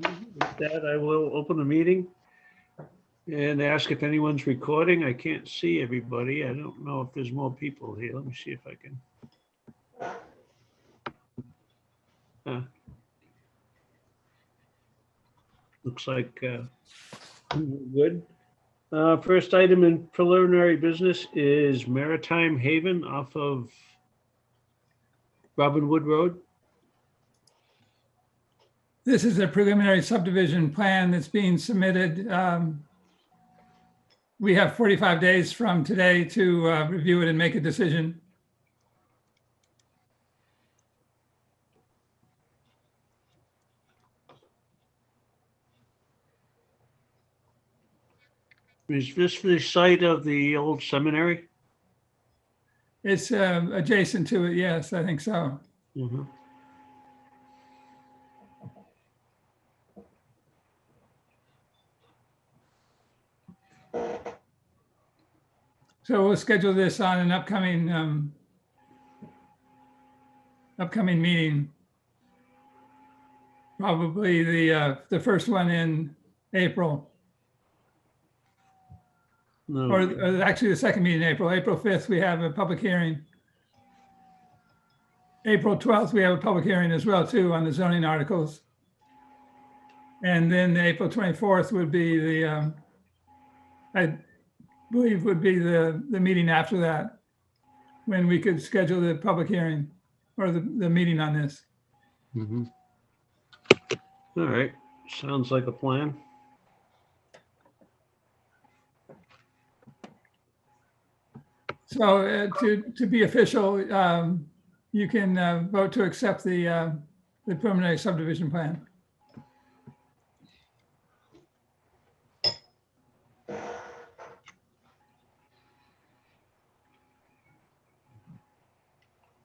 With that, I will open the meeting and ask if anyone's recording. I can't see everybody. I don't know if there's more people here. Let me see if I can. Looks like good. First item in preliminary business is Maritime Haven off of Robin Wood Road. This is a preliminary subdivision plan that's being submitted. We have 45 days from today to review it and make a decision. Is this the site of the old seminary? It's adjacent to it, yes, I think so. Mhm. So we'll schedule this on an upcoming meeting. Probably the first one in April, No. or actually the second meeting in April. April 5th, we have a public hearing. April 12th, we have a public hearing as well too on the zoning articles. And then April 24th would be the, I believe would be the meeting after that, when we could schedule the public hearing or the meeting on this. Mhm. All right, sounds like a plan. So to be official, you can vote to accept the preliminary subdivision plan.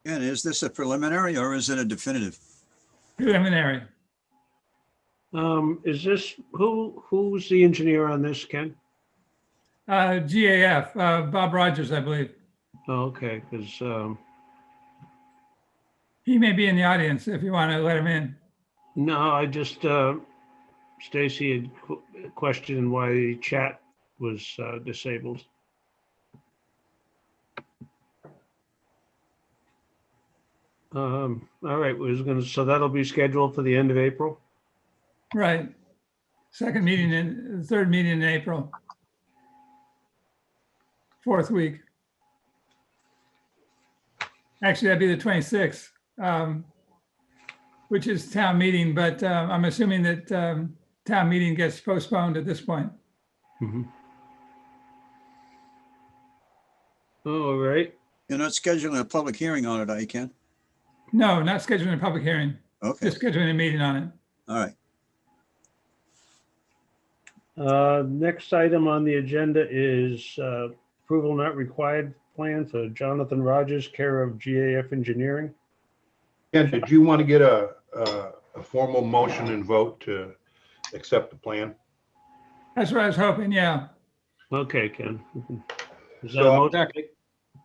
And is this a preliminary or is it a definitive? Preliminary. Is this, who's the engineer on this, Ken? GAF, Bob Rogers, I believe. Oh, okay, because, He may be in the audience if you want to let him in. no, I just, Stacy had questioned why the chat was disabled. All right, so that'll be scheduled for the end of April? Right. Third meeting in April. Fourth week. Actually, that'd be the 26th, which is town meeting, but I'm assuming that town meeting gets postponed at this point. Mhm. All right, You're not scheduling a public hearing on it, are you, Ken? No, not scheduling a public hearing, Okay, just scheduling a meeting on it. all right. next item on the agenda is approval not required plan for Jonathan Rogers, care of GAF Engineering. Ken, did you want to get a formal motion and vote to accept the plan? That's what I was hoping, yeah. Okay, Ken. Is that a So motion?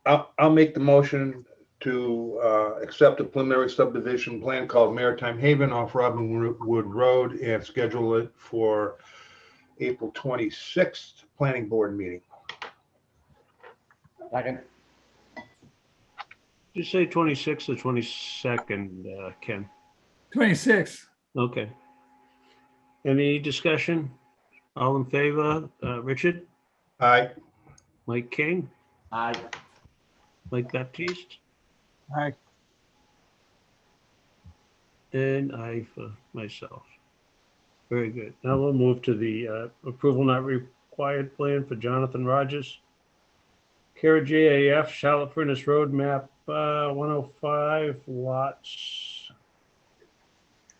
I'll make the motion to accept a preliminary subdivision plan called Maritime Haven off Robin Wood Road and schedule it for April 26th planning board meeting. Second. Did you say 26th or 22nd, Ken? 26. Okay. Any discussion? All in favor? Richard? Aye. Mike King? Aye. Mike Baptiste? Aye. And I for myself. Very good. Now we'll move to the approval not required plan for Jonathan Rogers. Care GAF, Charlotte Furnace Road, map 105, lots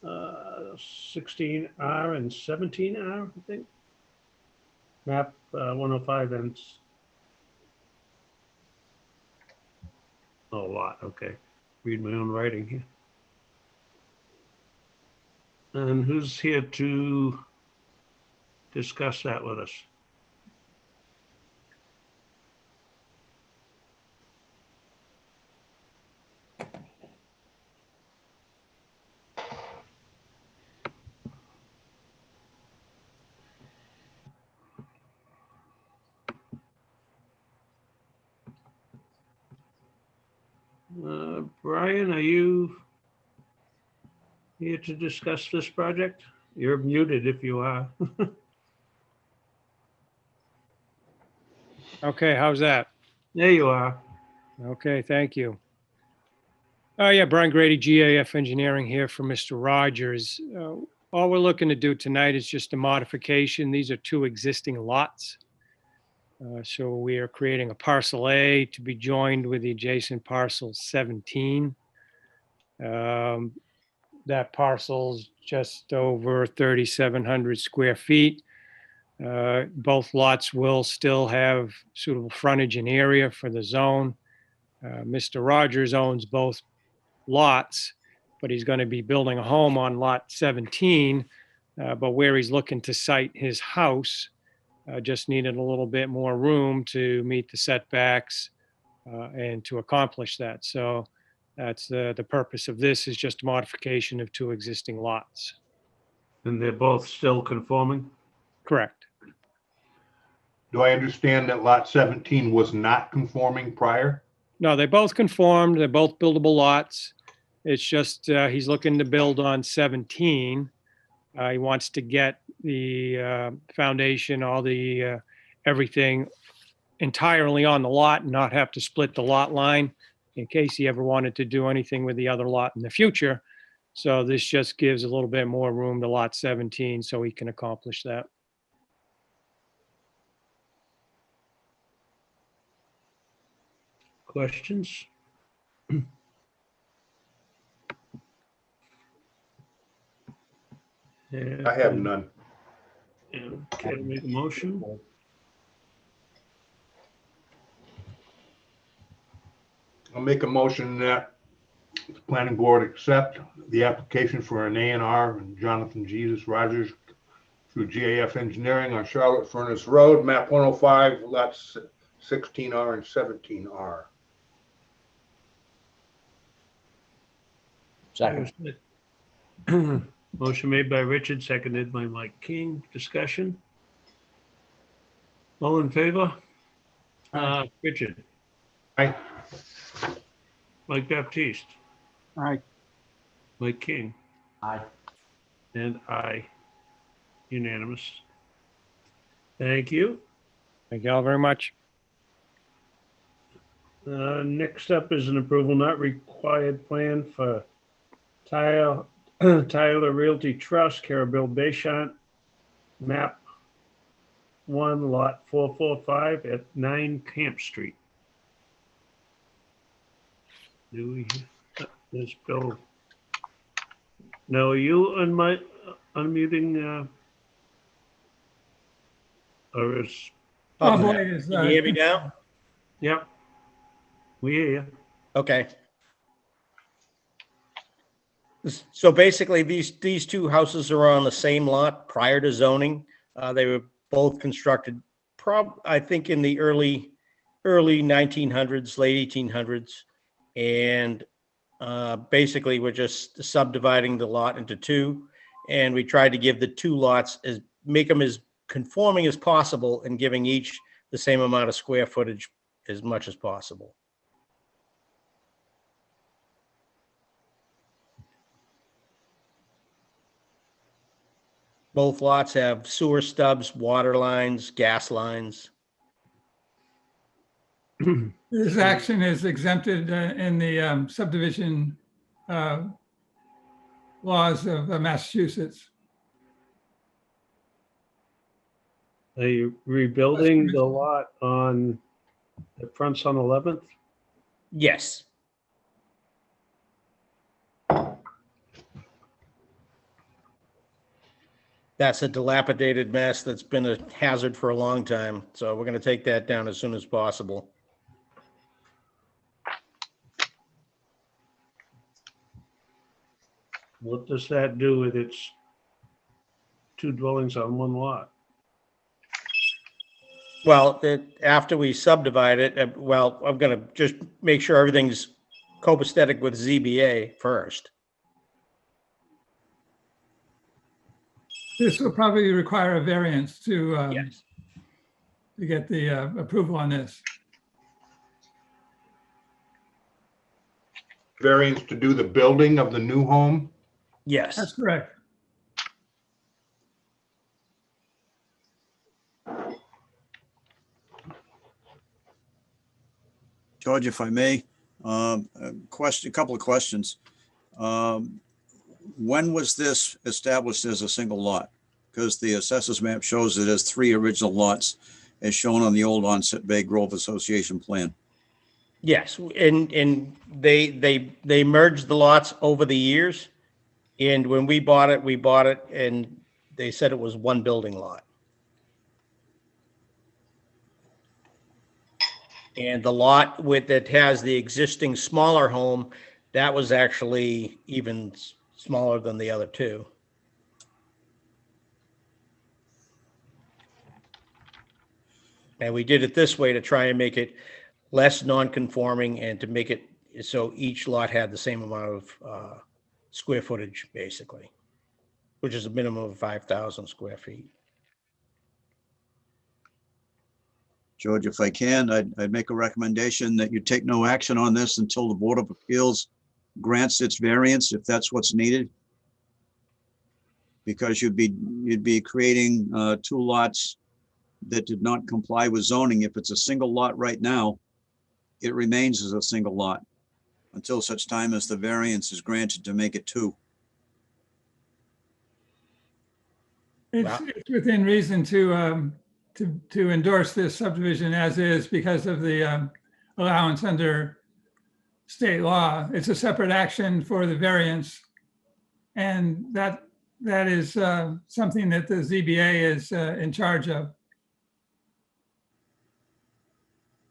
16R and 17R, I think. Map 105 and lot, okay. Read my own writing here. And who's here to discuss that with us? Brian, are you here to discuss this project? You're muted if you are. Okay, how's that? There you are. Okay, thank you. Oh, yeah, Brian Grady, GAF Engineering here for Mr. Rogers. All we're looking to do tonight is just a modification. These are two existing lots. So we are creating a parcel A to be joined with the adjacent parcel 17. That parcel's just over 3,700 square feet. Both lots will still have suitable frontage and area for the zone. Mr. Rogers owns both lots, but he's going to be building a home on lot 17. But where he's looking to site his house, just needed a little bit more room to meet the setbacks and to accomplish that. So that's the purpose of this, is just a modification of two existing lots. And they're both still conforming? Correct. Do I understand that lot 17 was not conforming prior? No, they both conformed. They're both buildable lots. It's just he's looking to build on 17. He wants to get the foundation, all the everything entirely on the lot and not have to split the lot line in case he ever wanted to do anything with the other lot in the future. So this just gives a little bit more room to lot 17 so he can accomplish that. Questions? I have none. Care to make a motion? I'll make a motion that the planning board accept the application for an A&R and Jonathan Jesus Rogers through GAF Engineering on Charlotte Furnace Road, map 105, lots 16R and 17R. Second. Motion made by Richard, seconded by Mike King. Discussion? All in favor? Richard, Aye. Mike Baptiste, Aye. Mike King, Aye. and I. Unanimous. Thank you. Thank you all very much. Next up is an approval not required plan for Tyler Realty Trust, care of Bill Bayshant, map 1, lot 445 at 9 Camp Street. There's Bill. No, are you unmuting? Or is, Oh, boy, is, Can you hear me now? yep. We hear you. Okay. So basically, these two houses are on the same lot prior to zoning. They were both constructed, I think, in the early 1900s, late 1800s, and basically we're just subdividing the lot into two, and we tried to give the two lots make them as conforming as possible and giving each the same amount of square footage as much as possible. Both lots have sewer stubs, water lines, gas lines. This action is exempted in the subdivision laws of Massachusetts. Are you rebuilding the lot on the fronts on 11th? Yes. That's a dilapidated mess that's been a hazard for a long time. So we're going to take that down as soon as possible. What does that do with its two dwellings on one lot? Well, after we subdivide it, well, I'm going to just make sure everything's copacetic with ZBA first. This will probably require a variance to Yes. to get the approval on this. variance to do the building of the new home? Yes. That's correct. George, if I may, a couple of questions. When was this established as a single lot? Because the assessors map shows it as 3 original lots as shown on the old Onset Bay Grove Association plan. Yes, and they merged the lots over the years. And when we bought it and they said it was one building lot. And the lot that has the existing smaller home, that was actually even smaller than the other two. And we did it this way to try and make it less non-conforming and to make it so each lot had the same amount of square footage, basically, which is a minimum of 5,000 square feet. George, if I can, I'd make a recommendation that you take no action on this until the Board of Appeals grants its variance, if that's what's needed. Because you'd be creating 2 lots that did not comply with zoning. If it's a single lot right now, it remains as a single lot until such time as the variance is granted to make it 2. It's within reason to endorse this subdivision as is because of the allowance under state law. It's a separate action for the variance. And that is something that the ZBA is in charge of.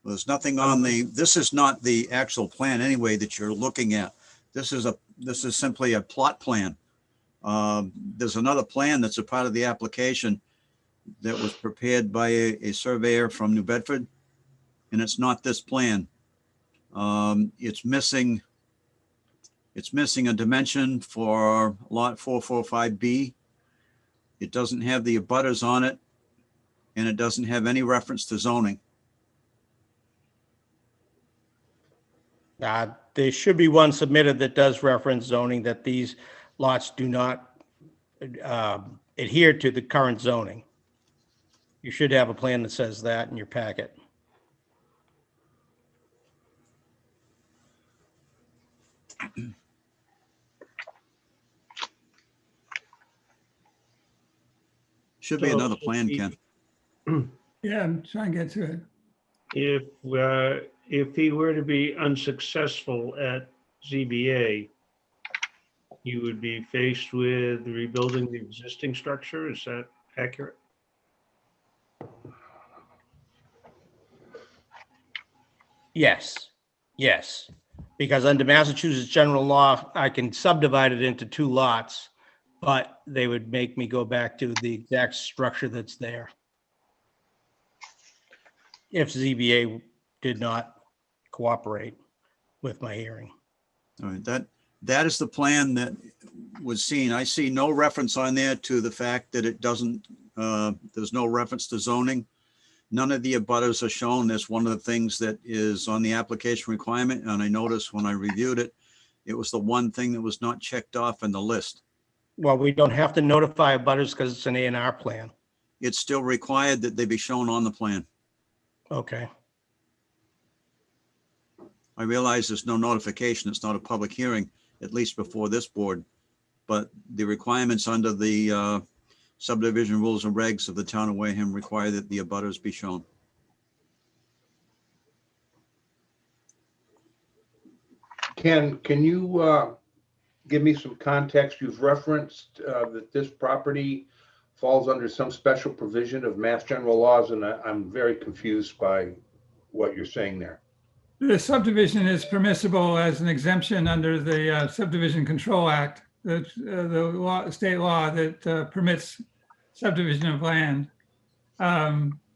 There's nothing on this is not the actual plan anyway that you're looking at. This is simply a plot plan. There's another plan that's a part of the application that was prepared by a surveyor from New Bedford, and it's not this plan. It's missing a dimension for lot 445B. It doesn't have the abutters on it, and it doesn't have any reference to zoning. There should be one submitted that does reference zoning, that these lots do not adhere to the current zoning. You should have a plan that says that in your packet. Should be another plan, Ken. Yeah, I'm trying to get to it. If he were to be unsuccessful at ZBA, you would be faced with rebuilding the existing structure. Is that accurate? Yes, yes. Because under Massachusetts general law, I can subdivide it into 2 lots, but they would make me go back to the exact structure that's there. If ZBA did not cooperate with my hearing. All right, that is the plan that was seen. I see no reference on there to the fact that it doesn't, there's no reference to zoning. None of the abutters are shown. That's one of the things that is on the application requirement. And I noticed when I reviewed it, it was the one thing that was not checked off in the list. Well, we don't have to notify abutters because it's an A&R plan. It's still required that they be shown on the plan. Okay. I realize there's no notification. It's not a public hearing, at least before this board. But the requirements under the subdivision rules and regs of the town of Wareham require that the abutters be shown. Ken, can you give me some context? You've referenced that this property falls under some special provision of Mass General laws, and I'm very confused by what you're saying there. The subdivision is permissible as an exemption under the Subdivision Control Act, the state law that permits subdivision of land.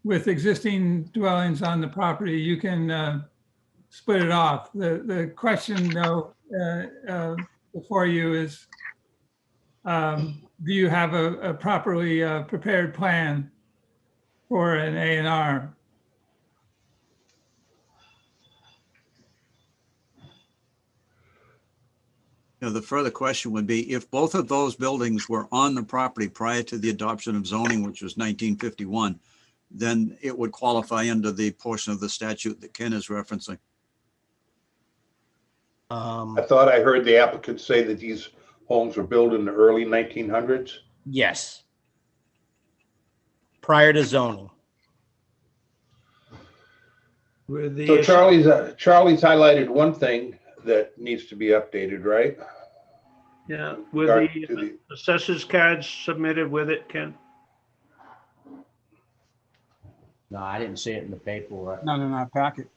With existing dwellings on the property, you can split it off. The question, though, before you is, do you have a properly prepared plan for an A&R? You know, the further question would be, if both of those buildings were on the property prior to the adoption of zoning, which was 1951, then it would qualify under the portion of the statute that Ken is referencing. I thought I heard the applicant say that these homes were built in the early 1900s. Yes. Prior to zoning. With the, So Charlie's highlighted one thing that needs to be updated, right? yeah, with Regard the to the- assessors cards submitted with it, Ken? No, I didn't see it in the paperwork. Not in our packet.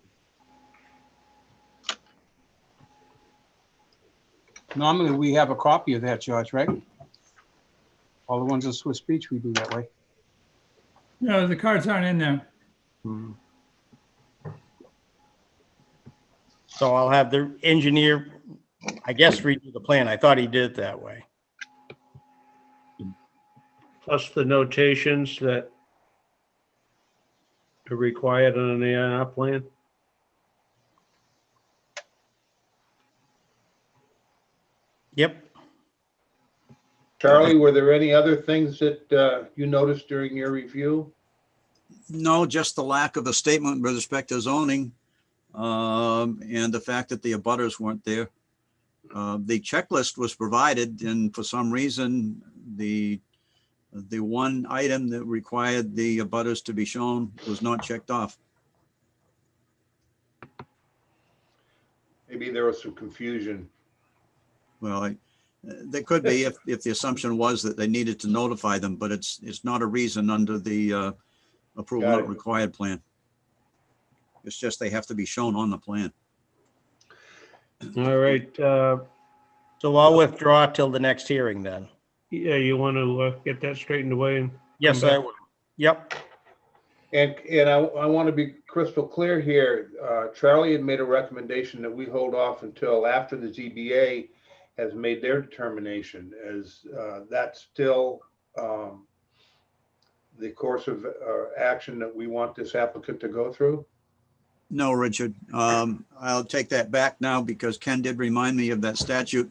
Normally, we have a copy of that, George, right? All the ones in Swiss Beach, we do that way. No, the cards aren't in there. So I'll have the engineer, I guess, redo the plan. I thought he did it that way. Plus the notations that are required on an A&R plan. Yep. Charlie, were there any other things that you noticed during your review? No, just the lack of a statement with respect to zoning, and the fact that the abutters weren't there. The checklist was provided, and for some reason, the one item that required the abutters to be shown was not checked off. Maybe there was some confusion. Well, there could be if the assumption was that they needed to notify them, but it's not a reason under the approval Got not it. required plan. It's just they have to be shown on the plan. All right, So I'll withdraw till the next hearing then. yeah, you want to get that straightened away? And Yes, come I back? will. Yep. And I want to be crystal clear here. Charlie had made a recommendation that we hold off until after the ZBA has made their determination. Is that still the course of action that we want this applicant to go through? No, Richard, I'll take that back now because Ken did remind me of that statute.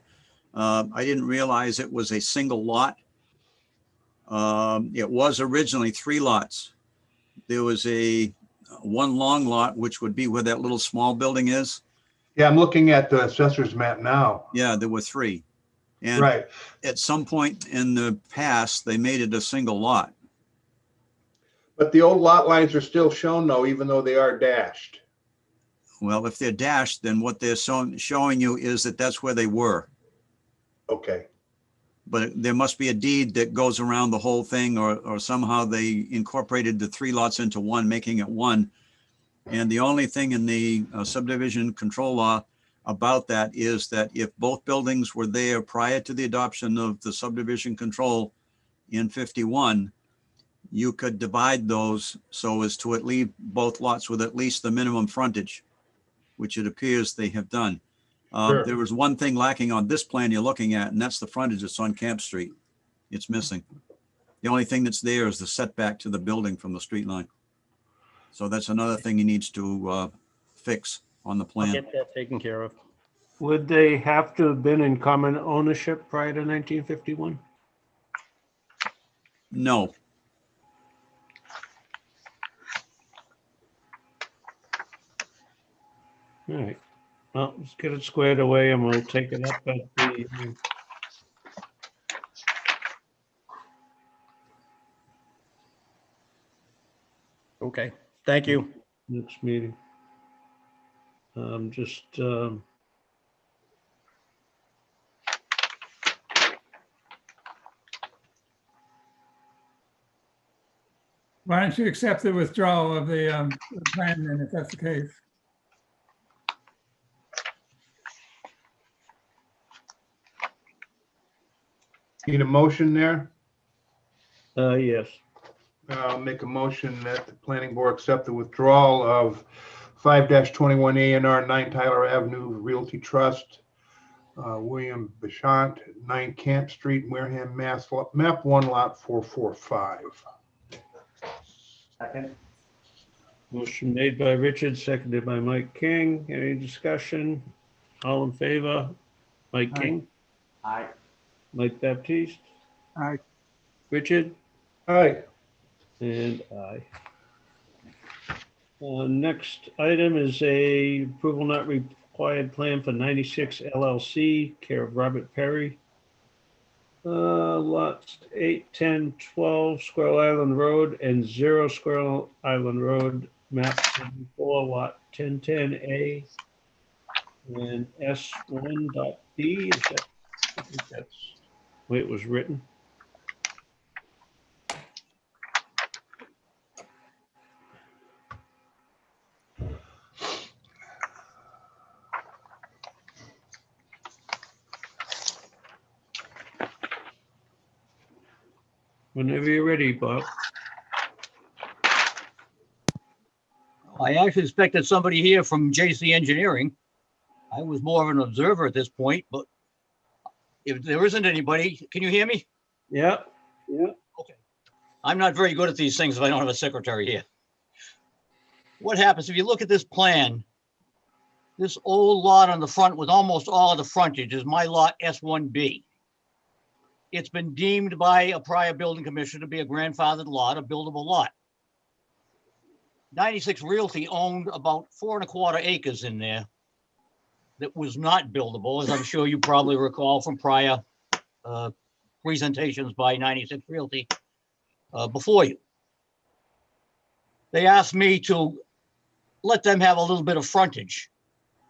I didn't realize it was a single lot. It was originally 3 lots. There was one long lot, which would be where that little small building is. Yeah, I'm looking at the assessor's map now. Yeah, there were 3. And Right. at some point in the past, they made it a single lot. But the old lot lines are still shown though, even though they are dashed. Well, if they're dashed, then what they're showing you is that that's where they were. Okay. But there must be a deed that goes around the whole thing, or somehow they incorporated the 3 lots into one, making it one. And the only thing in the subdivision control law about that is that if both buildings were there prior to the adoption of the subdivision control in 51, you could divide those so as to leave both lots with at least the minimum frontage, which it appears they have done. Sure. There was one thing lacking on this plan you're looking at, and that's the frontage that's on Camp Street. It's missing. The only thing that's there is the setback to the building from the street line. So that's another thing he needs to fix on the I'll plan. get that taken care of. Would they have to have been in common ownership prior to 1951? No, All right, well, let's get it squared away and we'll take it up at the Okay. Thank you. next meeting. Just, Why don't you accept the withdrawal of the plan then, if that's the case? Need a motion there? yes, I'll make a motion that the planning board accept the withdrawal of 5-21 A&R 9 Tyler Avenue Realty Trust, William Bechant, 9 Camp Street, Wareham, Mass, map 1, lot 445. Second. motion made by Richard, seconded by Mike King. Any discussion? All in favor? Mike Aye. King, Aye. Mike Baptiste, Aye. Richard, Aye. and I. Next item is a approval not required plan for 96 LLC, care of Robert Perry. Lots 8, 10, 12 Squirrel Island Road and 0 Squirrel Island Road, map 74, lot 1010A and S1.B. Is that, I think that's the way it was written. Whenever you're ready, Bob. I actually expected somebody here from JC Engineering. I was more of an observer at this point, but if there isn't anybody, can you hear me? Yeah. Okay. I'm not very good at these things if I don't have a secretary here. What happens if you look at this plan? This old lot on the front with almost all of the frontage is my lot S1B. It's been deemed by a prior building commission to be a grandfathered lot, a buildable lot. 96 Realty owned about 4¼ acres in there that was not buildable, as I'm sure you probably recall from prior presentations by 96 Realty before you. They asked me to let them have a little bit of frontage.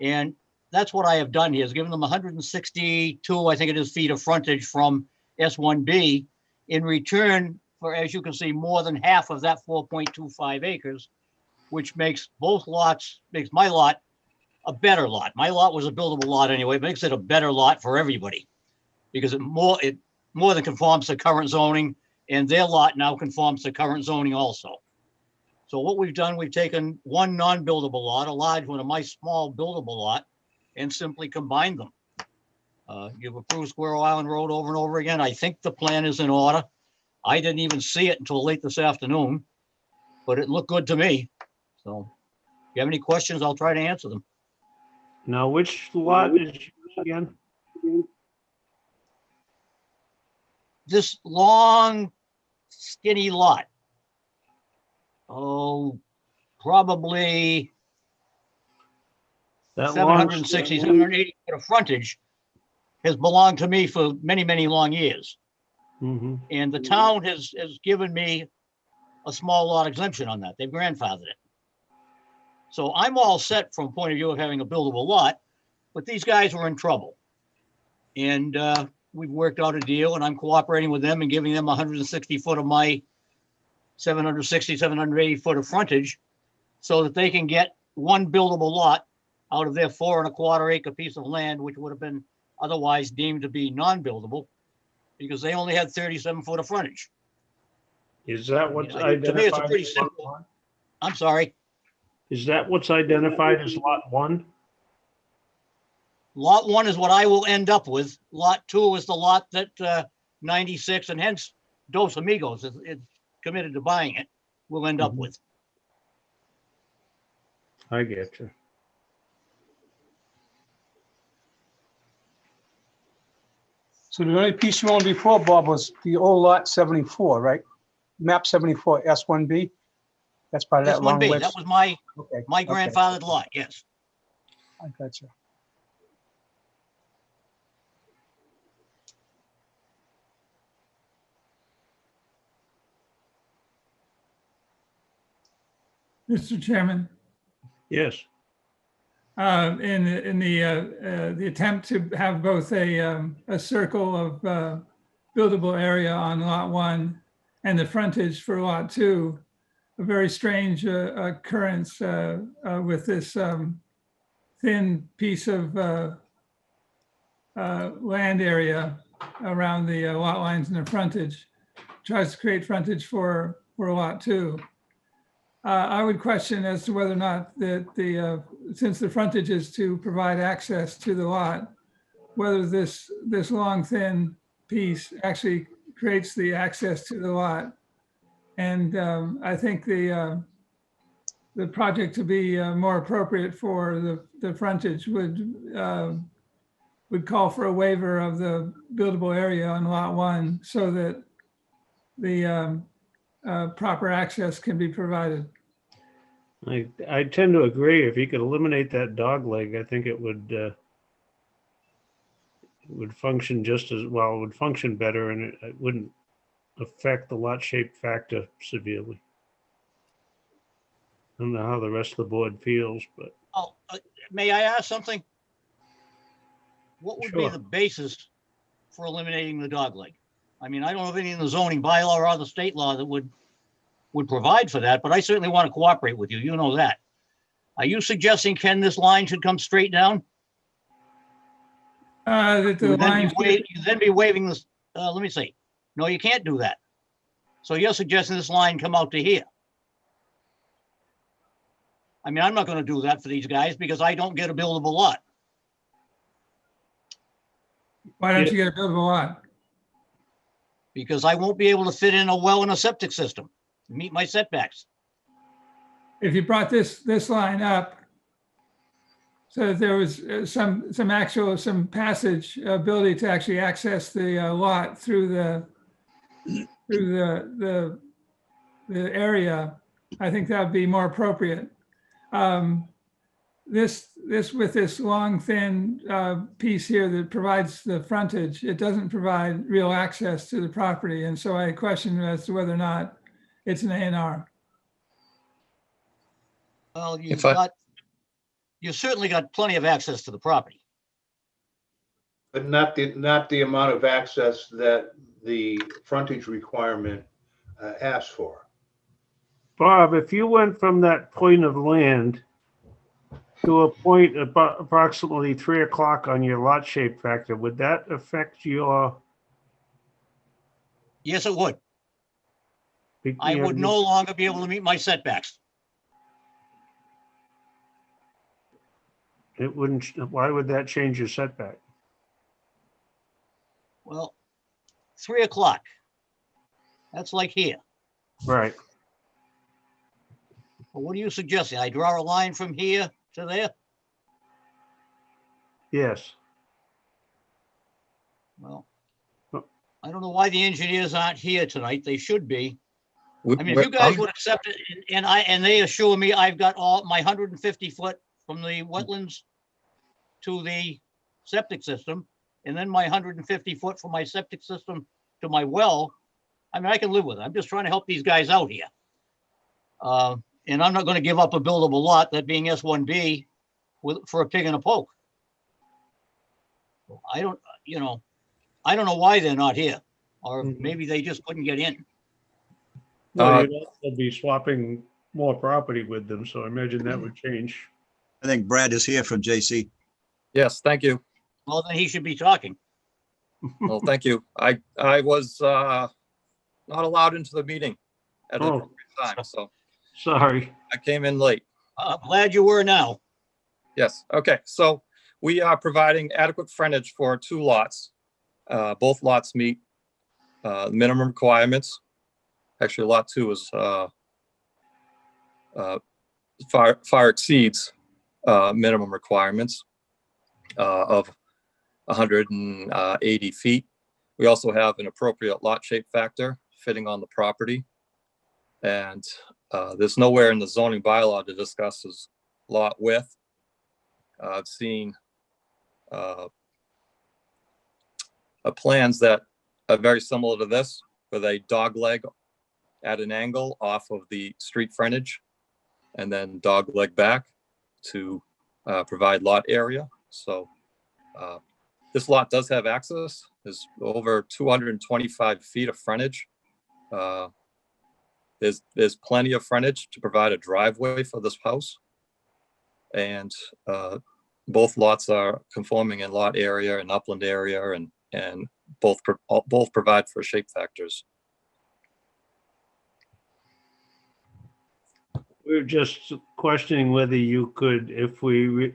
And that's what I have done here, is given them 162, I think it is, feet of frontage from S1B in return for, as you can see, more than half of that 4.25 acres, which makes both lots, makes my lot a better lot. My lot was a buildable lot anyway, makes it a better lot for everybody because it more than conforms to current zoning, and their lot now conforms to current zoning also. So what we've done, we've taken one non-buildable lot, a large one, of my small buildable lot, and simply combined them. You've approved Squirrel Island Road over and over again. I think the plan is in order. I didn't even see it until late this afternoon, but it looked good to me. So if you have any questions, I'll try to answer them. Now, which lot is yours again? This long, skinny lot. Oh, probably That long 760, 780 foot of frontage has belonged to me for many, many long years. Mhm. And the town has given me a small lot exemption on that. They've grandfathered it. So I'm all set from a point of view of having a buildable lot, but these guys were in trouble. And we've worked out a deal, and I'm cooperating with them and giving them 160 foot of my 760, 780 foot of frontage so that they can get one buildable lot out of their 4¼ acre piece of land, which would have been otherwise deemed to be non-buildable because they only had 37 foot of frontage. Is that what's To me, it's a identified pretty as lot simple. one? I'm sorry. Is that what's identified as lot one? Lot 1 is what I will end up with. Lot 2 is the lot that 96 and hence Dos Amigos is committed to buying it. We'll end up Mhm. with. I get you. So the only piece you owned before, Bob, was the old lot 74, right? Map 74, S1B? That's part of that long S1B, list? that was my Okay, okay, grandfathered lot, yes. I got you. Mr. Chairman, Yes. in the attempt to have both a circle of buildable area on lot 1 and the frontage for lot 2, a very strange occurrence with this thin piece of land area around the lot lines and the frontage tries to create frontage for lot 2. I would question as to whether or not that since the frontage is to provide access to the lot, whether this long thin piece actually creates the access to the lot. And I think the project to be more appropriate for the frontage would would call for a waiver of the buildable area on lot 1 so that the proper access can be provided. I tend to agree. If you could eliminate that dog leg, I think it would function just as well, it would function better, and it wouldn't affect the lot shape factor severely. I don't know how the rest of the board feels, but Oh, may I ask something? What would be Sure. the basis for eliminating the dog leg? I mean, I don't have any in the zoning bylaw or the state law that would provide for that, but I certainly want to cooperate with you. You know that. Are you suggesting, Ken, this line should come straight down? That the You would then line, be waiving this, let me see. No, you can't do that. So you're suggesting this line come out to here. I mean, I'm not going to do that for these guys because I don't get a buildable lot. why don't you get a buildable lot? Because I won't be able to fit in a well and a septic system to meet my setbacks. If you brought this line up, so that there was some passage ability to actually access the lot through the area, I think that would be more appropriate. This with this long, thin piece here that provides the frontage, it doesn't provide real access to the property. And so I question as to whether or not it's an A&R. Well, If I- you've certainly got plenty of access to the property. But not the amount of access that the frontage requirement asks for. Bob, if you went from that point of land to a point about approximately 3 o'clock on your lot shape factor, would that affect your? Yes, it would. I would no longer be able to meet my setbacks. It wouldn't, why would that change your setback? Well, 3 o'clock. That's like here. Right. Well, what are you suggesting? I draw a line from here to there? Yes. Well, Oh. I don't know why the engineers aren't here tonight. They should be. We- I mean, if you guys would accept it, and they assure me I've got all my 150 foot from the wetlands to the septic system, and then my 150 foot from my septic system to my well, I mean, I can live with it. I'm just trying to help these guys out here. And I'm not going to give up a buildable lot, that being S1B, for a pig and a poke. I don't know why they're not here, or maybe they just couldn't get in. Well, you'd also be swapping more property with them, so I imagine that would change. I think Brad is here from JC. Yes, thank you. Well, then he should be talking. Well, thank you. I was not allowed into the meeting at the Oh. appropriate time, so Sorry. I came in late. Glad you were now. Yes, okay, so we are providing adequate frontage for 2 lots. Both lots meet minimum requirements. Actually, lot 2 is far exceeds minimum requirements of 180 feet. We also have an appropriate lot shape factor fitting on the property. And there's nowhere in the zoning bylaw to discuss his lot width. I've seen plans that are very similar to this, with a dog leg at an angle off of the street frontage, and then dog leg back to provide lot area. So this lot does have access. There's over 225 feet of frontage. There's plenty of frontage to provide a driveway for this house. And both lots are conforming in lot area and upland area, and both provide for shape factors. We were just questioning whether you could, if we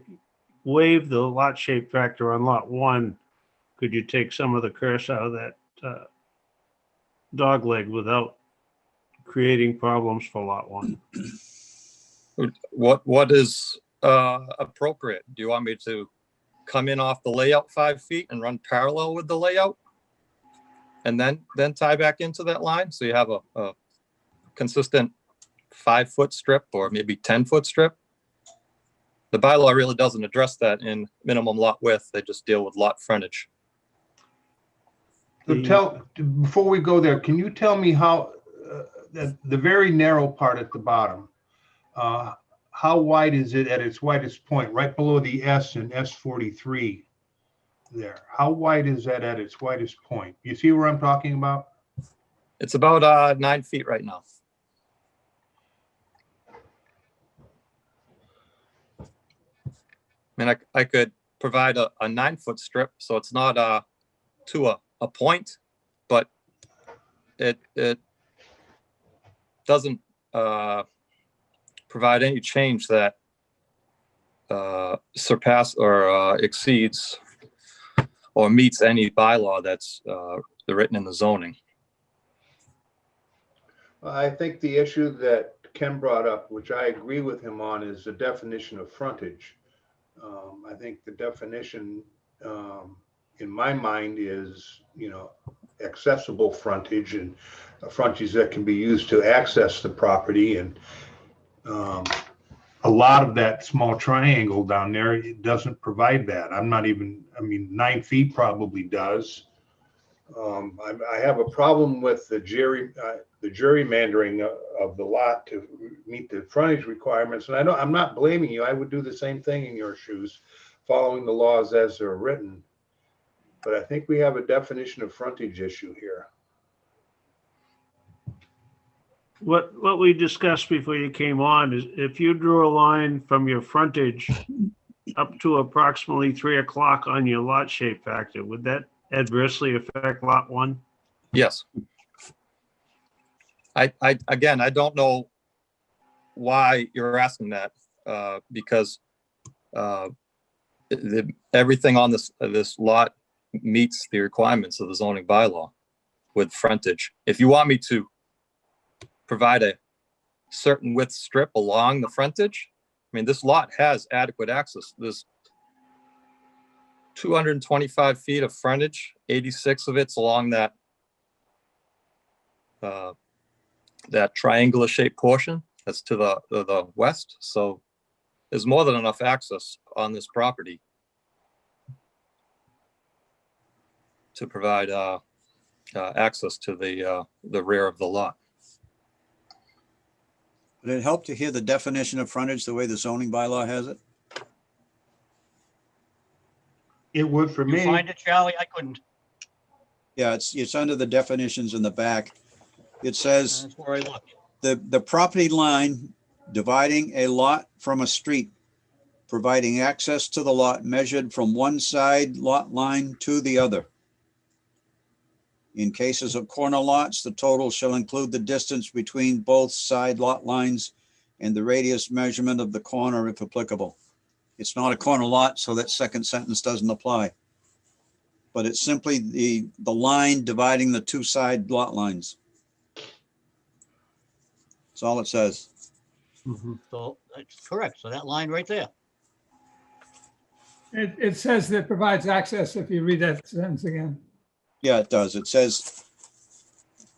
waive the lot shape factor on lot 1, could you take some of the curse out of that dog leg without creating problems for lot 1? What is appropriate? Do you want me to come in off the layout 5 feet and run parallel with the layout, and then tie back into that line. So you have a consistent 5-foot strip or maybe 10-foot strip. The bylaw really doesn't address that in minimum lot width. They just deal with lot frontage. So before we go there, can you tell me how, the very narrow part at the bottom, how wide is it at its widest point, right below the S and S43 there? How wide is that at its widest point? You see where I'm talking about? It's about 9 feet right now. I mean, I could provide a 9-foot strip, so it's not to a point, but it doesn't provide any change that surpass or exceeds or meets any bylaw that's written in the zoning. I think the issue that Ken brought up, which I agree with him on, is the definition of frontage. I think the definition in my mind is, accessible frontage and a frontage that can be used to access the property. And a lot of that small triangle down there, it doesn't provide that. 9 feet probably does. I have a problem with the gerrymandering of the lot to meet the frontage requirements. And I'm not blaming you. I would do the same thing in your shoes, following the laws as they're written. But I think we have a definition of frontage issue here. What we discussed before you came on is if you drew a line from your frontage up to approximately 3 o'clock on your lot shape factor, would that adversely affect lot 1? Yes. Again, I don't know why you're asking that, because everything on this lot meets the requirements of the zoning bylaw with frontage. If you want me to provide a certain width strip along the frontage, I mean, this lot has adequate access. There's 225 feet of frontage, 86 of it's along that that triangular shaped portion that's to the west. So there's more than enough access on this property to provide access to the rear of the lot. Would it help to hear the definition of frontage the way the zoning bylaw has it? It would for You me. find it, Charlie? I couldn't. Yeah, it's under the definitions in the back. It says That's where I looked. the property line dividing a lot from a street, providing access to the lot measured from one side lot line to the other. In cases of corner lots, the total shall include the distance between both side lot lines and the radius measurement of the corner if applicable. It's not a corner lot, so that second sentence doesn't apply. But it's simply the line dividing the two side lot lines. That's all it says. So that's correct. So that line right there. It says that provides access if you read that sentence again. Yeah, it does. It says,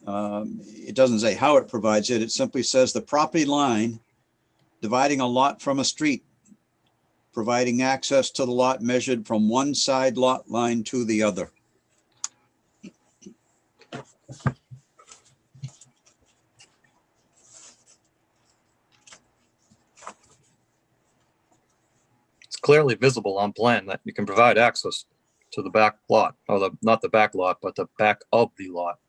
it doesn't say how it provides it. It simply says the property line dividing a lot from a street, providing access to the lot measured from one side lot line to the other. It's clearly visible on plan that you can provide access to the back lot, or not the back lot, but the back of the lot.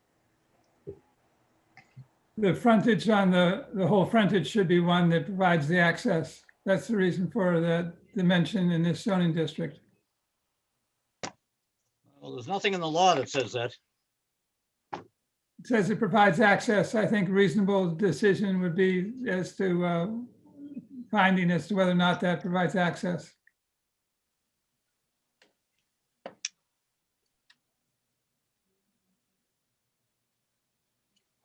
The frontage on the whole frontage should be one that provides the access. That's the reason for the dimension in this zoning district. Well, there's nothing in the law that says that. It says it provides access. I think reasonable decision would be as to finding as to whether or not that provides access.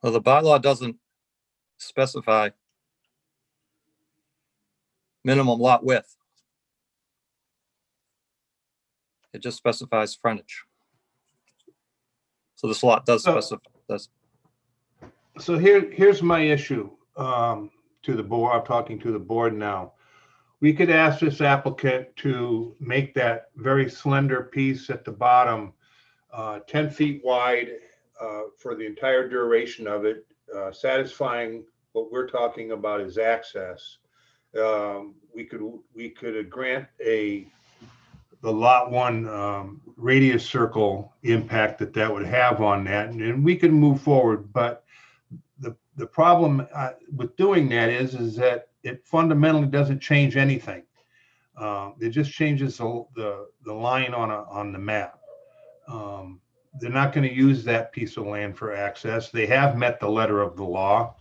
Well, the bylaw doesn't specify minimum lot width. It just specifies frontage. So this lot does So- specify, does, So here's my issue to the board. I'm talking to the board now. We could ask this applicant to make that very slender piece at the bottom 10 feet wide for the entire duration of it, satisfying what we're talking about is access. We could grant the lot one radius circle impact that would have on that, and we can move forward. But the problem with doing that is that it fundamentally doesn't change anything. It just changes the line on the map. They're not going to use that piece of land for access. They have met the letter of the law.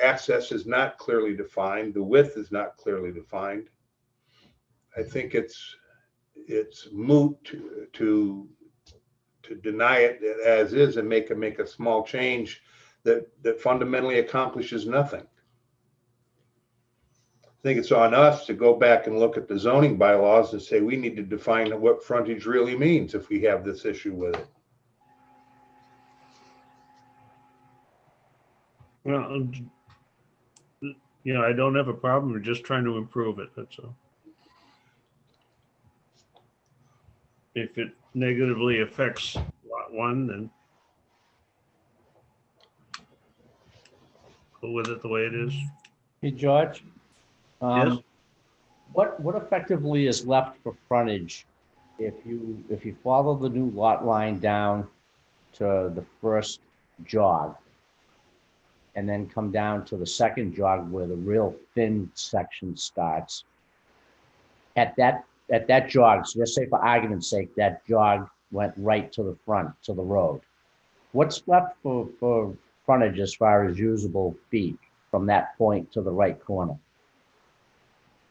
Access is not clearly defined. The width is not clearly defined. I think it's moot to deny it as is and make a small change that fundamentally accomplishes nothing. I think it's on us to go back and look at the zoning bylaws and say we need to define what frontage really means if we have this issue with it. Well, I don't have a problem. We're just trying to improve it. That's all. If it negatively affects lot one, then go with it the way it is. Hey, George? Yes? What effectively is left for frontage if you follow the new lot line down to the first jog and then come down to the second jog where the real thin section starts? At that jog, so just say for argument's sake, that jog went right to the front, to the road. What's left for frontage as far as usable feet from that point to the right corner?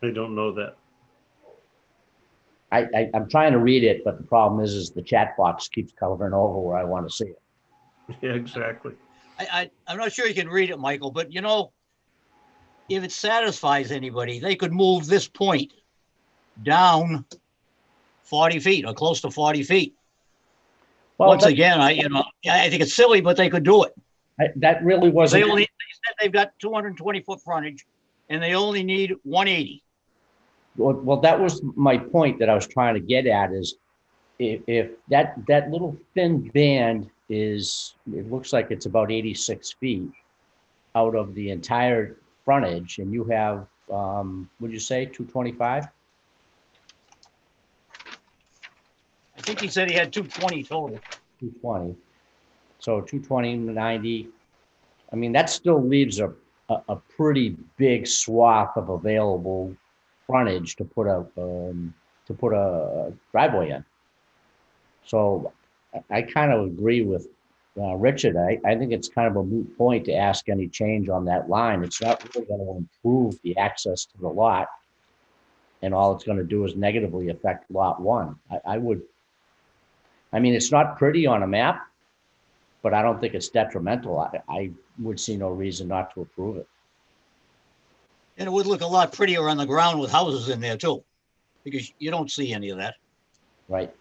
I don't know that. I'm trying to read it, but the problem is the chat box keeps covering over where I want to see it. Yeah, exactly. I'm not sure you can read it, Michael, but if it satisfies anybody, they could move this point down 40 feet or close to 40 feet. Well, Once again, I think it's silly, but they could do it. that really They wasn't. said they've got 220-foot frontage and they only need 180. Well, that was my point that I was trying to get at is if that little thin band is, it looks like it's about 86 feet out of the entire frontage, and you have, would you say 225? I think he said he had 220 total. 220. So 220, 90. I mean, that still leaves a pretty big swath of available frontage to put a driveway in. So I kind of agree with Richard. I think it's kind of a moot point to ask any change on that line. It's not really going to improve the access to the lot, and all it's going to do is negatively affect lot one. I mean, it's not pretty on a map, but I don't think it's detrimental. I would see no reason not to approve it. And it would look a lot prettier on the ground with houses in there too, because you don't see any of that. Right.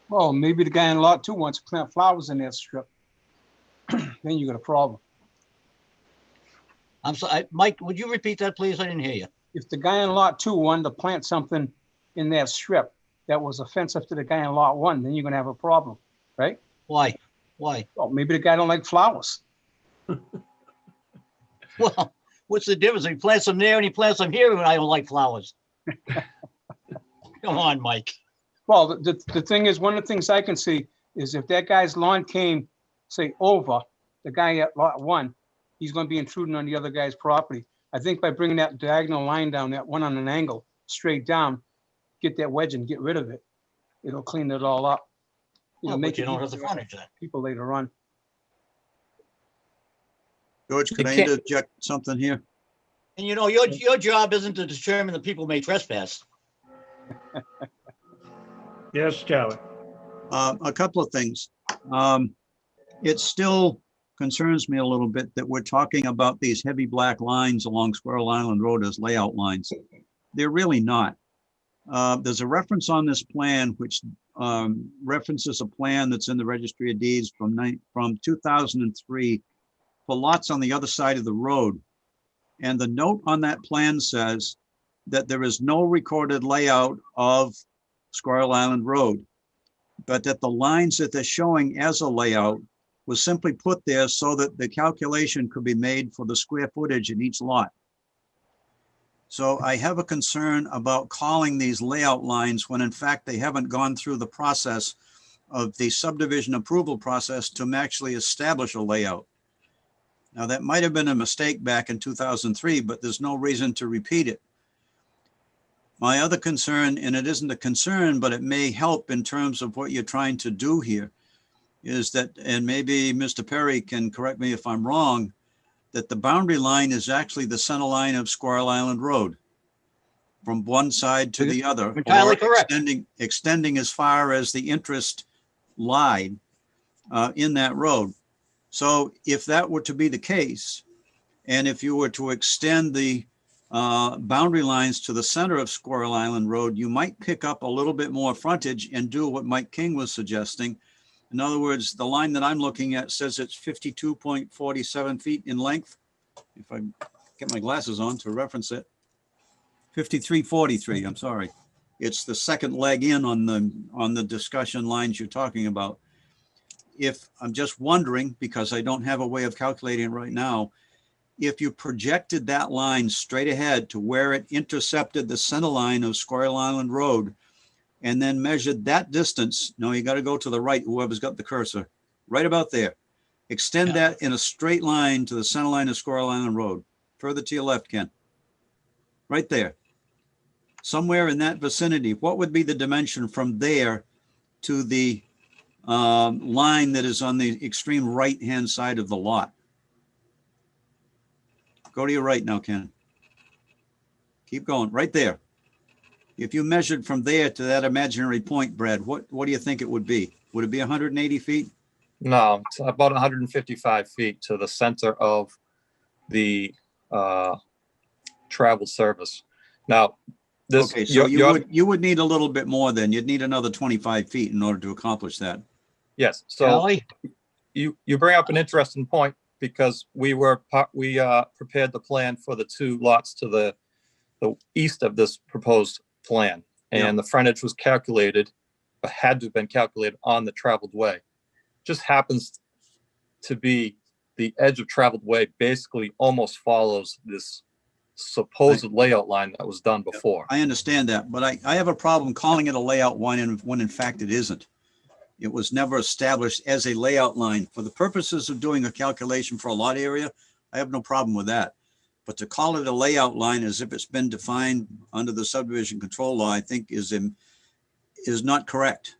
Well, maybe the guy in lot 2 wants to plant flowers in that strip. Then you got a problem. I'm sorry, Mike, would you repeat that, please? I didn't hear you. If the guy in lot 2 wanted to plant something in that strip that was offensive to the guy in lot 1, then you're gonna have a problem, right? Why? Why? Well, maybe the guy don't like flowers. Well, what's the difference? If he plants them there and he plants them here, and I don't like flowers. Come on, Mike. Well, the thing is, one of the things I can see is if that guy's lawn came, say, over the guy at lot 1, he's gonna be intruding on the other guy's property. I think by bringing that diagonal line down, that one on an angle, straight down, get that wedge and get rid of it. It'll clean it all up. Well, Make but you it don't have the easier frontage then. people later on. George, could I can't- interject something here? And your job isn't to determine that people may trespass. Yes, Charlie. A couple of things. It still concerns me a little bit that we're talking about these heavy black lines along Squirrel Island Road as layout lines. They're really not. there's a reference on this plan which references a plan that's in the Registry of Deeds from 2003 for lots on the other side of the road. And the note on that plan says that there is no recorded layout of Squirrel Island Road, but that the lines that they're showing as a layout was simply put there so that the calculation could be made for the square footage in each lot. So I have a concern about calling these layout lines when in fact they haven't gone through the process of the subdivision approval process to actually establish a layout. Now that might have been a mistake back in 2003, but there's no reason to repeat it. My other concern, and it isn't a concern, but it may help in terms of what you're trying to do here, is that, and maybe Mr. Perry can correct me if I'm wrong, that the boundary line is actually the center line of Squirrel Island Road from one side to the other, Entirely or correct. extending as far as the interest line in that road. So if that were to be the case, and if you were to extend the boundary lines to the center of Squirrel Island Road, you might pick up a little bit more frontage and do what Mike King was suggesting. In other words, the line that I'm looking at says it's 52.47 feet in length. If I get my glasses on to reference it, 53.43, I'm sorry. It's the second leg in on the discussion lines you're talking about. If I'm just wondering, because I don't have a way of calculating it right now, if you projected that line straight ahead to where it intercepted the center line of Squirrel Island Road, and then measured that distance, no, you got to go to the right, whoever's got the cursor, right about there. Extend that in a straight line to the center line of Squirrel Island Road. Further to your left, Ken. Right there. Somewhere in that vicinity, what would be the dimension from there to the line that is on the extreme right-hand side of the lot? Go to your right now, Ken. Keep going, right there. If you measured from there to that imaginary point, Brad, what do you think it would be? Would it be 180 feet? No, it's about 155 feet to the center of the travel service. Now, this, Okay, so you would need a little bit more then. You'd need another 25 feet in order to accomplish that. yes. So Charlie, you bring up an interesting point, because we prepared the plan for the two lots to the east of this proposed plan, and the frontage was calculated, or had to have been calculated on the traveled way. Just happens to be the edge of traveled way basically almost follows this supposed layout line that was done before. I understand that, but I have a problem calling it a layout line when in fact it isn't. It was never established as a layout line. For the purposes of doing a calculation for a lot area, I have no problem with that. But to call it a layout line as if it's been defined under the subdivision control law, I think is not correct.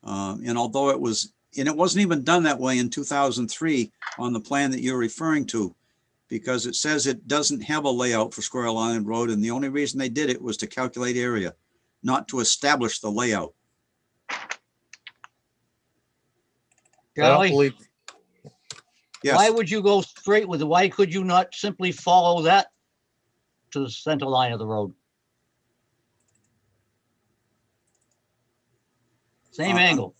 And although it wasn't even done that way in 2003 on the plan that you're referring to, because it says it doesn't have a layout for Squirrel Island Road, and the only reason they did it was to calculate area, not to establish the layout. I don't Charlie, believe, Yes. why would you go straight with it? Why could you not simply follow that to the center line of the road? Same angle.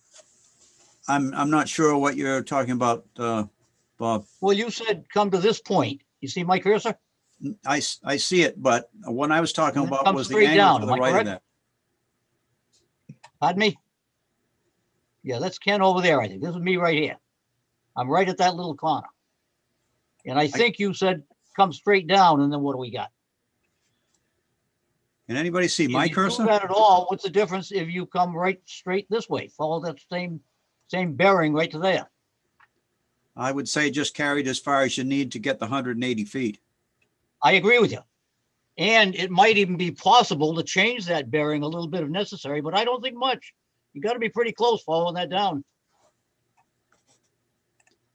I'm not sure what you're talking about, Bob. Well, you said come to this point. You see my cursor? I see it, but what I was talking And then about come was the straight angle down. to Am the I right of correct? that. Pardon me? Yeah, that's Ken over there, I think. This is me right here. I'm right at that little corner. And I think you said come straight down, and then what do we got? Can anybody see my If you do cursor? that at all, what's the difference if you come right straight this way? Follow that same bearing right to there. I would say just carried as far as you need to get the 180 feet. I agree with you. And it might even be possible to change that bearing a little bit if necessary, but I don't think much. You got to be pretty close following that down.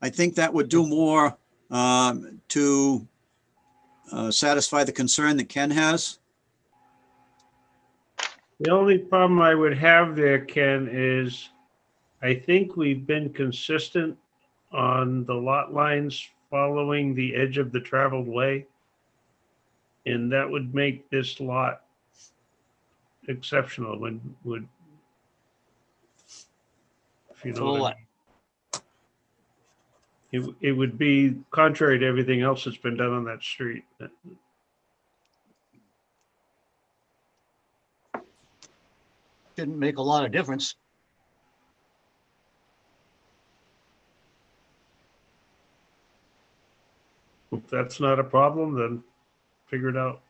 I think that would do more to satisfy the concern that Ken has. The only problem I would have there, Ken, is I think we've been consistent on the lot lines following the edge of the traveled way. And that would make this lot exceptional when would, if you know For what I what? mean. It would be contrary to everything else that's been done on that street. Didn't make a lot of difference. If that's not a problem, then figure it out.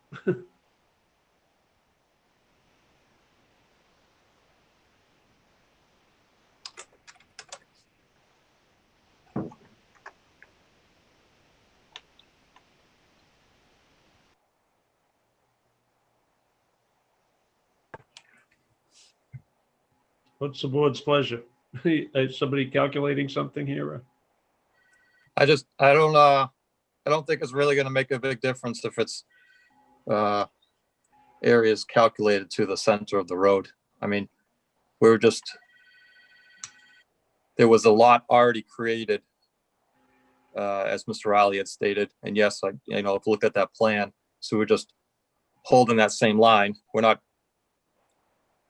What's the board's pleasure? Is somebody calculating something here? I don't think it's really gonna make a big difference if it's areas calculated to the center of the road. I mean, there was a lot already created, as Mr. Riley had stated, and yes, if you look at that plan, so we're just holding that same line. We're not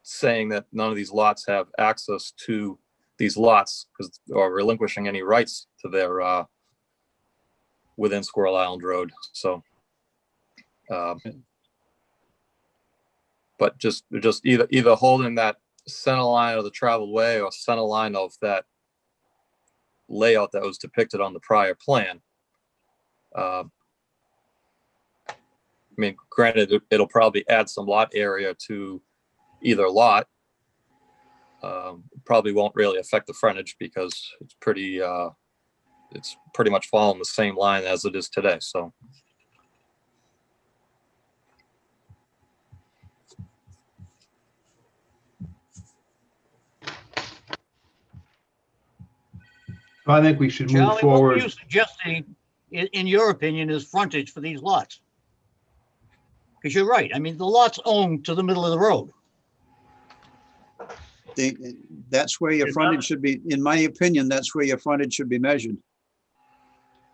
saying that none of these lots have access to these lots or relinquishing any rights to their within Squirrel Island Road. So, but just either holding that center line of the traveled way or center line of that layout that was depicted on the prior plan. I mean, granted, it'll probably add some lot area to either lot. Probably won't really affect the frontage because it's pretty much following the same line as it is today. So. I think we should move Charlie, what were forward. you suggesting, in your opinion, is frontage for these lots? Because you're right. I mean, the lot's owned to the middle of the road. That's where your frontage should be, in my opinion, that's where your frontage should be measured.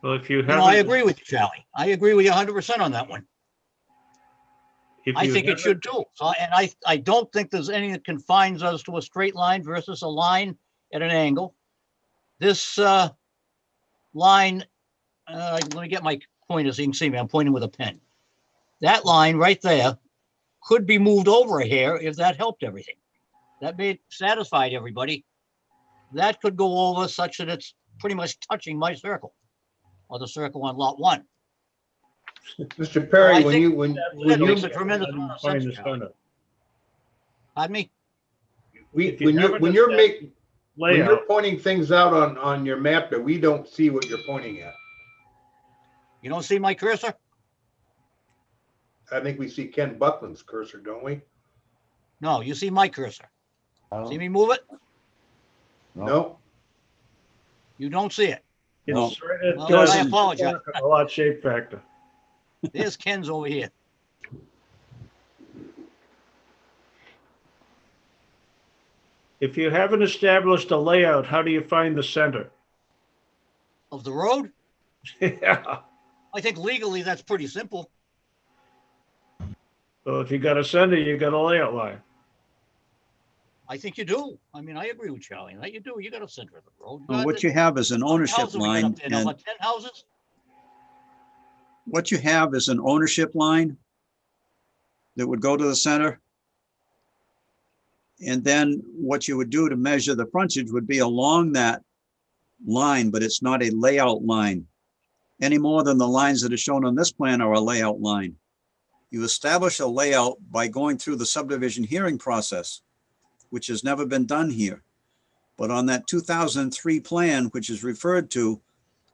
Well, if you No, I haven't, agree with you, Charlie. I agree with you 100% on that one. if I you think it haven't- should too. So, and I don't think there's anything that confines us to a straight line versus a line at an angle. This line, let me get my pointer so you can see me. I'm pointing with a pen. That line right there could be moved over a hair if that helped everything. That may satisfied everybody. That could go over such that it's pretty much touching my circle or the circle on lot 1. Mr. Perry, I when think you, when That you, makes a tremendous amount of Find sense, the Charlie. center. Pardon me? If you when haven't you're established when you're layout, pointing things out on your map that we don't see what you're pointing at. You don't see my cursor? I think we see Ken Buckland's cursor, don't we? No, you see my cursor. I See don't- me move it? No? You don't see it. it's right at, Well, I apologize. a lot shape factor. There's Ken's over here. If you haven't established a layout, how do you find the center? Of the road? Yeah. I think legally that's pretty simple. Well, if you got a center, you got a layout line. I think you do. I mean, I agree with Charlie. That you do. You got a center of the road. Well, what you have is an ownership Houses we got line, up there now, and what, 10 houses? what you have is an ownership line that would go to the center. And then what you would do to measure the frontage would be along that line, but it's not a layout line any more than the lines that are shown on this plan are a layout line. You establish a layout by going through the subdivision hearing process, which has never been done here. But on that 2003 plan, which is referred to,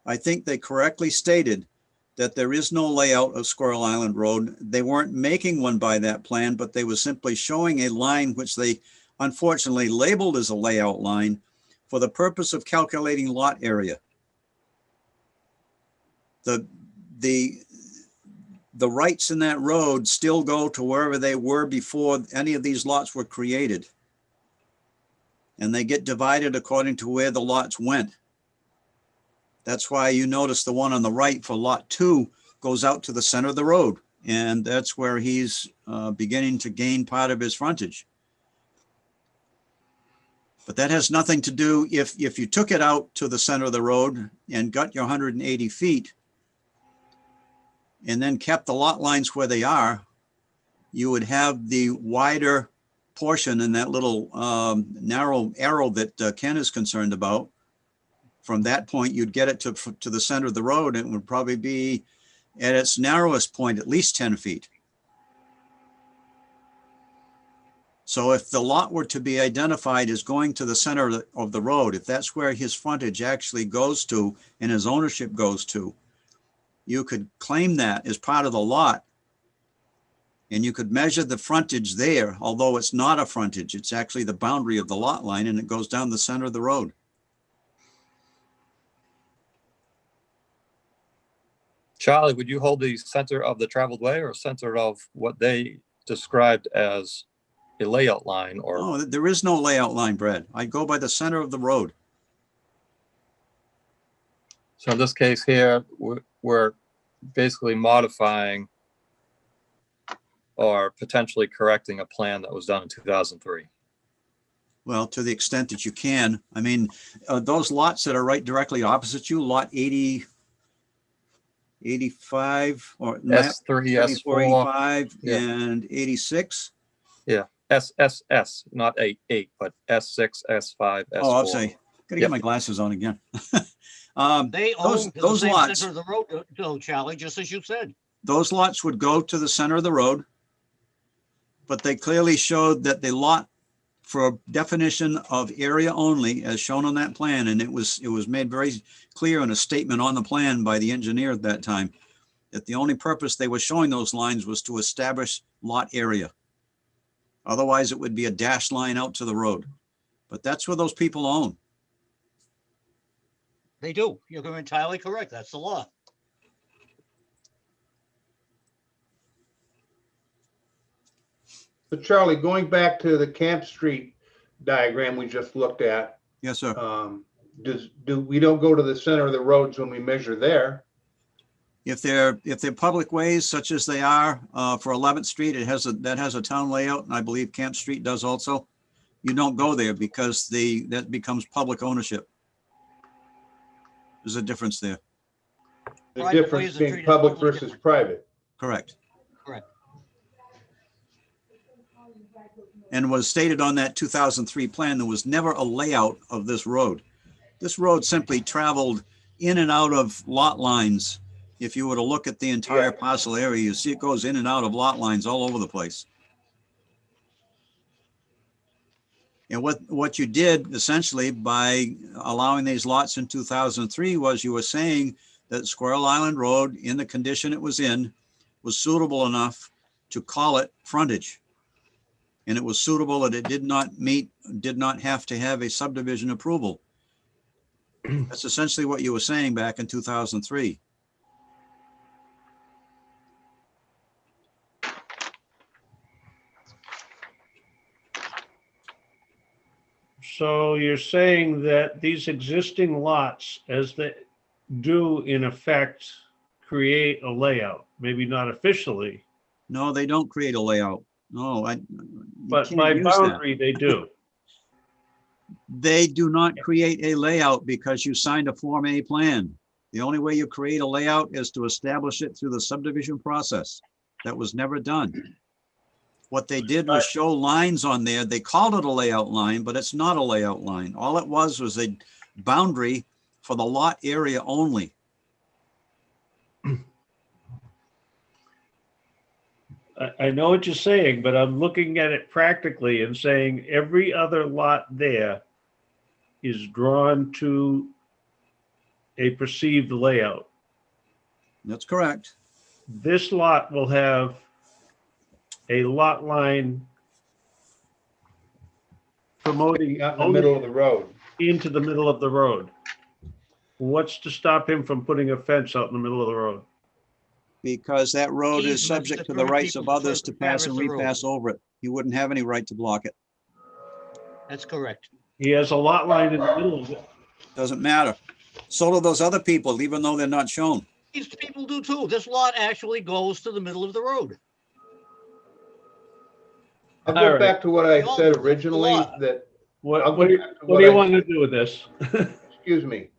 I think they correctly stated that there is no layout of Squirrel Island Road. They weren't making one by that plan, but they were simply showing a line which they unfortunately labeled as a layout line for the purpose of calculating lot area. The rights in that road still go to wherever they were before any of these lots were created. And they get divided according to where the lots went. That's why you notice the one on the right for lot 2 goes out to the center of the road And that's where he's beginning to gain part of his frontage. But that has nothing to do, if you took it out to the center of the road and got your 180 feet and then kept the lot lines where they are, you would have the wider portion in that little narrow arrow that Ken is concerned about. From that point, you'd get it to the center of the road, and it would probably be at its narrowest point, at least 10 feet. So if the lot were to be identified as going to the center of the road, if that's where his frontage actually goes to and his ownership goes to, you could claim that as part of the lot. And you could measure the frontage there, although it's not a frontage. It's actually the boundary of the lot line, and it goes down the center of the road. Charlie, would you hold the center of the traveled way or center of what they described as a layout line? Or Oh, there is no layout line, Brad. I go by the center of the road. so in this case here, we're basically modifying or potentially correcting a plan that was done in 2003. Well, to the extent that you can. I mean, those lots that are right directly opposite you, lot 80, 85, or map S3, 74, S4, 85, yeah. and 86. SSS, not 8, but S6, S5, S4. Oh, I'll say, gotta Yep. get my glasses on again. They own to the those same lots, center of the road, though, Charlie, just as you said. those lots would go to the center of the road, but they clearly showed that the lot, for definition of area only, as shown on that plan, and it was made very clear in a statement on the plan by the engineer at that time, that the only purpose they were showing those lines was to establish lot area. Otherwise, it would be a dashed line out to the road. But that's where those people own. They do. You're entirely correct. That's the law. So Charlie, going back to the Camp Street diagram we just looked at, Yes, sir. we don't go to the center of the roads when we measure there? If they're public ways such as they are for 11th Street, that has a town layout, and I believe Camp Street does also. You don't go there because that becomes public ownership. There's a difference there. The Private difference ways are being treated public totally versus different. private. Correct. Correct. And was stated on that 2003 plan, there was never a layout of this road. This road simply traveled in and out of lot lines. If you were to look at the entire parcel area, you see it goes in and out of lot lines all over the place. And what you did essentially by allowing these lots in 2003 was you were saying that Squirrel Island Road, in the condition it was in, was suitable enough to call it frontage. And it was suitable that it did not have to have a subdivision approval. That's essentially what you were saying back in 2003. So you're saying that these existing lots, as they do in effect, create a layout, maybe not officially, No, they don't create a layout. No, you but can't by use that. boundary, they do. They do not create a layout because you signed a Form A plan. The only way you create a layout is to establish it through the subdivision process. That was never done. What they did was show lines on there. They called it a layout line, but it's not a layout line. All it was a boundary for the lot area only. I know what you're saying, but I'm looking at it practically and saying every other lot there is drawn to a perceived layout. That's correct. This lot will have a lot line promoting Out in the middle of the road. into the middle of the road. What's to stop him from putting a fence out in the middle of the road? Because that road is Easements subject to to the third rights of people to others to pass and traverse the road. repass over it. You wouldn't have any right to block it. That's correct. He has a lot line in the middle of it. Doesn't matter. So do those other people, even though they're not shown. these people do too. This lot actually goes to the middle of the road. I'll All go right. back to what I They all said do. originally, Lot. that, What, I'll what go do back to what do you I want to said. do with this? Excuse me.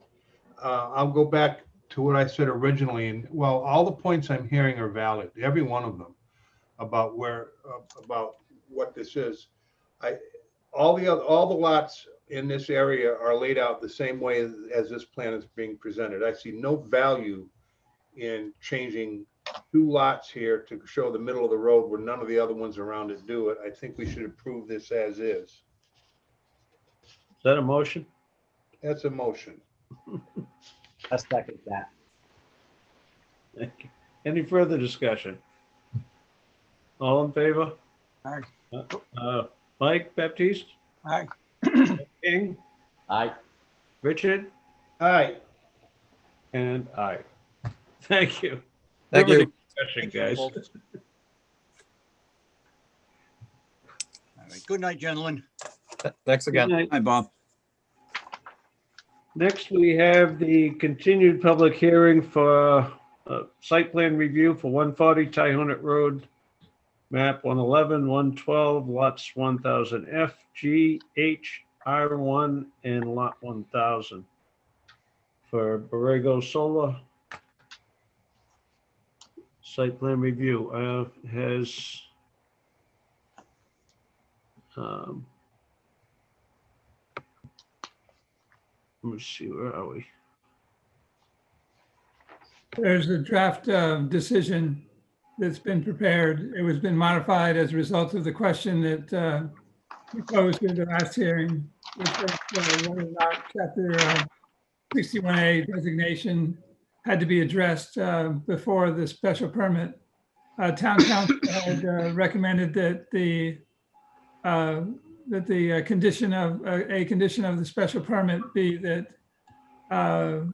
I'll go back to what I said originally, and well, all the points I'm hearing are valid, every one of them, about where, about what this is. All the lots in this area are laid out the same way as this plan is being presented. I see no value in changing 2 lots here to show the middle of the road where none of the other ones around it do it. I think we should approve this as is. Is that a motion? That's a motion. I second that. Thank you. Any further discussion? All in favor? Aye. Mike Baptiste, Aye. King, Aye. Richard, Aye. and I. Thank you. Thank Riveting you. discussion, guys. All right. Good night, gentlemen. Thanks Good again. night. Hi, Bob. Next, we have the continued public hearing for site plan review for 140 Taihonet Road, map 111, 112, lots 1000 F, G, H, R1, and lot 1000 for Borrego Solar. Site plan review has let me see, where are we? There's a draft decision that's been prepared. It was been modified as a result of the question that we posed in the last hearing, which was whether or not chapter 61A designation had to be addressed before the special permit. Town council had recommended that the condition of a condition of the special permit be that the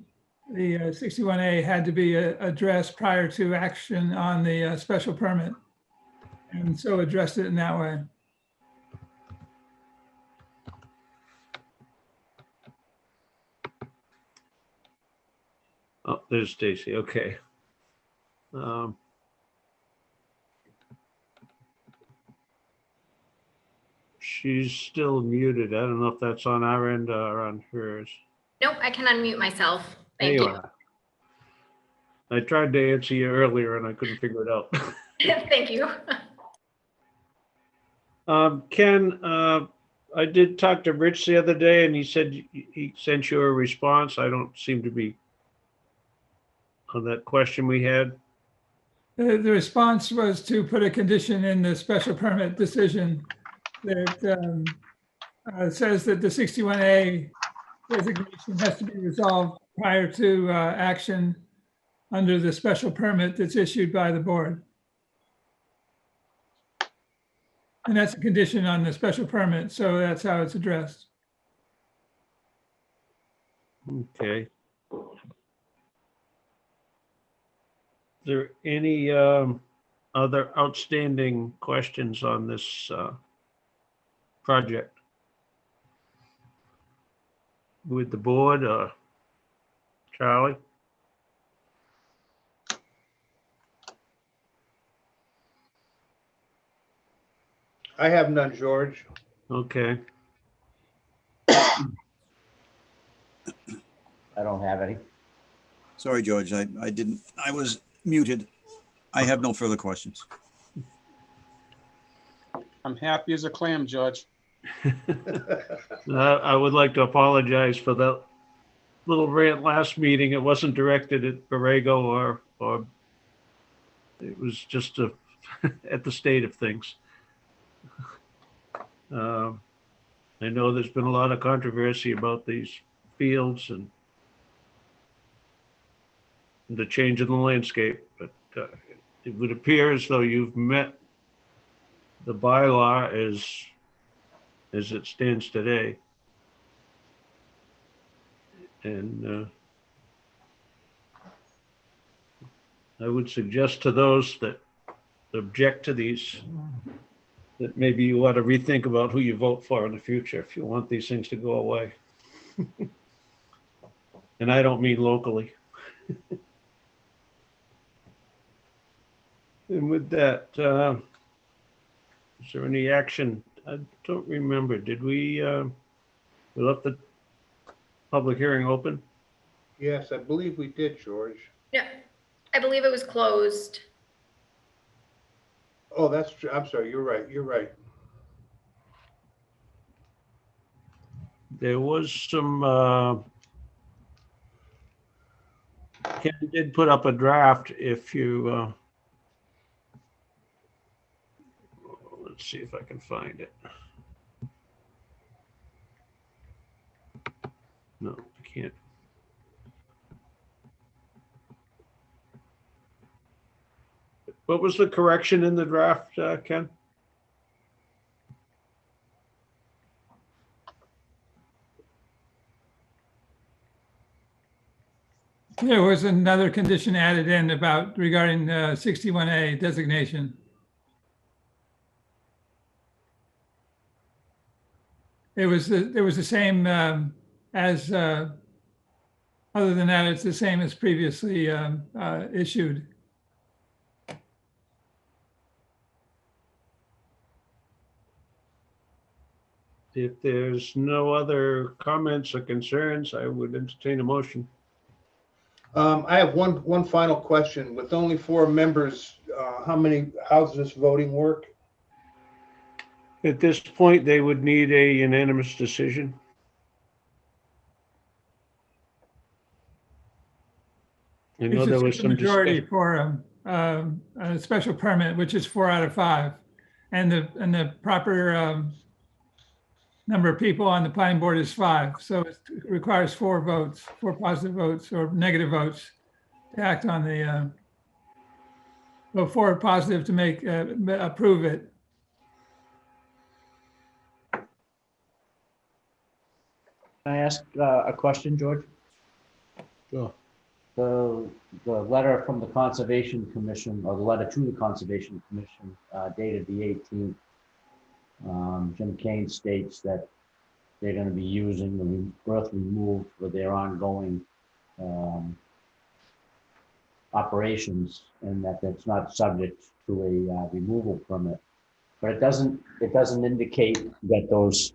61A had to be addressed prior to action on the special permit. And so addressed it in that way. Oh, there's Stacy. Okay. She's still muted. I don't know if that's on our end or on hers. Nope, I can unmute myself. There Thank you you. are. I tried to answer you earlier and I couldn't figure it out. Thank you. Ken, I did talk to Rich the other day and he said he sent you a response. I don't seem to be on that question we had. The response was to put a condition in the special permit decision that says that the 61A designation has to be resolved prior to action under the special permit that's issued by the board. And that's a condition on the special permit, so that's how it's addressed. Okay. Is there any other outstanding questions on this project? With the board, Charlie? I have none, George. Okay. I don't have any. Sorry, George, I didn't, I was muted. I have no further questions. I'm happy as a clam, Judge. I would like to apologize for that little rant last meeting. It wasn't directed at Borrego or it was just at the state of things. I know there's been a lot of controversy about these fields and the change in the landscape, but it would appear as though you've met the bylaw as it stands today. And I would suggest to those that object to these that maybe you ought to rethink about who you vote for in the future if you want these things to go away. And I don't mean locally. And with that, is there any action? I don't remember. Did we left the public hearing open? Yes, I believe we did, George. No, I believe it was closed. Oh, that's true. I'm sorry. You're right. You're right. There was some, Ken did put up a draft if you, let's see if I can find it. No, I can't. What was the correction in the draft, Ken? There was another condition added in about regarding 61A designation. It was the same as, other than that, it's the same as previously issued. If there's no other comments or concerns, I would entertain a motion. I have one final question. With only 4 members, how does this voting work? At this point, they would need a unanimous decision. I know It's there a was some majority discussion. for a special permit, which is 4 out of 5. And the proper number of people on the planning board is 5. So it requires 4 votes, 4 positive votes or negative votes to act on the, well, 4 positive to make, approve it. Can I ask a question, George? Sure. The letter from the Conservation Commission, or the letter to the Conservation Commission dated the 18th, Jim Kane states that they're going to be using the earth removed for their ongoing operations, and that it's not subject to a removal permit. But it doesn't indicate that those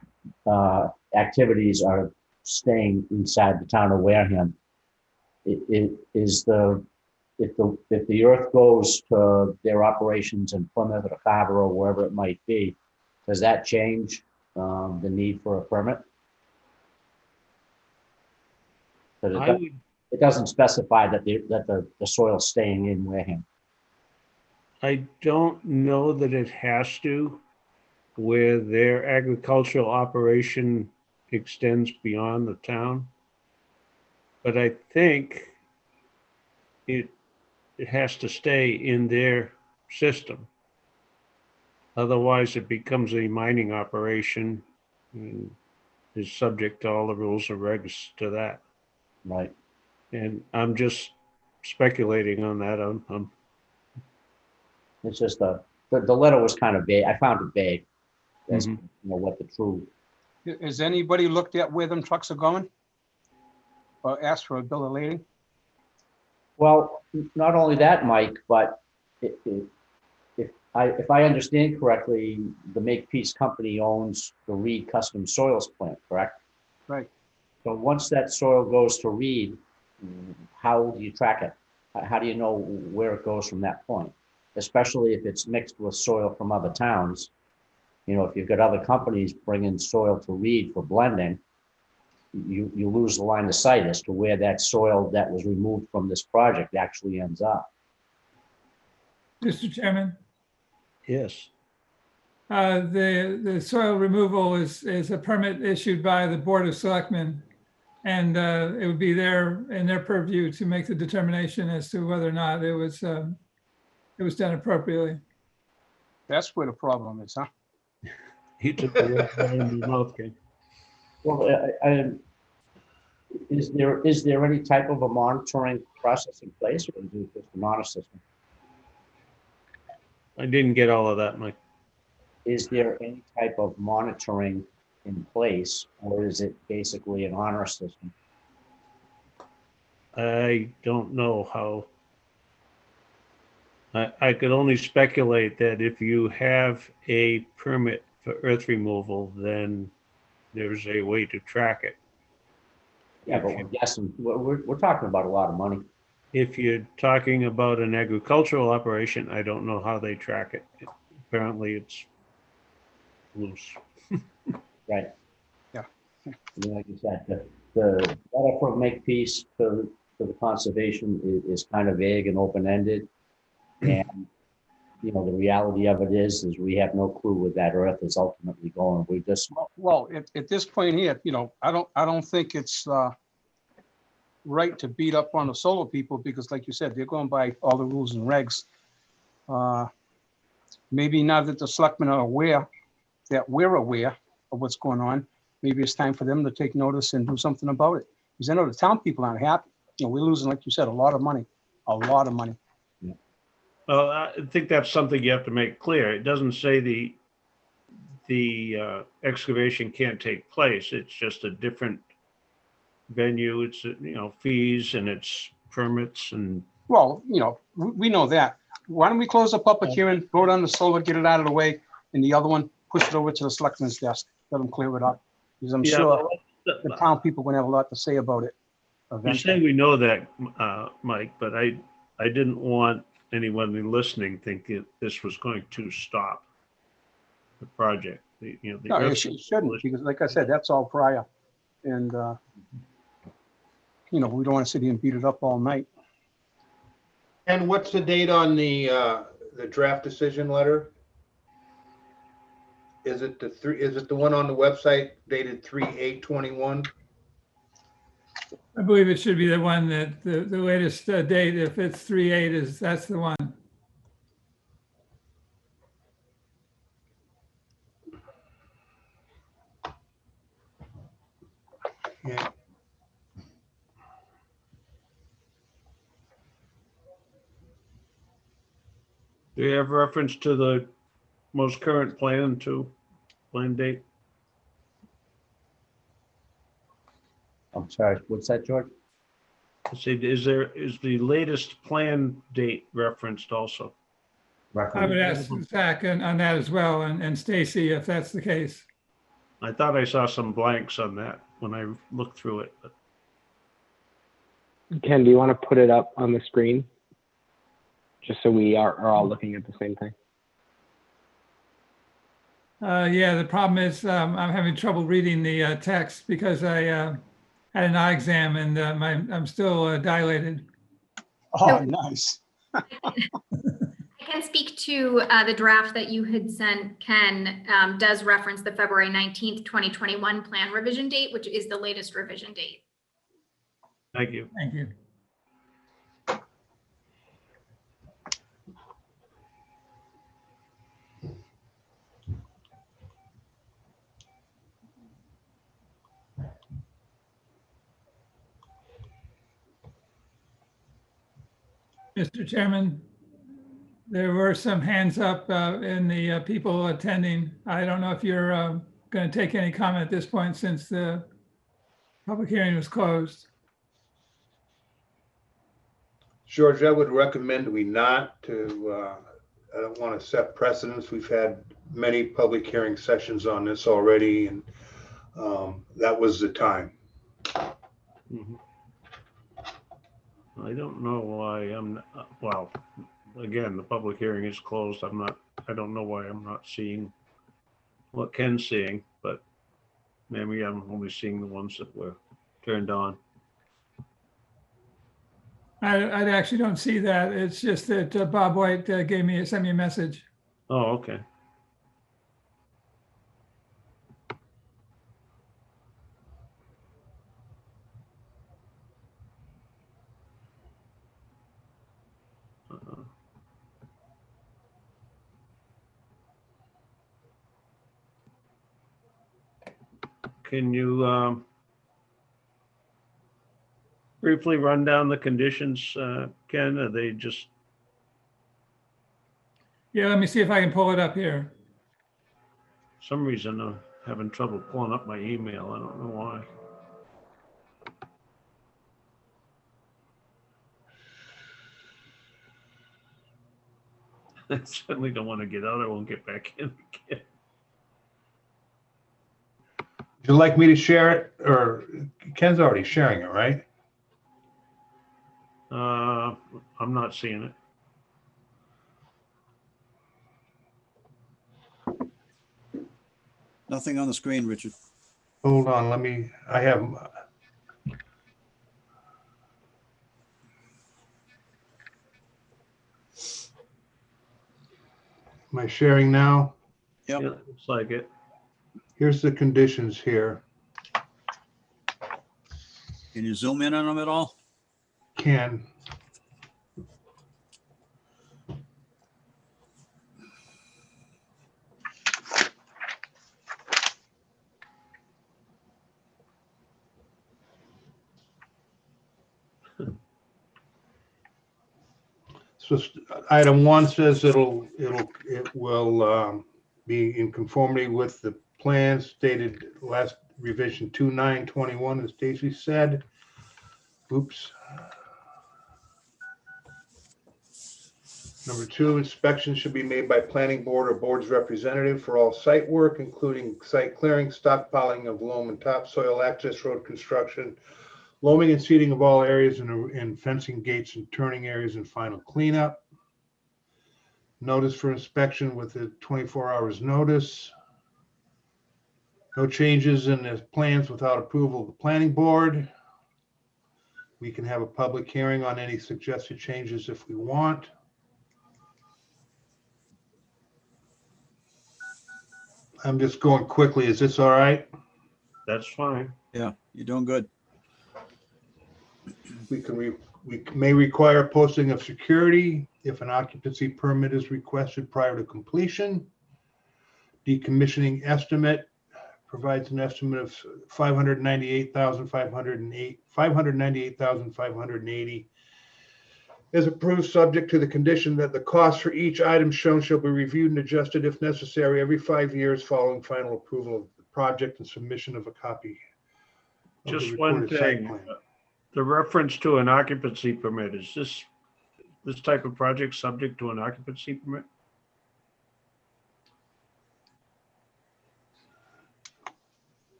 activities are staying inside the town of Wareham. If the earth goes to their operations in Plymouth or Carver or wherever it might be, does that change the need for a permit? It doesn't specify that the soil's staying in Wareham. I don't know that it has to, where their agricultural operation extends beyond the town. But I think it has to stay in their system. Otherwise, it becomes a mining operation and is subject to all the rules and regs to that. Right. And I'm just speculating on that. It's just the letter was kind of vague. I found it vague as Mhm. to, what the true. Has anybody looked at where them trucks are going? Or asked for a bill of lading? Well, not only that, Mike, but if I understand correctly, the Makepeace company owns the Reed Custom Soils plant, correct? Right. So once that soil goes to Reed, how do you track it? How do you know where it goes from that point? Especially if it's mixed with soil from other towns. If you've got other companies bringing soil to Reed for blending, you lose the line of sight as to where that soil that was removed from this project actually ends up. Mr. Chairman, Yes. the soil removal is a permit issued by the Board of Selectmen. And it would be in their purview to make the determination as to whether or not it was done appropriately. That's where the problem is, huh? He took the word right out of your mouth, Ken. Well, is there any type of a monitoring process in place, or is it just an honor system? I didn't get all of that, Mike. Is there any type of monitoring in place, or is it basically an honor system? I don't know how. I could only speculate that if you have a permit for earth removal, then there's a way to track it. Yeah, but we're guessing, we're talking about a lot of money. If you're talking about an agricultural operation, I don't know how they track it. Apparently it's loose. Right. Yeah. I mean, like you said, the metaphor make peace for the conservation is kind of vague and open-ended. And, you know, the reality of it is we have no clue where that earth is ultimately going. We just, Well, at this point here, you know, I don't think it's right to beat up on the solar people because like you said, they're going by all the rules and regs. Maybe now that the selectmen are aware that we're aware of what's going on, maybe it's time for them to take notice and do something about it. Because I know the town people aren't happy. You know, we're losing, like you said, a lot of money, a lot of money. Well, I think that's something you have to make clear. It doesn't say the excavation can't take place. It's just a different venue. It's, you know, fees and it's permits and. Well, you know, we know that. Why don't we close the public hearing, vote on the solar, get it out of the way, and the other one, push it over to the selectman's desk, let them clear it up. Because I'm sure the town people are gonna have a lot to say about it You're eventually. saying we know that, Mike, but I didn't want anyone listening thinking this was going to stop the project. You know, the No, it earth- shouldn't, because like I said, that's all prior. And, you know, we don't want to sit here and beat it up all night. And what's the date on the draft decision letter? Is it the one on the website dated 3/8/21? I believe it should be the one that the latest date, if it's 3/8 that's the one. Yeah. Do you have reference to the most current plan date? I'm sorry, what's that, George? See, is the latest plan date referenced also? I would ask Zach on that as well, and Stacy, if that's the case. I thought I saw some blanks on that when I looked through it, but Ken, do you want to put it up on the screen? Just so we are all looking at the same thing. Yeah, the problem is I'm having trouble reading the text because I had an eye exam and I'm still dilated. Oh, nice. I can speak to the draft that you had sent. Ken does reference the February 19th, 2021 plan revision date, which is the latest revision date. thank you. Thank you. Mr. Chairman, there were some hands up in the people attending. I don't know if you're going to take any comment at this point since the public hearing was closed. George, I would recommend we not to, I don't want to set precedents. We've had many public hearing sessions on this already, and that was the time. Mhm. I don't know why I'm, well, again, the public hearing is closed. I don't know why I'm not seeing what Ken's seeing, but maybe I'm only seeing the ones that were turned on. I actually don't see that. It's just that Bob White sent me a message. Oh, okay. Can you briefly run down the conditions, Ken? Are they just, Yeah, let me see if I can pull it up here. some reason I'm having trouble pulling up my email. I don't know why. I certainly don't want to get out. I won't get back in again. Would you like me to share it, or Ken's already sharing it, right? I'm not seeing it. Nothing on the screen, Richard. Hold on, I have. Am I sharing now? Yep. Yeah, looks like it. Here's the conditions here. Can you zoom in on them at all? Ken. So item 1 says it will be in conformity with the plans stated last revision 2/9/21, as Stacy said. Oops. Number 2, inspections should be made by planning board or board's representative for all site work, including site clearing, stockpiling of loam and topsoil, access road construction, loaming and seeding of all areas, and fencing, gates and turning areas, and final cleanup. Notice for inspection with a 24 hours notice. No changes in the plans without approval of the planning board. We can have a public hearing on any suggested changes if we want. I'm just going quickly. Is this all right? That's fine. Yeah, you're doing good. We may require posting of security if an occupancy permit is requested prior to completion. Decommissioning estimate provides an estimate of $598,580 is approved, subject to the condition that the cost for each item shown shall be reviewed and adjusted if necessary every 5 years following final approval of the project and submission of a copy of the Just one recorded site thing. plan. The reference to an occupancy permit, is this type of project subject to an occupancy permit?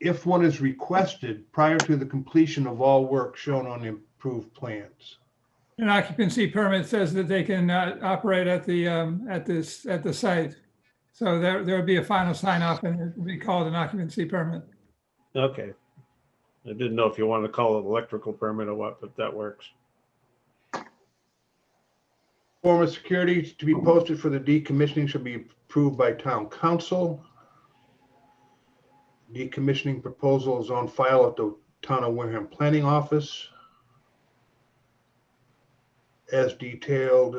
If one is requested prior to the completion of all work shown on the approved plans. An occupancy permit says that they can operate at the site. So there would be a final sign off and it would be called an occupancy permit. Okay. I didn't know if you wanted to call it electrical permit or what, but that works. Form of security to be posted for the decommissioning should be approved by town council. Decommissioning proposal is on file at the town of Wareham planning office. As detailed,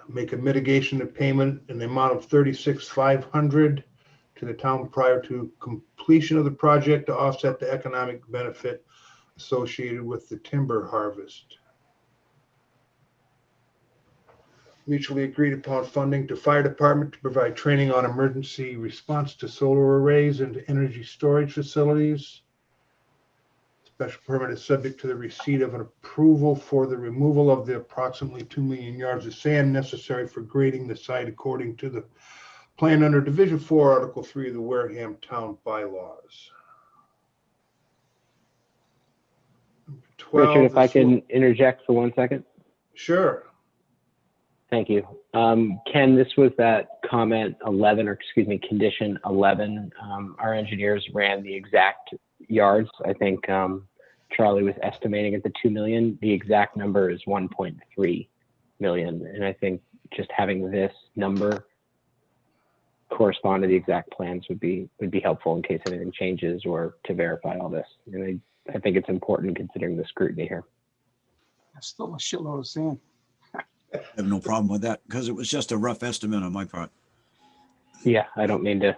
make a mitigation of payment in the amount of $36,500 to the town prior to completion of the project to offset the economic benefit associated with the timber harvest. Mutually agreed upon funding to fire department to provide training on emergency response to solar arrays and energy storage facilities. Special permit is subject to the receipt of an approval for the removal of the approximately 2 million yards of sand necessary for grading the site according to the plan under Division 4, Article 3 of the Wareham Town Bylaws. 12, Richard, if I can interject for 1 second. Sure. Thank you. Ken, this was that comment 11, or excuse me, condition 11. Our engineers ran the exact yards. I think Charlie was estimating at the 2 million. The exact number is 1.3 million. And I think just having this number correspond to the exact plans would be helpful in case anything changes or to verify all this. And I think it's important considering the scrutiny here. That's still a shitload of sand. I have no problem with that because it was just a rough estimate on my part. Yeah, I don't mean to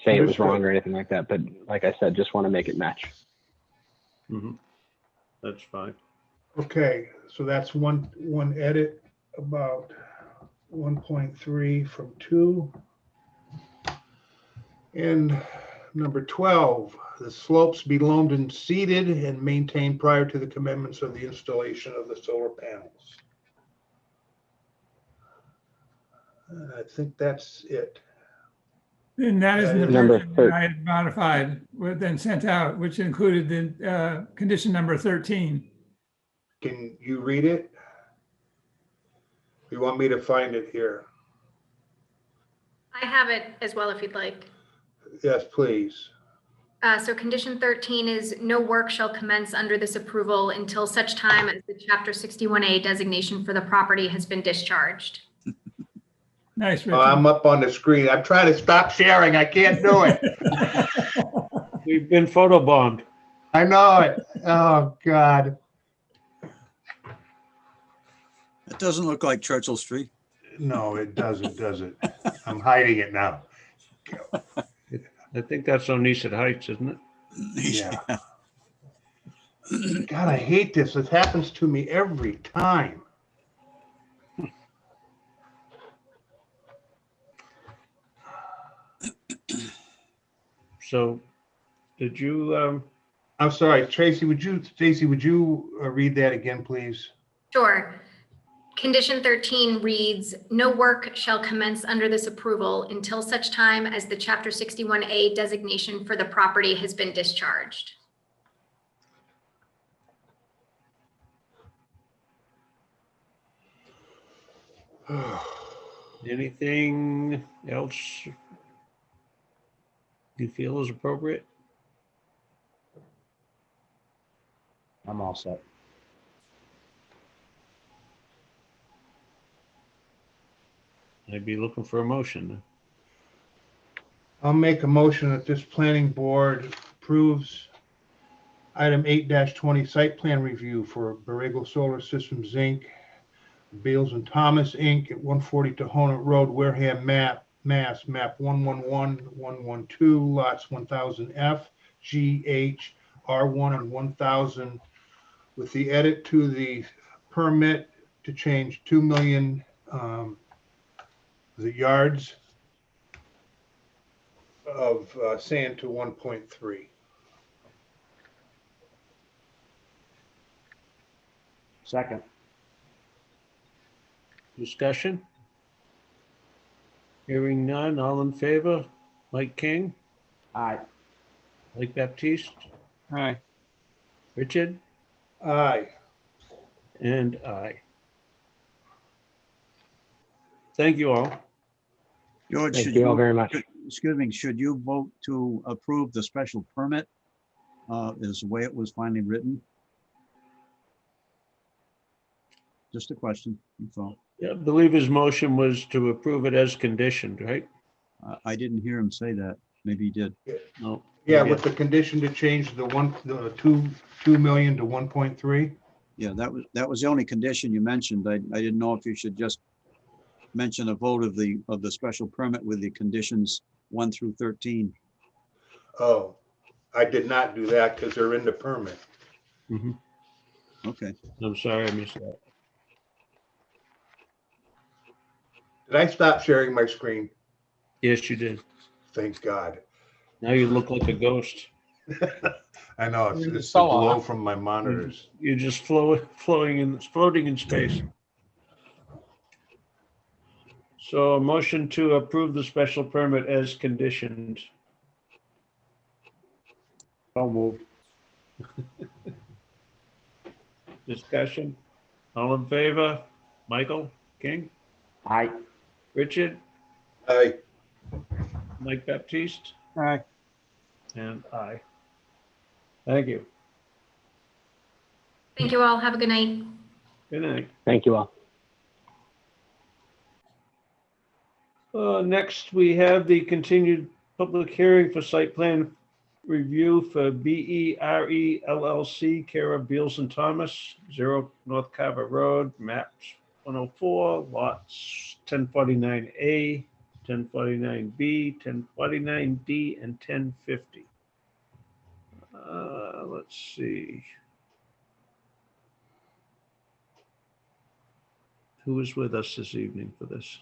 say it was wrong or anything like that, but like I said, just want to make it match. Mm-hmm. That's fine. Okay, so that's one edit about 1.3 from 2. And number 12, the slopes be loamed and seeded and maintained prior to the commencement of the installation of the solar panels. I think that's it. And that is the Number version that I had modified, then sent out, which included the condition number 13. Can you read it? You want me to find it here? I have it as well if you'd like. Yes, please. So condition 13 is no work shall commence under this approval until such time as the chapter 61A designation for the property has been discharged. Nice, Oh, I'm Richard. up on the screen. I'm trying to stop sharing. I can't do it. We've been photobombed. I know it. Oh, God. It doesn't look like Churchill Street. No, it doesn't, does it? I'm hiding it now. I think that's Oneset Heights, isn't it? Yeah. God, I hate this. It happens to me every time. So, did you, I'm sorry, Stacy, would you read that again, please? Sure. Condition 13 reads, no work shall commence under this approval until such time as the chapter 61A designation for the property has been discharged. anything else you feel is appropriate? I'm all set. I'd be looking for a motion. I'll make a motion that this planning board approves item 8-20 site plan review for Borrego Solar Systems, Inc., Beals and Thomas, Inc. at 140 Taihonet Road, Wareham, Mass, map 111112, lots 1000F, GH, R1 and 1000, with the edit to the permit to change 2 million the yards of sand to 1.3. Second. Discussion? Hearing none, all in favor? Mike King, Aye. Mike Baptiste, Aye. Richard, Aye. and I. Thank you all. George, Thank should you all you, very much. excuse me, should you vote to approve the special permit? Is the way it was finally written? Just a question, that's all. Yeah, I believe his motion was to approve it as conditioned, right? I didn't hear him say that. Maybe he did. No. Yeah, with the condition to change the 2 million to 1.3. Yeah, that was the only condition you mentioned. I didn't know if you should just mention a vote of the special permit with the conditions 1 through 13. Oh, I did not do that because they're in the permit. Mhm. Okay. I'm sorry, I missed that. Did I stop sharing my screen? Yes, you did. Thank God. Now you look like a ghost. I know, You're in the it's the cellar, glow huh? from my monitors. You're just floating in space. So a motion to approve the special permit as conditioned. So moved. Discussion? All in favor? Michael King, Aye. Richard, Aye. Mike Baptiste, Aye. and I. Thank you. Thank you all. Have a good night. Good night. Thank you all. Next, we have the continued public hearing for site plan review for BERE LLC, care of Beals and Thomas, 0 North Carver Road, maps 104, lots 1049A, 1049B, 1049D, and 1050. Let's see. Who is with us this evening for this?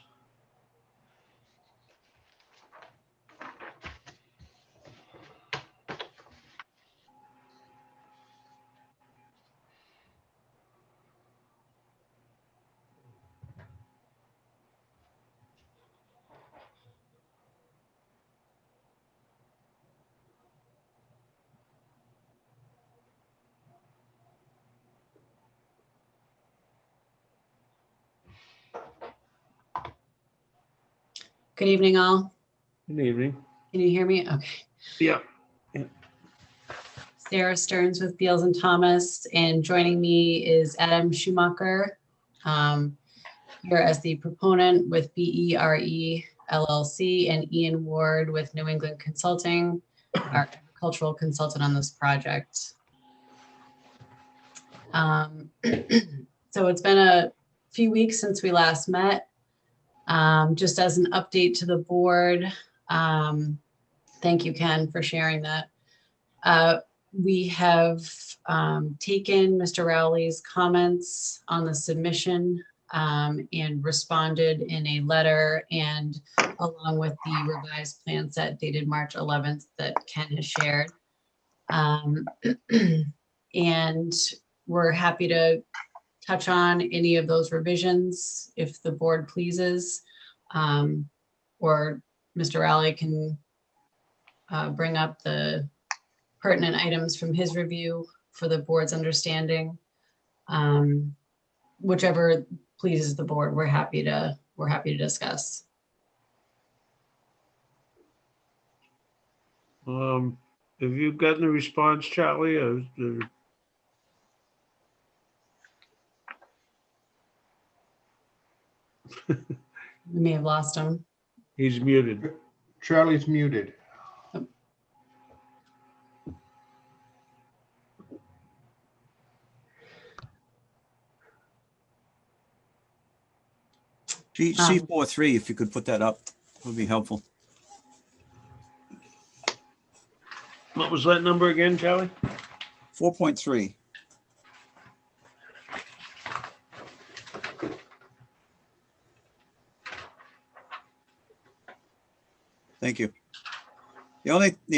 Good evening, all. Good evening. Can you hear me? Okay. Yeah. Sarah Stearns with Beals and Thomas, and joining me is Adam Schumacher, here as the proponent with BERE LLC, and Ian Ward with New England Consulting, our agricultural consultant on this project. So it's been a few weeks since we last met. Just as an update to the board, thank you, Ken, for sharing that. We have taken Mr. Rowley's comments on the submission and responded in a letter, and along with the revised plan set dated March 11th that Ken has shared. And we're happy to touch on any of those revisions if the board pleases, or Mr. Rowley can bring up the pertinent items from his review for the board's understanding. Whichever pleases the board, we're happy to discuss. Have you gotten a response, Charlie? We may have lost him. He's muted. Charlie's muted. C43, if you could put that up, would be helpful. What was that number again, Charlie? 4.3. Thank you. The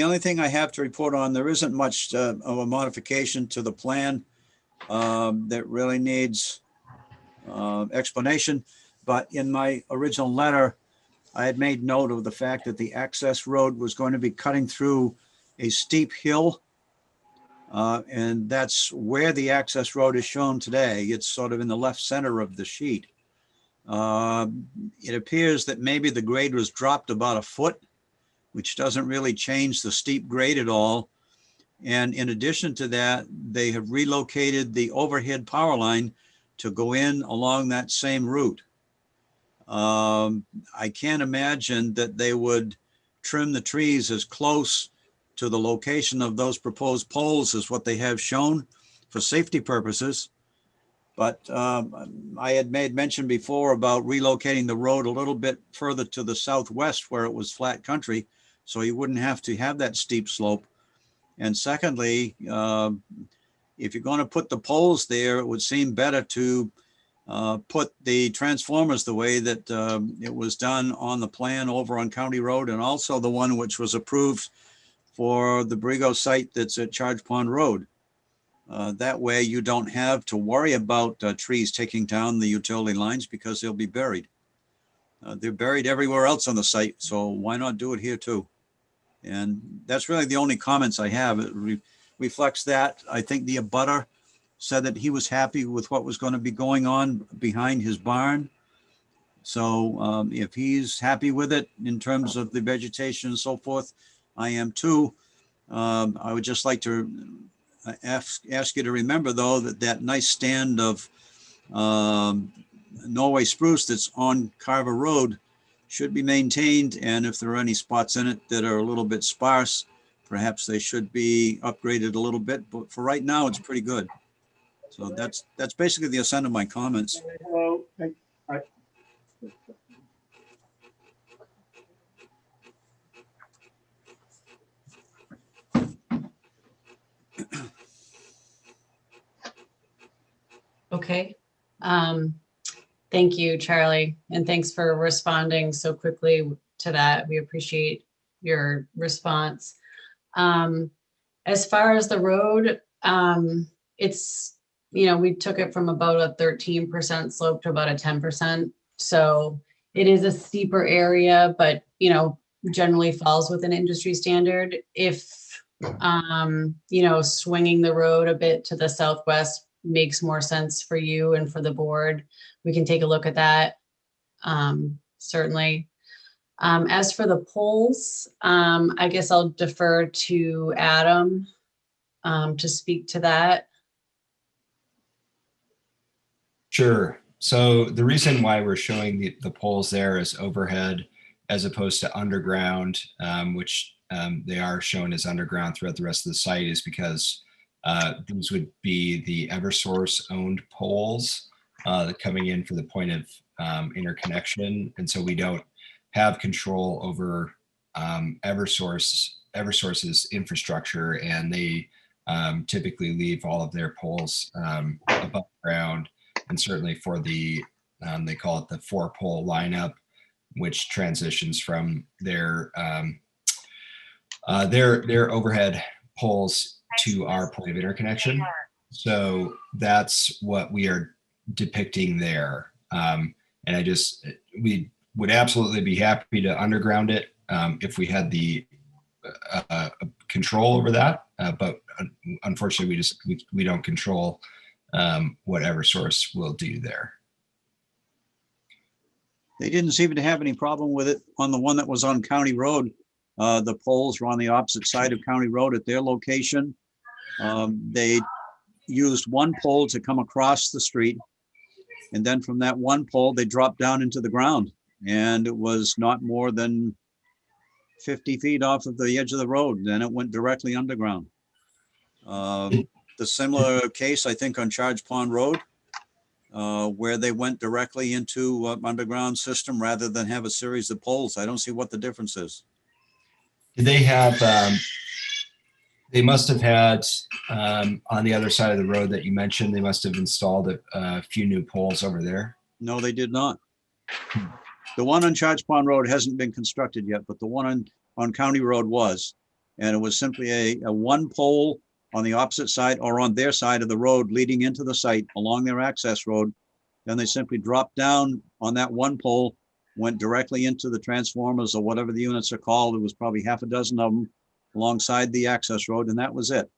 only thing I have to report on, there isn't much of a modification to the plan that really needs explanation. But in my original letter, I had made note of the fact that the access road was going to be cutting through a steep hill. And that's where the access road is shown today. It's sort of in the left center of the sheet. It appears that maybe the grade was dropped about a foot, which doesn't really change the steep grade at all. And in addition to that, they have relocated the overhead power line to go in along that same route. I can't imagine that they would trim the trees as close to the location of those proposed poles as what they have shown for safety purposes. But I had made mention before about relocating the road a little bit further to the southwest where it was flat country, so you wouldn't have to have that steep slope. And secondly, if you're going to put the poles there, it would seem better to put the transformers the way that it was done on the plan over on County Road, and also the one which was approved for the Brigo site that's at Charge Pond Road. That way you don't have to worry about trees taking down the utility lines because they'll be buried. They're buried everywhere else on the site, so why not do it here too? And that's really the only comments I have. It reflects that. I think the abutter said that he was happy with what was going to be going on behind his barn. So if he's happy with it in terms of the vegetation and so forth, I am too. I would just like to ask you to remember, though, that nice stand of Norway spruce that's on Carver Road should be maintained. And if there are any spots in it that are a little bit sparse, perhaps they should be upgraded a little bit. But for right now, it's pretty good. So that's basically the extent of my comments. Hello. Okay. Thank you, Charlie, and thanks for responding so quickly to that. We appreciate your response. As far as the road, it's, we took it from about a 13% slope to about a 10%. So it is a steeper area, but, generally falls within industry standard. If, swinging the road a bit to the southwest makes more sense for you and for the board, we can take a look at that, certainly. As for the polls, I guess I'll defer to Adam to speak to that. Sure. So the reason why we're showing the poles there as overhead as opposed to underground, which they are shown as underground throughout the rest of the site, is because these would be the Eversource owned poles coming in for the point of interconnection. And so we don't have control over Eversource's infrastructure, and they typically leave all of their poles above ground. And certainly for the, they call it the 4-pole lineup, which transitions from their overhead poles to our point of interconnection. So that's what we are depicting there. And we would absolutely be happy to underground it if we had the control over that. But unfortunately, we don't control what Eversource will do there. They didn't seem to have any problem with it on the one that was on County Road. The poles were on the opposite side of County Road at their location. They used one pole to come across the street. And then from that one pole, they dropped down into the ground. And it was not more than 50 feet off of the edge of the road. Then it went directly underground. The similar case, I think, on Charge Pond Road, where they went directly into underground system rather than have a series of poles. I don't see what the difference is. Did they have, they must have had on the other side of the road that you mentioned, they must have installed a few new poles over there. No, they did not. The one on Charge Pond Road hasn't been constructed yet, but the one on County Road was. And it was simply a one pole on the opposite side or on their side of the road leading into the site along their access road. Then they simply dropped down on that one pole, went directly into the transformers or whatever the units are called. It was probably half a dozen of them alongside the access road, and that was it.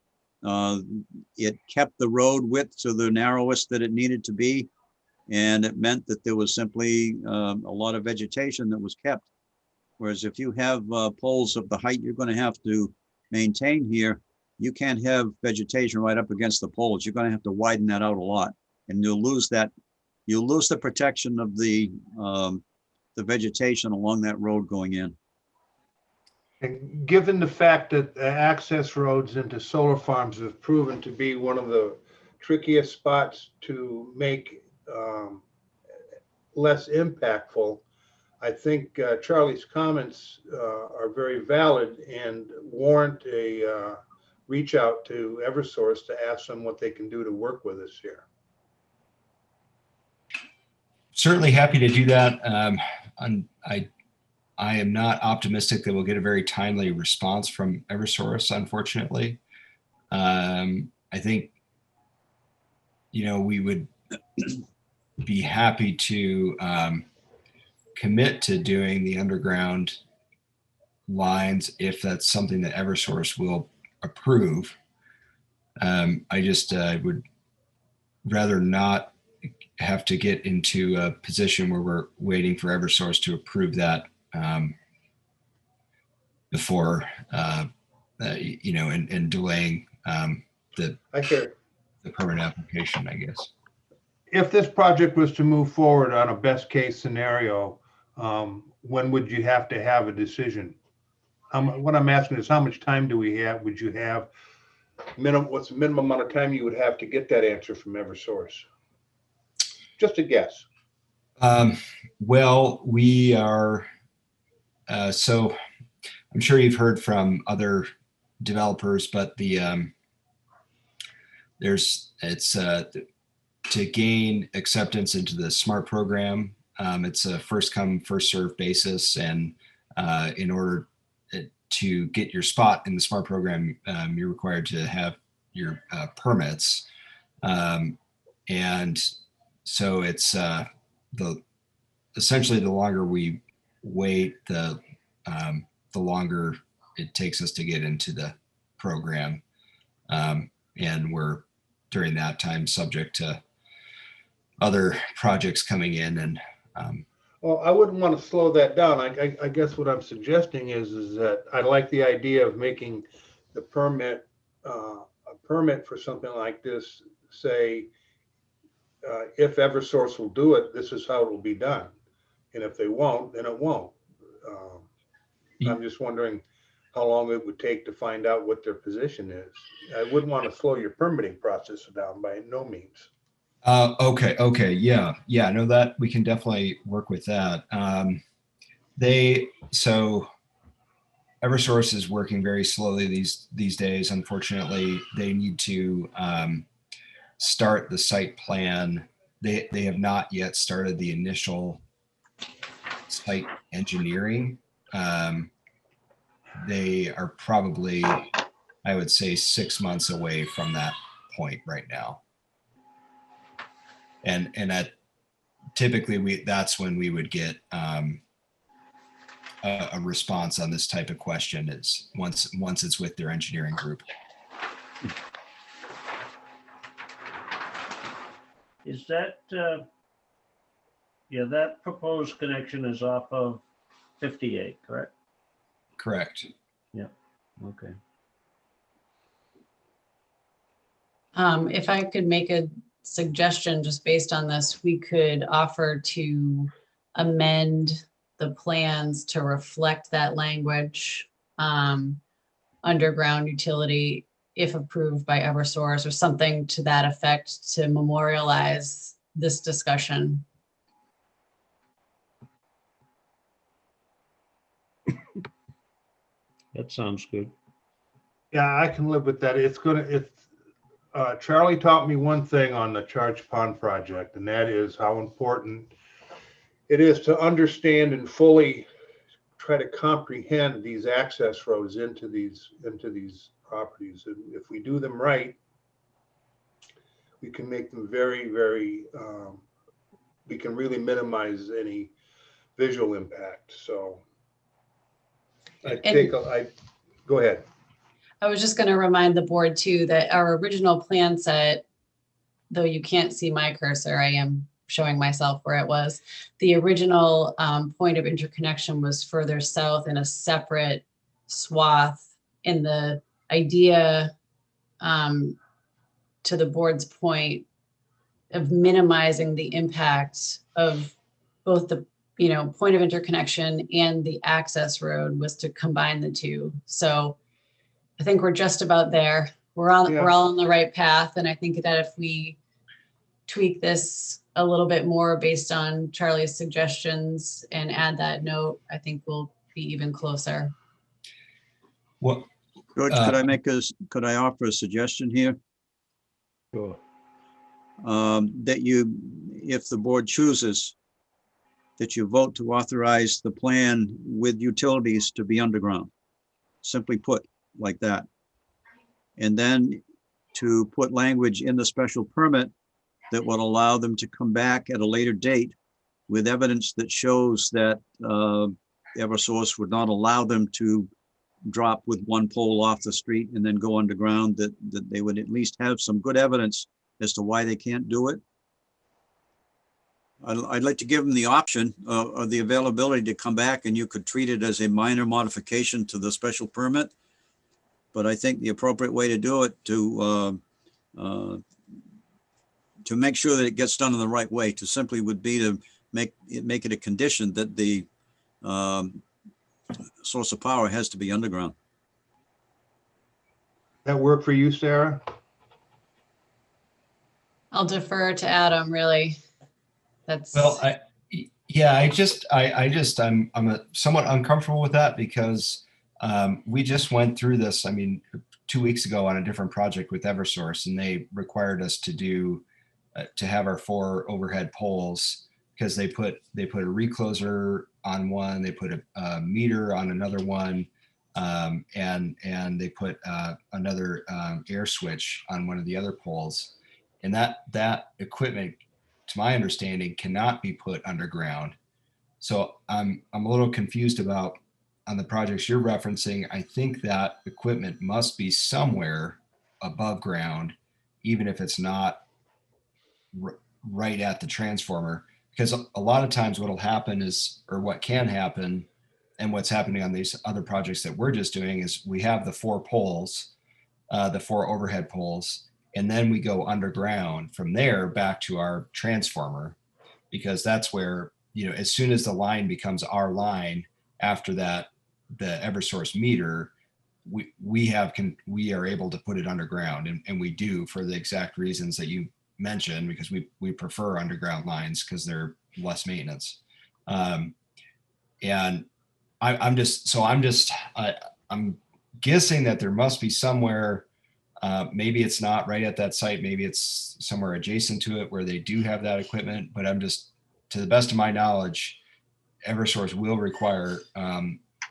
It kept the road width to the narrowest that it needed to be, and it meant that there was simply a lot of vegetation that was kept. Whereas if you have poles of the height you're going to have to maintain here, you can't have vegetation right up against the poles. You're going to have to widen that out a lot, and you'll lose that. You'll lose the protection of the vegetation along that road going in. And given the fact that access roads into solar farms have proven to be one of the trickiest spots to make less impactful, I think Charlie's comments are very valid and warrant a reach out to Eversource to ask them what they can do to work with us here. Certainly happy to do that. I am not optimistic that we'll get a very timely response from Eversource, unfortunately. I think, we would be happy to commit to doing the underground lines if that's something that Eversource will approve. I would rather not have to get into a position where we're waiting for Eversource to approve that before, and delaying the permanent application, I guess. If this project was to move forward on a best case scenario, when would you have to have a decision? What I'm asking is how much time do we have? Would you have what's the minimum amount of time you would have to get that answer from Eversource? Just a guess. Well, we are, so I'm sure you've heard from other developers, but to gain acceptance into the SMART program, it's a first come, first served basis. And in order to get your spot in the SMART program, you're required to have your permits. And so it's essentially the longer we wait, the longer it takes us to get into the program. And we're during that time subject to other projects coming in. And Well, I wouldn't want to slow that down. I guess what I'm suggesting is that I like the idea of making the permit, a permit for something like this, say, if Eversource will do it, this is how it will be done. And if they won't, then it won't. I'm just wondering how long it would take to find out what their position is. I wouldn't want to slow your permitting process down by no means. Okay, yeah, no, that we can definitely work with that. So Eversource is working very slowly these days. Unfortunately, they need to start the site plan. They have not yet started the initial site engineering. They are probably, I would say, 6 months away from that point right now. And that typically that's when we would get a response on this type of question. It's once it's with their engineering group. Is that, yeah, that proposed connection is off of 58, correct? Correct. Yeah, okay. If I could make a suggestion just based on this, we could offer to amend the plans to reflect that language, underground utility, if approved by Eversource, or something to that effect to memorialize this discussion. That sounds good. Yeah, I can live with that. Charlie taught me one thing on the Charge Pond project, and that is how important it is to understand and fully try to comprehend these access roads into these properties. And if we do them right, we can make them very, very, we can really minimize any visual impact. So go ahead. I was just going to remind the board too that our original plan set, though you can't see my cursor, I am showing myself where it was. The original point of interconnection was further south in a separate swath. And the idea, to the board's point, of minimizing the impact of both the point of interconnection and the access road was to combine the two. So I think we're just about there. We're all on the right path. And I think that if we tweak this a little bit more based on Charlie's suggestions and add that note, I think we'll be even closer. Well, George, could I offer a suggestion here? Sure. That if the board chooses, that you vote to authorize the plan with utilities to be underground. Simply put, like that. And then to put language in the special permit that would allow them to come back at a later date with evidence that shows that Eversource would not allow them to drop with one pole off the street and then go underground, that they would at least have some good evidence as to why they can't do it. I'd like to give them the option or the availability to come back, and you could treat it as a minor modification to the special permit. But I think the appropriate way to do it to make sure that it gets done in the right way, to simply would be to make it a condition that the source of power has to be underground. That work for you, Sarah? I'll defer to Adam, really. That's well, I'm somewhat uncomfortable with that because we just went through this, 2 weeks ago on a different project with Eversource, and they required us to have our 4 overhead poles because they put a recloser on one, they put a meter on another one, and they put another air switch on one of the other poles. And that equipment, to my understanding, cannot be put underground. So I'm a little confused about, on the projects you're referencing, I think that equipment must be somewhere above ground, even if it's not right at the transformer, because a lot of times what'll happen is, or what can happen, and what's happening on these other projects that we're just doing is we have the 4 poles, the 4 overhead poles, and then we go underground from there back to our transformer, because that's where, you know, as soon as the line becomes our line, after that, the Eversource meter, we are able to put it underground, and we do, for the exact reasons that you mentioned, because we prefer underground lines because they're less maintenance. And I'm guessing that there must be somewhere, maybe it's not right at that site, maybe it's somewhere adjacent to it where they do have that equipment, but I'm just, to the best of my knowledge, Eversource will require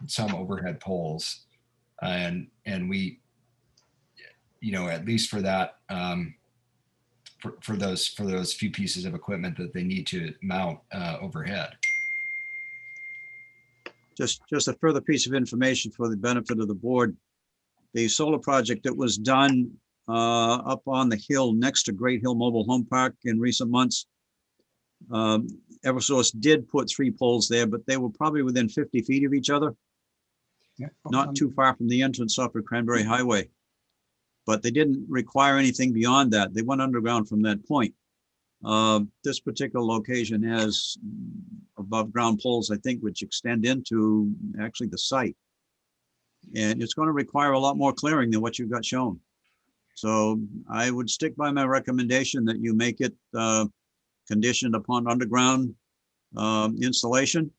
some overhead poles, and we, you know, at least for that, for those few pieces of equipment that they need to mount overhead. Just a further piece of information for the benefit of the board. The solar project that was done up on the hill next to Great Hill Mobile Home Park in recent months, Eversource did put 3 poles there, but they were probably within 50 feet of each other, Yeah. not too far from the entrance off of Cranberry Highway. But they didn't require anything beyond that. They went underground from that point. This particular location has above ground poles, I think, which extend into actually the site. And it's going to require a lot more clearing than what you've got shown. So I would stick by my recommendation that you make it conditioned upon underground installation.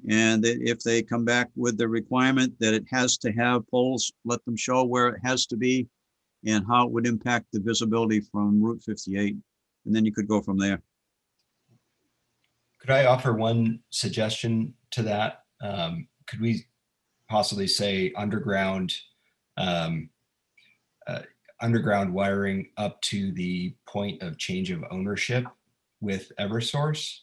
And that if they come back with the requirement that it has to have poles, let them show where it has to be and how it would impact the visibility from Route 58. And then you could go from there. Could I offer one suggestion to that? Could we possibly say underground wiring up to the point of change of ownership with Eversource?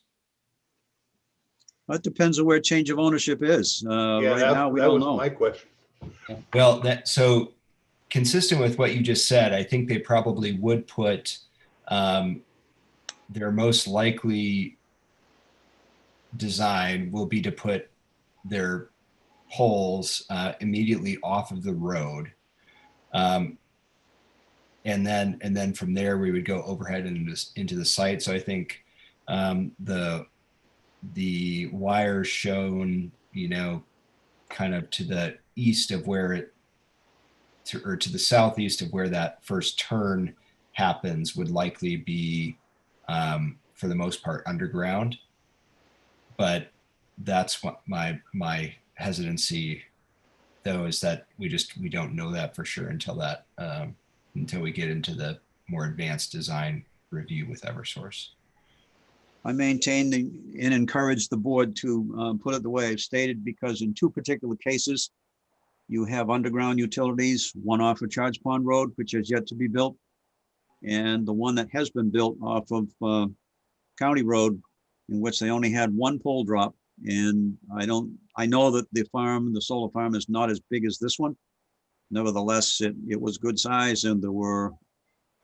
That depends on where change of ownership is. Yeah, Right now, we that don't was know. my question. Well, so consistent with what you just said, I think they probably would put their most likely design will be to put their poles immediately off of the road. And then from there we would go overhead into the site. So I think the wires shown, you know, kind of to the east of where it, or to the southeast of where that first turn happens would likely be, for the most part, underground. But that's what my hesitancy, though, is that we don't know that for sure until we get into the more advanced design review with Eversource. I maintain and encourage the board to put it the way I've stated, because in 2 particular cases, you have underground utilities, one off of Charge Pond Road, which is yet to be built, and the one that has been built off of County Road, in which they only had 1 pole drop. And I know that the solar farm is not as big as this one. Nevertheless, it was good size, and there were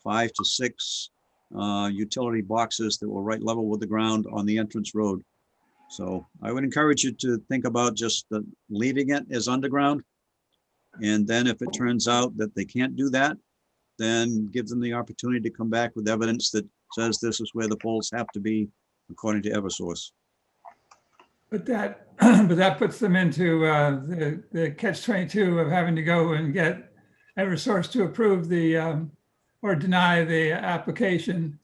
5 to 6 utility boxes that were right level with the ground on the entrance road. So I would encourage you to think about just leaving it as underground. And then if it turns out that they can't do that, then give them the opportunity to come back with evidence that says this is where the poles have to be according to Eversource. But that puts them into the catch-22 of having to go and get Eversource to approve or deny the application,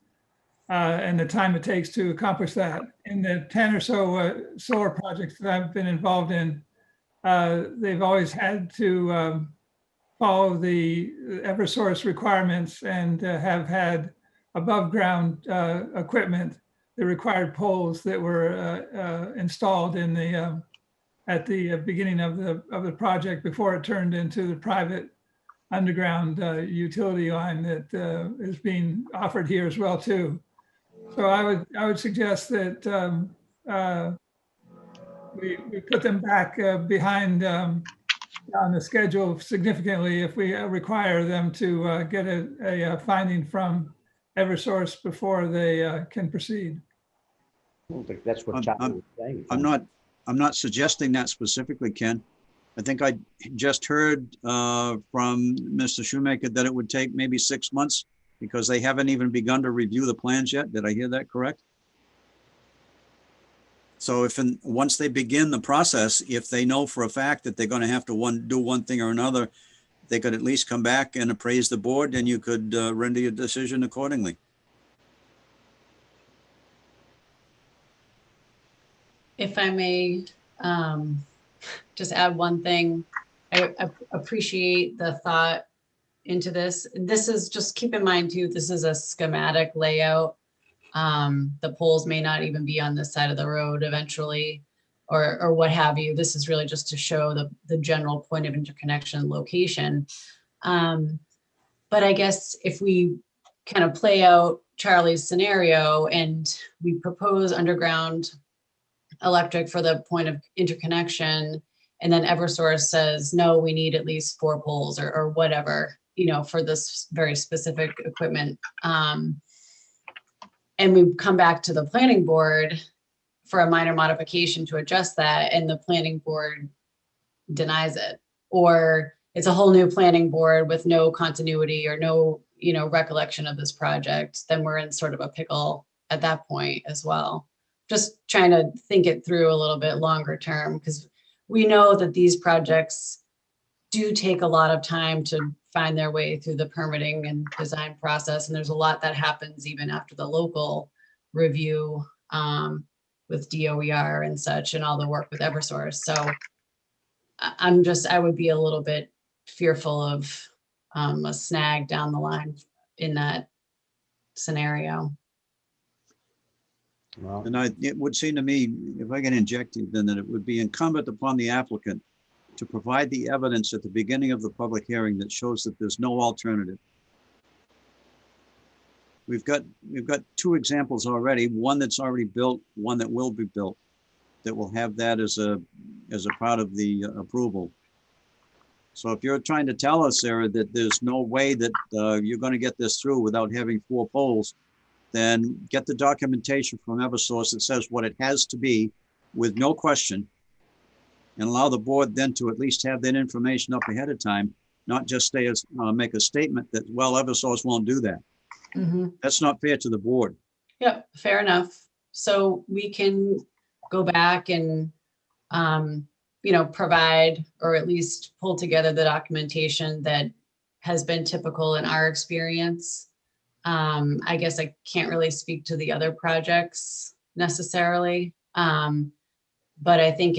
and the time it takes to accomplish that. In the 10 or so solar projects that I've been involved in, they've always had to follow the Eversource requirements and have had above ground equipment, the required poles that were installed in at the beginning of the project before it turned into the private underground utility line that is being offered here as well too. So I would suggest that we put them back behind on the schedule significantly if we require them to get a finding from Eversource before they can proceed. I don't think that's what I'm- Charlie was saying. I'm not suggesting that specifically, Ken. I think I just heard from Mr. Shoemaker that it would take maybe 6 months because they haven't even begun to review the plans yet. Did I hear that correct? So once they begin the process, if they know for a fact that they're going to have to do one thing or another, they could at least come back and appraise the board, and you could render your decision accordingly. If I may just add one thing, I appreciate the thought into this. This is, just keep in mind too, this is a schematic layout. The poles may not even be on this side of the road eventually, or what have you. This is really just to show the general point of interconnection location. But I guess if we kind of play out Charlie's scenario and we propose underground electric for the point of interconnection, and then Eversource says, no, we need at least 4 poles or whatever, you know, for this very specific equipment. And we come back to the planning board for a minor modification to adjust that, and the planning board denies it. Or it's a whole new planning board with no continuity or no, you know, recollection of this project, then we're in sort of a pickle at that point as well. Just trying to think it through a little bit longer term, because we know that these projects do take a lot of time to find their way through the permitting and design process. And there's a lot that happens even after the local review with DOER and such, and all the work with Eversource. So I would be a little bit fearful of a snag down the line in that scenario. Well, And it would seem to me, if I can inject it, then that it would be incumbent upon the applicant to provide the evidence at the beginning of the public hearing that shows that there's no alternative. We've got 2 examples already, one that's already built, one that will be built, that will have that as a part of the approval. So if you're trying to tell us, Sarah, that there's no way that you're going to get this through without having 4 poles, then get the documentation from Eversource that says what it has to be with no question, and allow the board then to at least have that information up ahead of time, not just make a statement that, well, Eversource won't do that. Mm-hmm. That's not fair to the board. Yep, fair enough. So we can go back and, you know, provide or at least pull together the documentation that has been typical in our experience. I guess I can't really speak to the other projects necessarily. But I think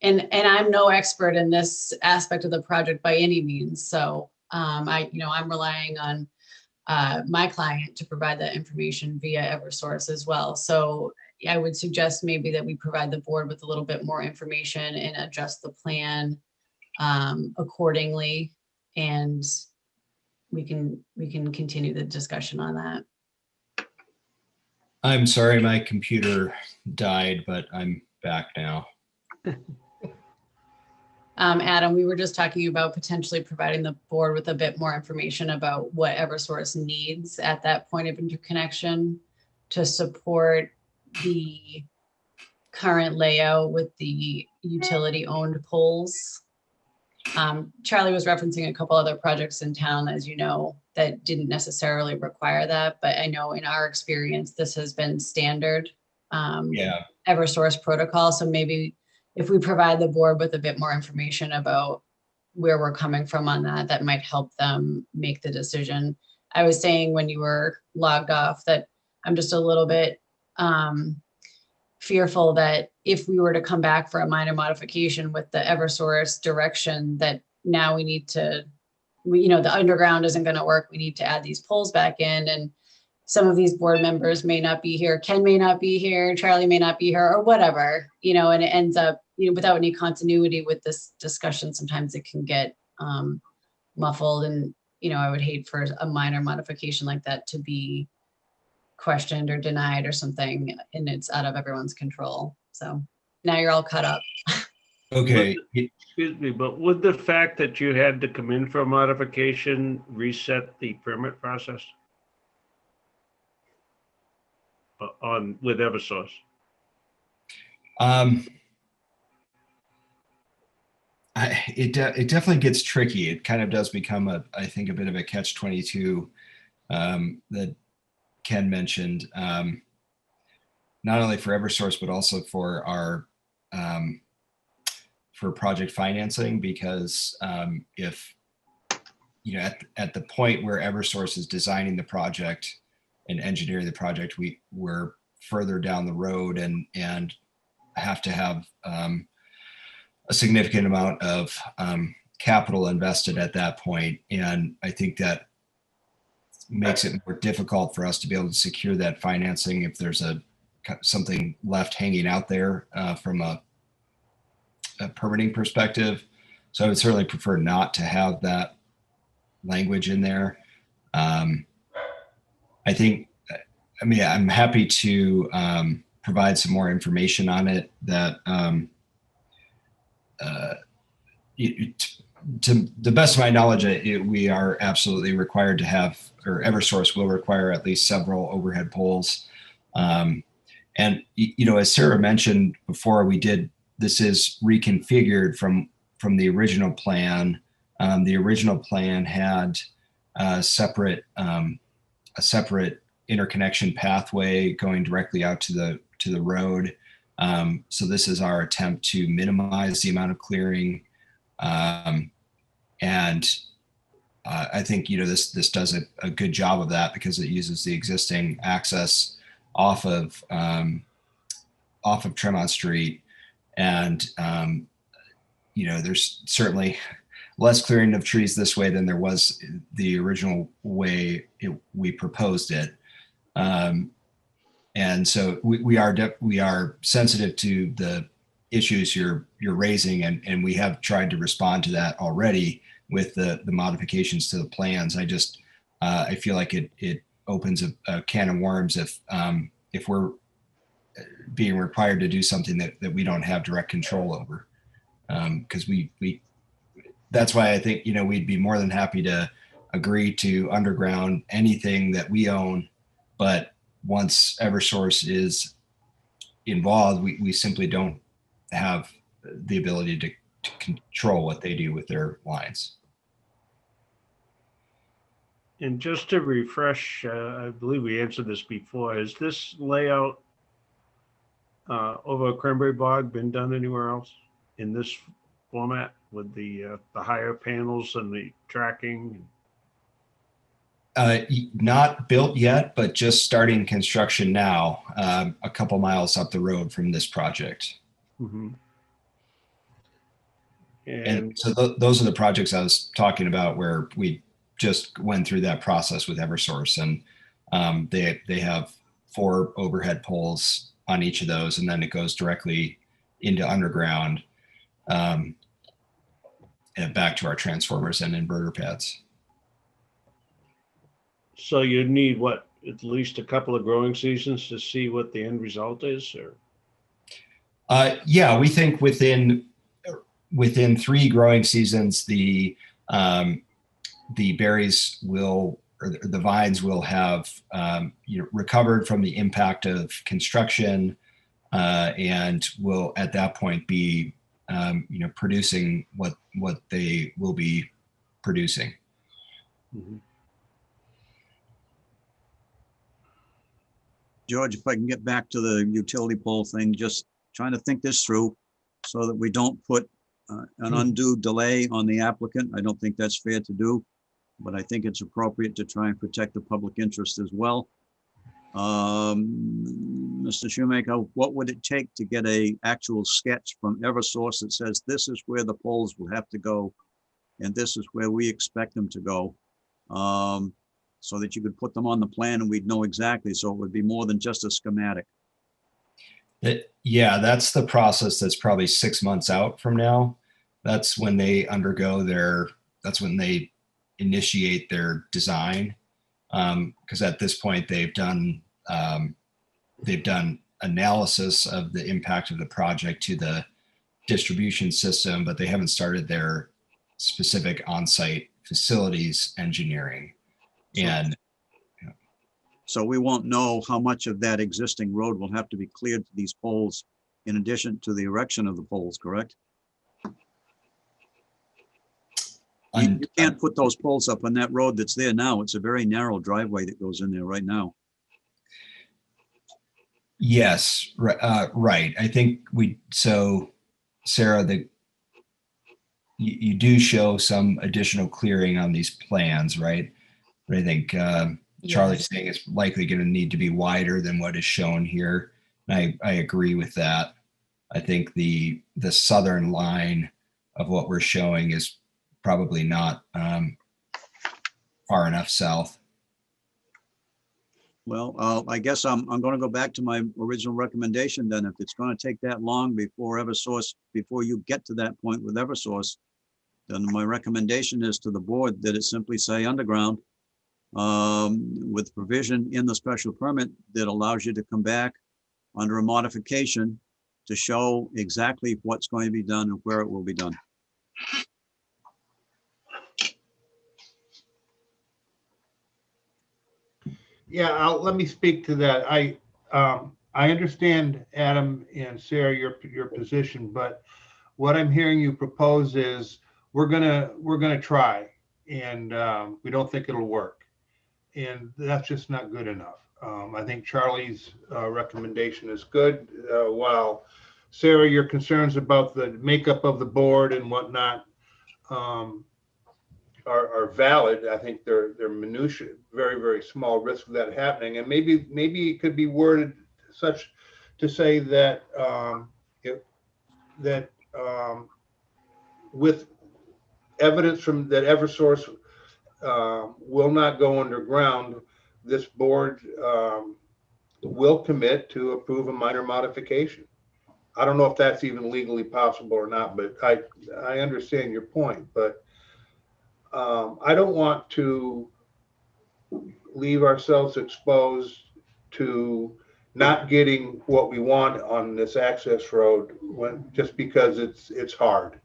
and I'm no expert in this aspect of the project by any means. So I'm relying on my client to provide that information via Eversource as well. So I would suggest maybe that we provide the board with a little bit more information and adjust the plan accordingly. And we can continue the discussion on that. I'm sorry, my computer died, but I'm back now. Adam, we were just talking about potentially providing the board with a bit more information about what Eversource needs at that point of interconnection to support the current layout with the utility-owned poles. Charlie was referencing a couple other projects in town, as you know, that didn't necessarily require that, but I know in our experience, this has been standard Eversource protocol. So maybe if we provide the board with a bit more information about where we're coming from on that, that might help them make the decision. I was saying when you were logged off that I'm just a little bit fearful that if we were to come back for a minor modification with the Eversource direction that now we need to, the underground isn't going to work. We need to add these poles back in, and some of these board members may not be here. Ken may not be here. Charlie may not be here, or whatever, and it ends up, without any continuity with this discussion, sometimes it can get muffled. And, I would hate for a minor modification like that to be questioned or denied or something, and it's out of everyone's control. So now you're all caught up. Okay. Excuse me, but would the fact that you had to come in for a modification reset the permit process with Eversource? It definitely gets tricky. It kind of does become I think a bit of a catch-22 that Ken mentioned, not only for Eversource but also for our for project financing, because if at the point where Eversource is designing the project and engineering the project, we're further down the road and have to have a significant amount of capital invested at that point. And I think that makes it more difficult for us to be able to secure that financing if there's something left hanging out there from a permitting perspective. So I would certainly prefer not to have that language in there. I'm happy to provide some more information on it that to the best of my knowledge, we are absolutely required to have, or Eversource will require at least several overhead poles. And, as Sarah mentioned before, this is reconfigured from the original plan. The original plan had a separate interconnection pathway going directly out to the road. So this is our attempt to minimize the amount of clearing. And I think, this does a good job of that because it uses the existing access off of Tremont Street. And, there's certainly less clearing of trees this way than there was the original way we proposed it. And so we are sensitive to the issues you're raising, and we have tried to respond to that already with the modifications to the plans. I feel like it opens a can of worms if we're being required to do something that we don't have direct control over. Because that's why I think, we'd be more than happy to agree to underground anything that we own, but once Eversource is involved, we simply don't have the ability to control what they do with their lines. And just to refresh, I believe we answered this before. Has this layout over Cranberry Bog been done anywhere else in this format with the higher panels and the tracking? Not built yet, but just starting construction now, a couple miles up the road from this project. Mm-hmm. And so those are the projects I was talking about where we just went through that process with Eversource, and they have 4 overhead poles on each of those, and then it goes directly into underground and back to our transformers and inverter pads. So you'd need what, at least a couple of growing seasons to see what the end result is, or? Yeah, we think within 3 growing seasons, the berries will, or the vines will have recovered from the impact of construction, and will at that point be producing what they will be producing. Mm-hmm. George, if I can get back to the utility pole thing, just trying to think this through so that we don't put an undue delay on the applicant. I don't think that's fair to do, but I think it's appropriate to try and protect the public interest as well. Mr. Shoemaker, what would it take to get an actual sketch from Eversource that says this is where the poles will have to go and this is where we expect them to go, so that you could put them on the plan and we'd know exactly, so it would be more than just a schematic? Yeah, that's the process that's probably 6 months out from now. That's when they that's when they initiate their design. Because at this point they've done analysis of the impact of the project to the distribution system, but they haven't started their specific on-site facilities engineering. So we won't know how much of that existing road will have to be cleared to these poles in addition to the erection of the poles, correct? You can't put those poles up on that road that's there now. It's a very narrow driveway that goes in there right now. Yes, right. I think so Sarah, you do show some additional clearing on these plans, right? But I think Charlie's saying it's likely going to need to be wider than what is shown here. And I agree with that. I think the southern line of what we're showing is probably not far enough south. Well, I guess I'm going to go back to my original recommendation then. If it's going to take that long before you get to that point with Eversource, then my recommendation is to the board that it simply say underground with provision in the special permit that allows you to come back under a modification to show exactly what's going to be done and where it will be done. Yeah, let me speak to that. I understand, Adam and Sarah, your position, but what I'm hearing you propose is we're gonna try, and we don't think it'll work, and that's just not good enough. I think Charlie's recommendation is good, while Sarah, your concerns about the makeup of the board and whatnot are valid. I think they're minutiae, very, very small risk of that happening. And maybe it could be worded such to say that with evidence from that Eversource will not go underground, this board will commit to approve a minor modification. I don't know if that's even legally possible or not, but I understand your point, but I don't want to leave ourselves exposed to not getting what we want on this access road just because it's hard.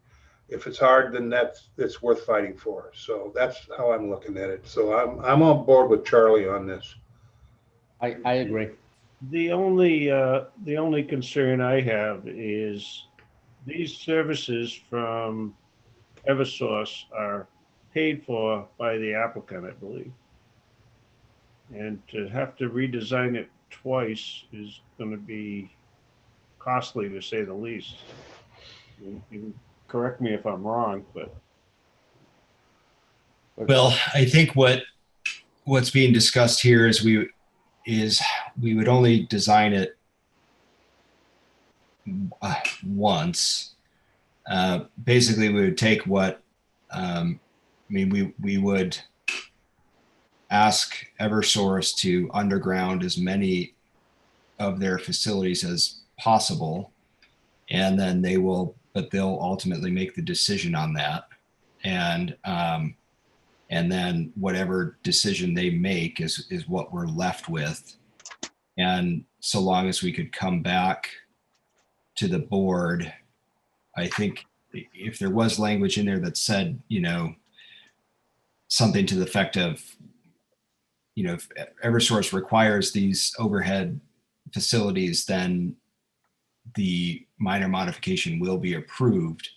If it's hard, then it's worth fighting for. So that's how I'm looking at it. So I'm on board with Charlie on this. I agree. The only concern I have is these services from Eversource are paid for by the applicant, I believe. And to have to redesign it twice is going to be costly, to say the least. You can correct me if I'm wrong, but. Well, I think what's being discussed here is we would only design it once. Basically, we would take what we would ask Eversource to underground as many of their facilities as possible, and then they'll ultimately make the decision on that, and then whatever decision they make is what we're left with. And so long as we could come back to the board, I think if there was language in there that said, something to the effect of, if Eversource requires these overhead facilities, then the minor modification will be approved.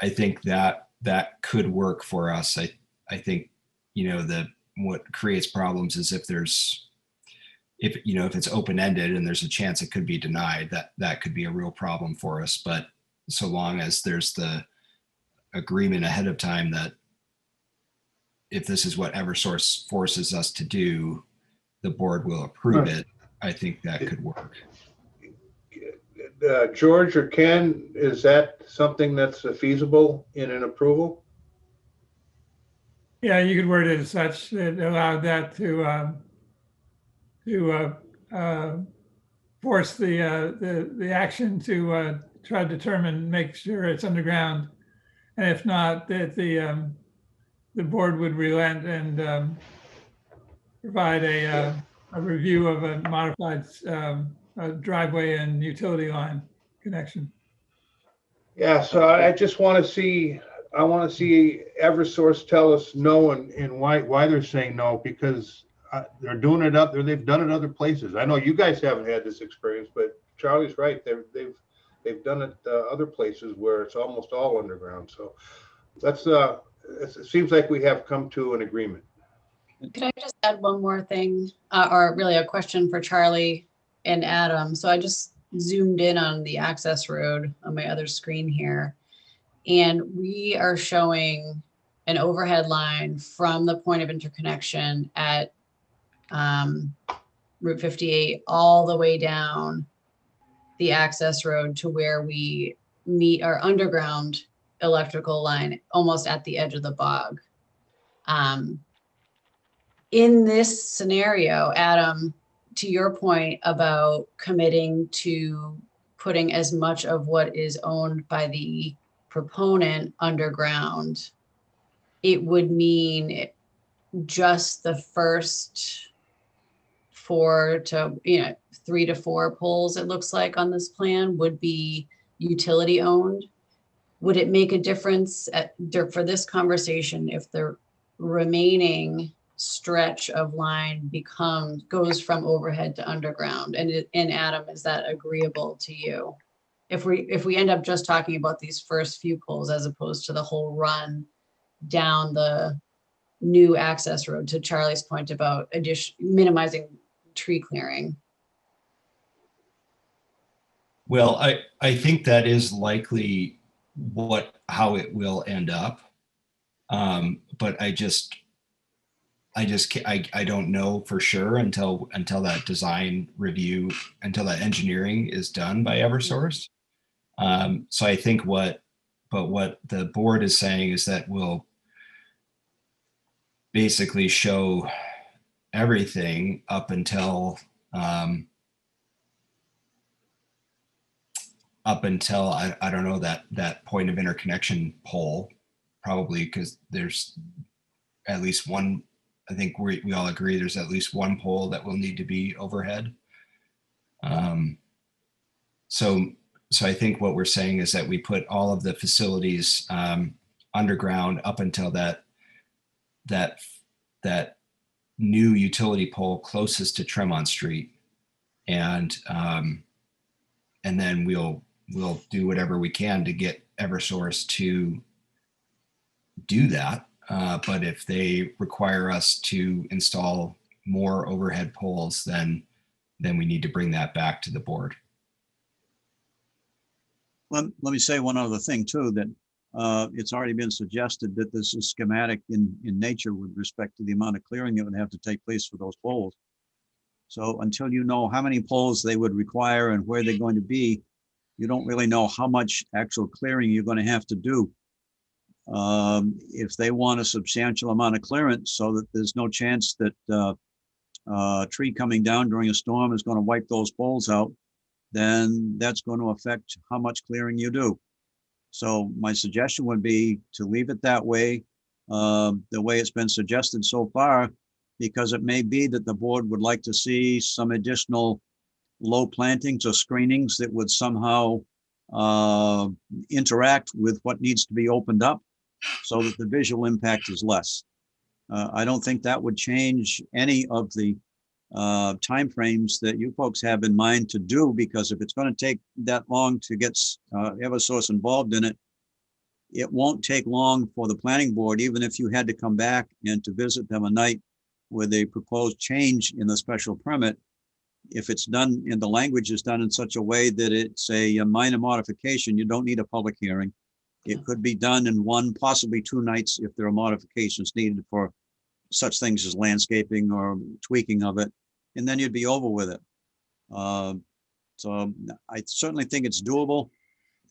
I think that could work for us. I think, what creates problems is if it's open-ended and there's a chance it could be denied, that could be a real problem for us. But so long as there's the agreement ahead of time that if this is what Eversource forces us to do, the board will approve it, I think that could work. George or Ken, is that something that's feasible in an approval? Yeah, you could word it as such that allowed that to force the action to try to make sure it's underground, and if not, that the board would relent and provide a review of a modified driveway and utility line connection. Yeah, so I just want to see. I want to see Eversource tell us no and why they're saying no, because they're doing it up there. They've done it other places. I know you guys haven't had this experience, but Charlie's right. They've done it other places where it's almost all underground. So that's it seems like we have come to an agreement. Could I just add one more thing, or really a question for Charlie and Adam? So I just zoomed in on the access road on my other screen here, and we are showing an overhead line from the point of interconnection at Route 58 all the way down the access road to where we meet our underground electrical line, almost at the edge of the bog. In this scenario, Adam, to your point about committing to putting as much of what is owned by the proponent underground, it would mean just the first 3 to 4 poles, it looks like on this plan, would be utility owned. Would it make a difference for this conversation if the remaining stretch of line goes from overhead to underground? And Adam, is that agreeable to you? If we end up just talking about these first few poles as opposed to the whole run down the new access road, to Charlie's point about minimizing tree clearing. Well, I think that is likely how it will end up. But I don't know for sure until that design review, until that engineering is done by Eversource. So I think what the board is saying is that we'll basically show everything up until I don't know, that point of interconnection pole, probably, because there's at least one. I think we all agree there's at least one pole that will need to be overhead. So I think what we're saying is that we put all of the facilities underground up until that new utility pole closest to Tremont Street, and then we'll do whatever we can to get Eversource to do that. But if they require us to install more overhead poles, then we need to bring that back to the board. Let me say one other thing too, that it's already been suggested that this is schematic in nature with respect to the amount of clearing that would have to take place for those poles. So until you know how many poles they would require and where they're going to be, you don't really know how much actual clearing you're going to have to do. If they want a substantial amount of clearance so that there's no chance that a tree coming down during a storm is going to wipe those poles out, then that's going to affect how much clearing you do. So my suggestion would be to leave it that way, the way it's been suggested so far, because it may be that the board would like to see some additional low plantings or screenings that would somehow interact with what needs to be opened up so that the visual impact is less. I don't think that would change any of the timeframes that you folks have in mind to do, because if it's going to take that long to get Eversource involved in it, it won't take long for the planning board, even if you had to come back and to visit them a night with a proposed change in the special permit. If it's done and the language is done in such a way that it's a minor modification, you don't need a public hearing. It could be done in 1, possibly 2 nights if there are modifications needed for such things as landscaping or tweaking of it, and then you'd be over with it. So I certainly think it's doable.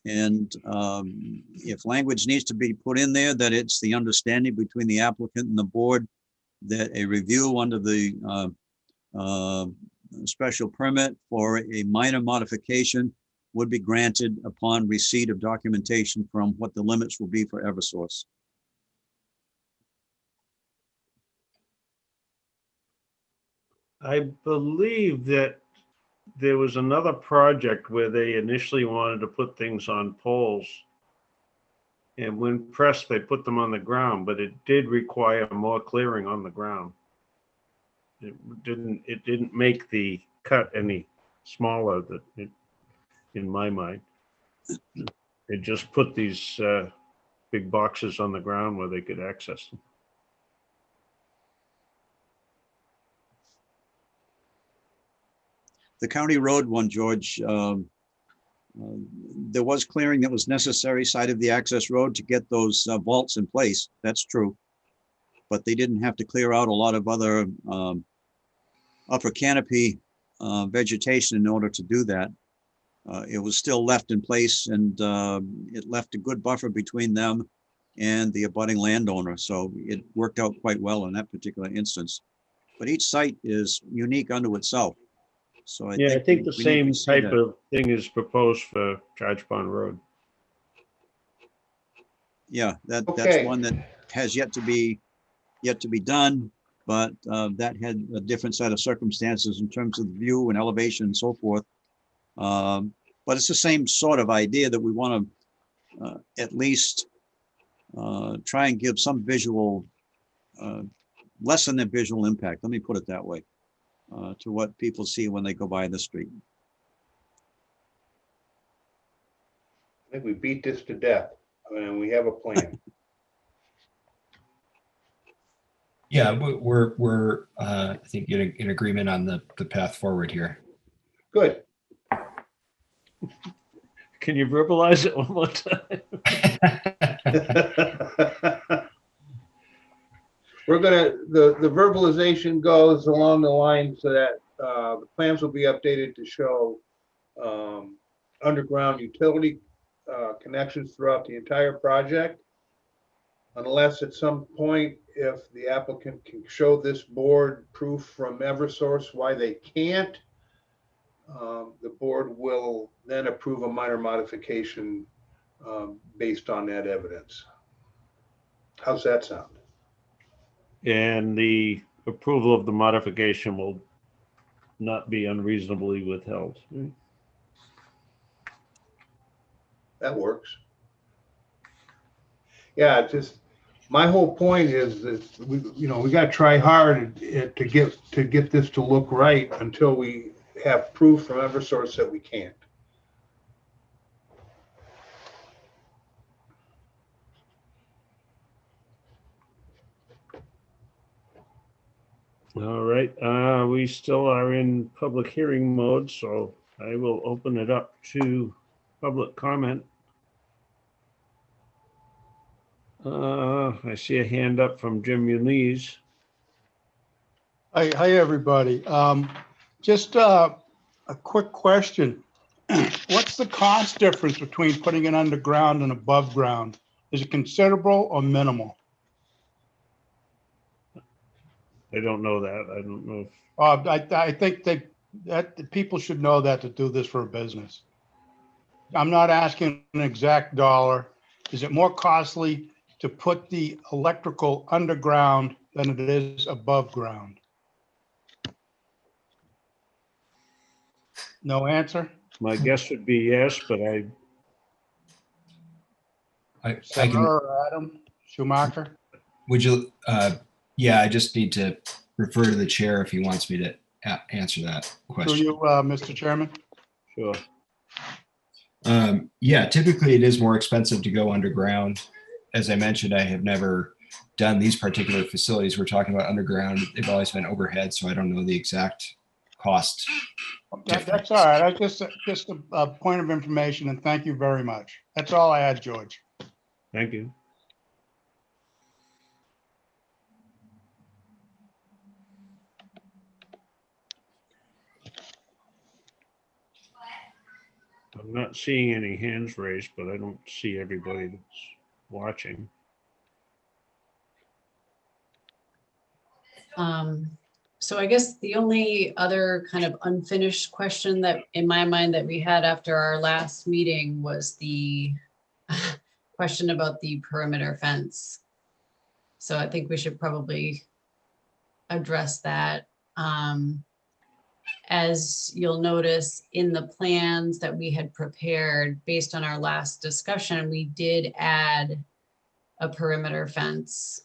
And if language needs to be put in there, that it's the understanding between the applicant and the board that a review under the special permit for a minor modification would be granted upon receipt of documentation from what the limits will be for Eversource. I believe that there was another project where they initially wanted to put things on poles. And when pressed, they put them on the ground, but it did require more clearing on the ground. It didn't make the cut any smaller. That in my mind. They just put these big boxes on the ground where they could access them. The county road one, George, there was clearing that was necessary side of the access road to get those vaults in place. That's true. But they didn't have to clear out a lot of other upper canopy vegetation in order to do that. It was still left in place, and it left a good buffer between them and the abutting landowner. So it worked out quite well in that particular instance. But each site is unique unto itself. So I think the we need same to see type that. of thing is proposed for Charge Pond Road. Yeah, that's Okay. one that has yet to be done, but that had a different set of circumstances in terms of the view and elevation and so forth. But it's the same sort of idea that we want to at least try and give some visual, lessen the visual impact. Let me put it that way, to what people see when they go by the street. I think we beat this to death, and we have a plan. Yeah, we're I think in agreement on the path forward here. Good. Can you verbalize it one more time? We're gonna, the verbalization goes along the lines so that the plans will be updated to show underground utility connections throughout the entire project. Unless at some point, if the applicant can show this board proof from Eversource why they can't, the board will then approve a minor modification based on that evidence. How's that sound? And the approval of the modification will not be unreasonably withheld. That works. Yeah, it's just, my whole point is that we got to try hard to get this to look right until we have proof from Eversource that we can't. All right, we still are in public hearing mode, so I will open it up to public comment. I see a hand up from Jim Muniz. Hi, everybody. Just a quick question. What's the cost difference between putting it underground and above ground? Is it considerable or minimal? I don't know that. I don't know if I think that people should know that to do this for a business. I'm not asking an exact dollar. Is it more costly to put the electrical underground than it is above ground? No answer? my guess would be yes, but I Sarah can, or Adam Schumacher? would you, yeah, I just need to refer to the chair if he wants me to answer that Do question. you, Mr. Chairman? sure. Yeah, typically it is more expensive to go underground. As I mentioned, I have never done these particular facilities we're talking about underground. They've always been overhead, so I don't know the exact cost. That's all right. I just a point of information, and thank you very much. That's all I had, George. Thank you. I'm not seeing any hands raised, but I don't see everybody that's watching. So I guess the only other kind of unfinished question that in my mind that we had after our last meeting was the question about the perimeter fence. So I think we should probably address that. As you'll notice in the plans that we had prepared based on our last discussion, we did add a perimeter fence.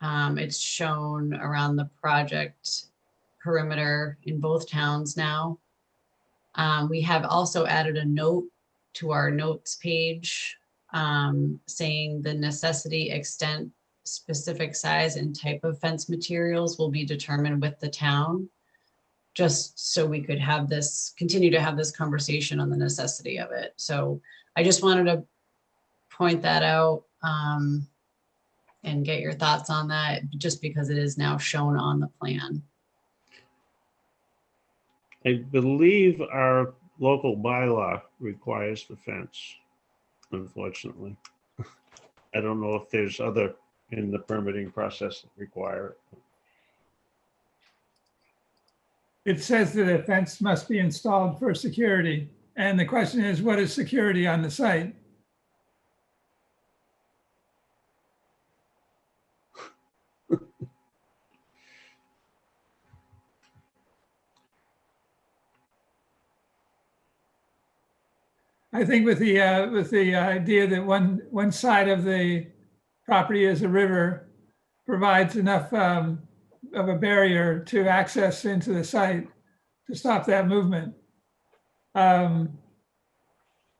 It's shown around the project perimeter in both towns now. We have also added a note to our notes page saying the necessity, extent, specific size and type of fence materials will be determined with the town, just so we could have this, continue to have this conversation on the necessity of it. So I just wanted to point that out and get your thoughts on that, just because it is now shown on the plan. I believe our local bylaw requires the fence, unfortunately. I don't know if there's other in the permitting process that require it. It says that a fence must be installed for security. And the question is, what is security on the site? I think with the idea that one side of the property is a river provides enough of a barrier to access into the site to stop that movement.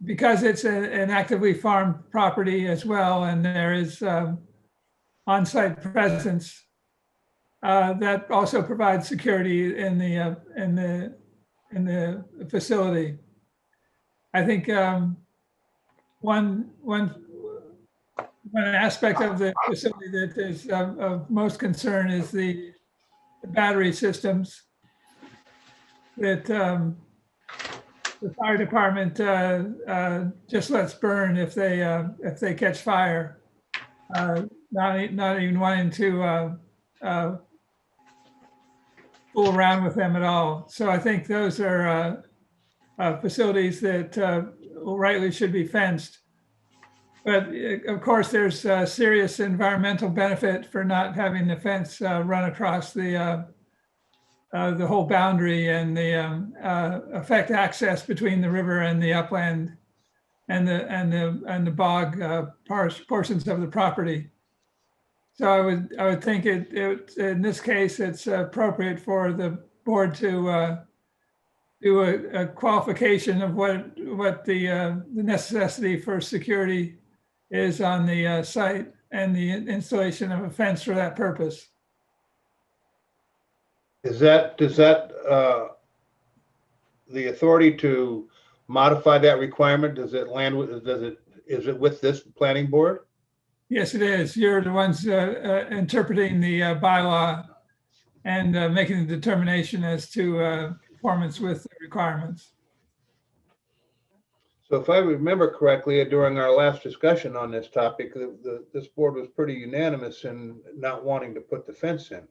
Because it's an actively farmed property as well, and there is on-site presence, that also provides security in the facility. I think one aspect of the facility that is of most concern is the battery systems that the fire department just lets burn if they catch fire, not even wanting to fool around with them at all. So I think those are facilities that rightly should be fenced. But of course, there's serious environmental benefit for not having the fence run across the whole boundary and affect access between the river and the upland and the bog portions of the property. So I would think it in this case it's appropriate for the board to do a qualification of what the necessity for security is on the site and the installation of a fence for that purpose. Does that the authority to modify that requirement, is it with this planning board? Yes, it is. You're the ones interpreting the bylaw and making the determination as to performance with the requirements. So if I remember correctly, during our last discussion on this topic, this board was pretty unanimous in not wanting to put the fence in.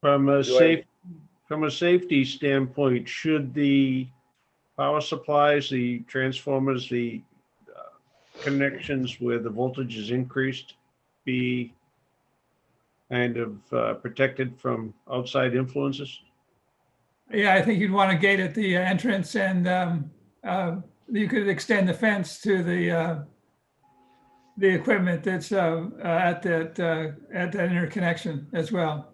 From a safety standpoint, should the power supplies, the transformers, the connections where the voltage is increased be kind of protected from outside influences? Yeah, I think you'd want to gate at the entrance, and you could extend the fence to the equipment that's at that interconnection as well.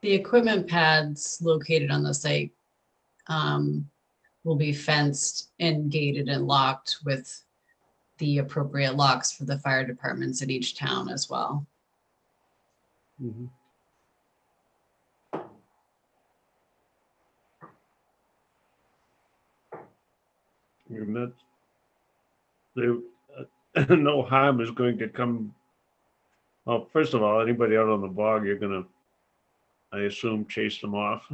The equipment pads located on the site will be fenced and gated and locked with the appropriate locks for the fire departments in each town as well. Mm-hmm. No harm is going to come. Well, first of all, anybody out on the bog, you're gonna, I assume, chase them off.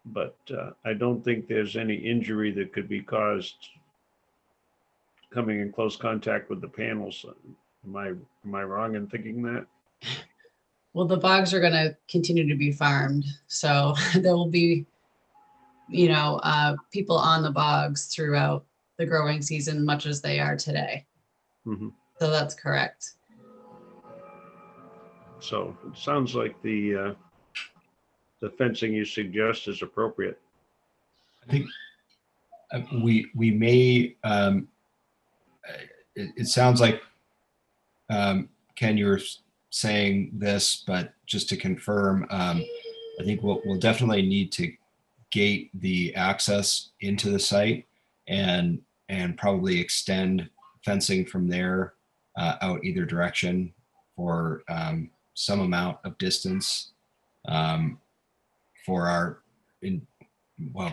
But I don't think there's any injury that could be caused coming in close contact with the panels. Am I wrong in thinking that? Well, the bogs are going to continue to be farmed, so there will be, people on the bogs throughout the growing season, much as they are today. Mm-hmm. So that's correct. So it sounds like the fencing you suggest is appropriate. I think we may, it sounds like, Ken, you're saying this, but just to confirm, I think we'll definitely need to gate the access into the site and probably extend fencing from there out either direction for some amount of distance for our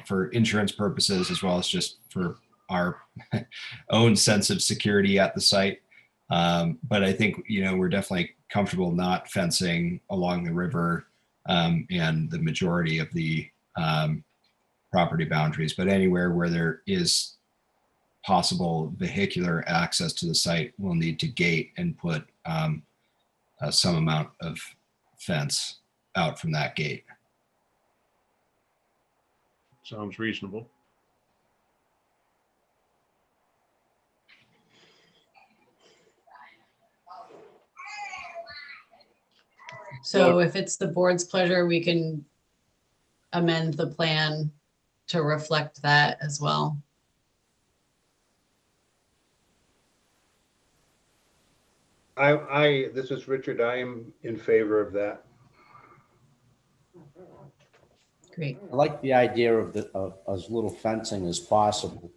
for insurance purposes, as well as just for our own sense of security at the site. But I think, we're definitely comfortable not fencing along the river and the majority of the property boundaries, but anywhere where there is possible vehicular access to the site, we'll need to gate and put some amount of fence out from that gate. Sounds reasonable. So if it's the board's pleasure, we can amend the plan to reflect that as well. This is Richard. I am in favor of that. Great. I like the idea of as little fencing as possible.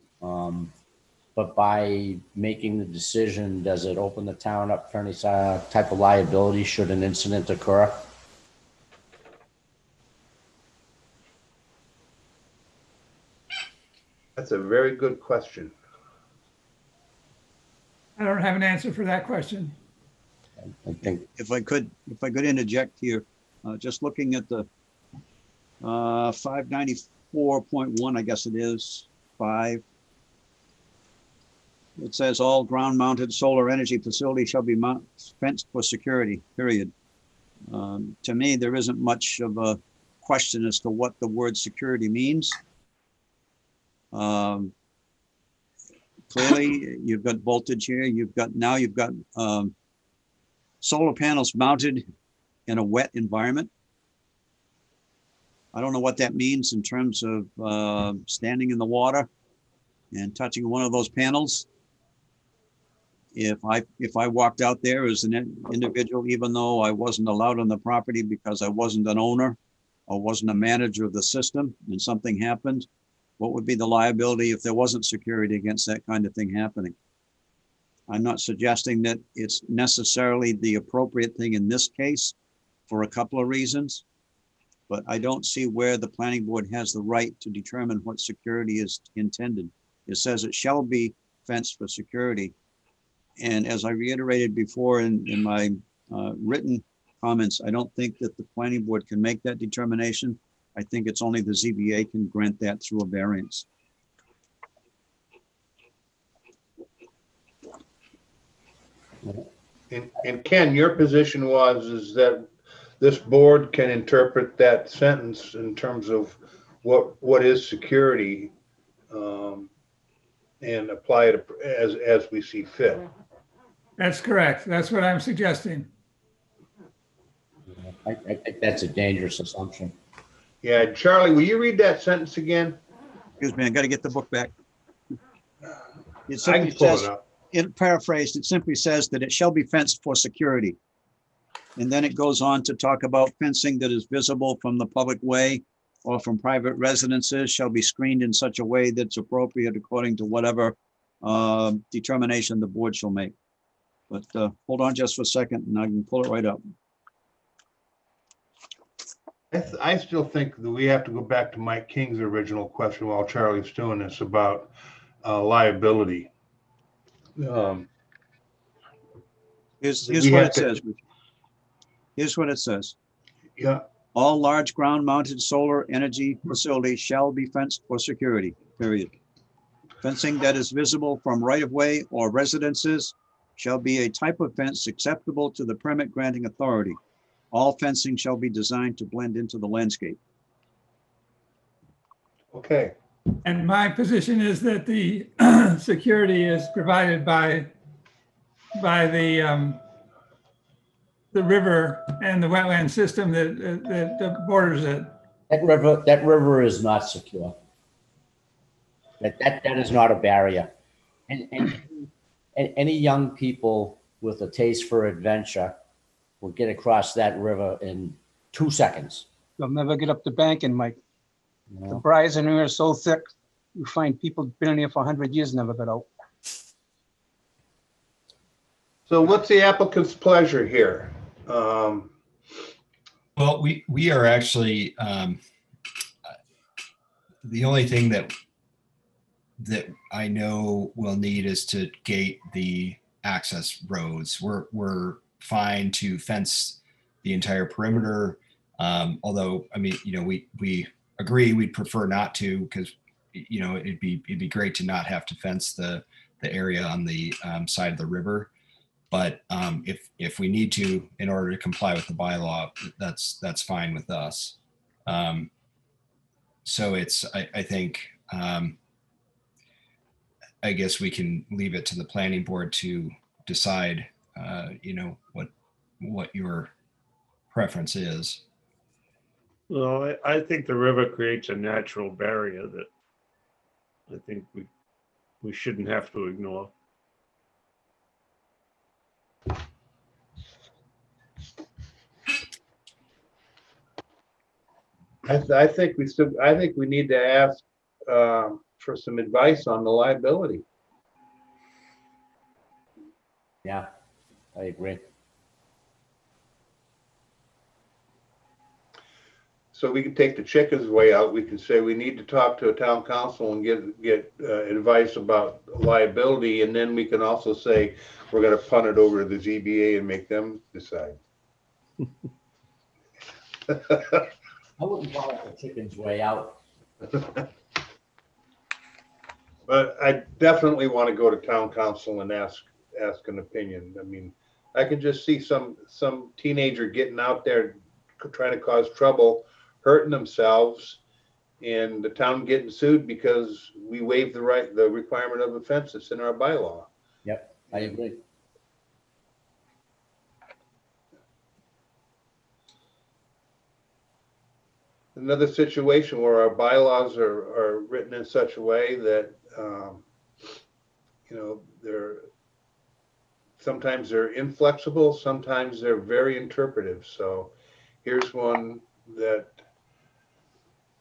But by making the decision, does it open the town up for any type of liability should an incident occur? That's a very good question. I don't have an answer for that question. I think If I could interject here, just looking at the 594.1, I guess it is, 5. It says all ground-mounted solar energy facilities shall be fenced for security, period. To me, there isn't much of a question as to what the word security means. Clearly, you've got voltage here. You've got solar panels mounted in a wet environment. I don't know what that means in terms of standing in the water and touching one of those panels. If I walked out there as an individual, even though I wasn't allowed on the property because I wasn't an owner or wasn't a manager of the system, and something happened, what would be the liability if there wasn't security against that kind of thing happening? I'm not suggesting that it's necessarily the appropriate thing in this case for a couple of reasons, but I don't see where the planning board has the right to determine what security is intended. It says it shall be fenced for security. And as I reiterated before in my written comments, I don't think that the planning board can make that determination. I think it's only the ZBA can grant that through a variance. And Ken, your position is that this board can interpret that sentence in terms of what is security and apply it as we see fit. That's correct. That's what I'm suggesting. I think that's a dangerous assumption. Yeah, Charlie, will you read that sentence again? Excuse me, I got to get the book back. It I simply can pull says, it up. paraphrased, it simply says that it shall be fenced for security. And then it goes on to talk about fencing that is visible from the public way or from private residences shall be screened in such a way that's appropriate according to whatever determination the board shall make. But hold on just for a second and I can pull it right up. I still think that we have to go back to Mike King's original question while Charlie's doing this about liability. Here's We what have it to- says. Here's what it says. Yeah, All large ground-mounted solar energy facilities shall be fenced for security, period. Fencing that is visible from right-of-way or residences shall be a type of fence acceptable to the permit granting authority. All fencing shall be designed to blend into the landscape. okay. And my position is that the security is provided by the river and the wetland system that borders it. That river is not secure. That is not a barrier. And any young people with a taste for adventure will get across that river in 2 seconds. They'll never get up the bank, and Mike, you the know? briars in here are so thick, you find people been in here for 100 years, never got out. So what's the applicant's pleasure here? Well, we are actually, the only thing that I know we'll need is to gate the access roads. We're fine to fence the entire perimeter. Although, I mean, we agree we'd prefer not to, because, it'd be great to not have to fence the area on the side of the river. But if we need to, in order to comply with the bylaw, that's fine with us. So it's, I think, I guess we can leave it to the planning board to decide, what your preference is. Well, I think the river creates a natural barrier that I think we shouldn't have to ignore. I think we need to ask for some advice on the liability. Yeah, I agree. So we can take the chicken's way out. We can say we need to talk to a town council and get advice about liability, and then we can also say we're going to punt it over to the ZBA and make them decide. I wouldn't call it the chicken's way out. But I definitely want to go to town council and ask an opinion. I mean, I can just see some teenager getting out there trying to cause trouble, hurting themselves, and the town getting sued because we waived the requirement of a fence that's in our bylaw. Yep, I agree. Another situation where our bylaws are written in such a way that sometimes they're inflexible, sometimes they're very interpretive. So here's one that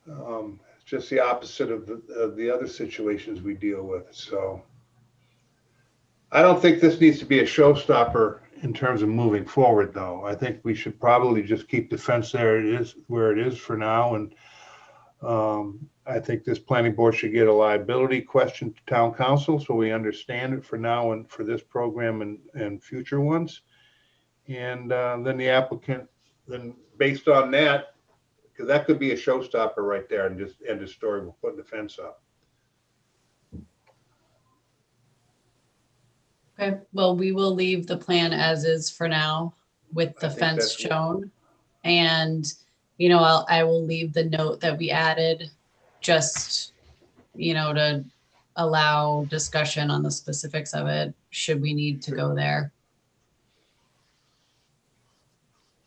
it's just the opposite of the other situations we deal with. So I don't think this needs to be a showstopper in terms of moving forward, though. I think we should probably just keep the fence there where it is for now. And I think this planning board should get a liability question to town council so we understand it for now and for this program and future ones. And then the applicant, then based on that, because that could be a showstopper right there and just end of story. We're putting the fence up. Okay, well, we will leave the plan as is for now with the fence shown. And, I will leave the note that we added just, to allow discussion on the specifics of it, should we need to go there.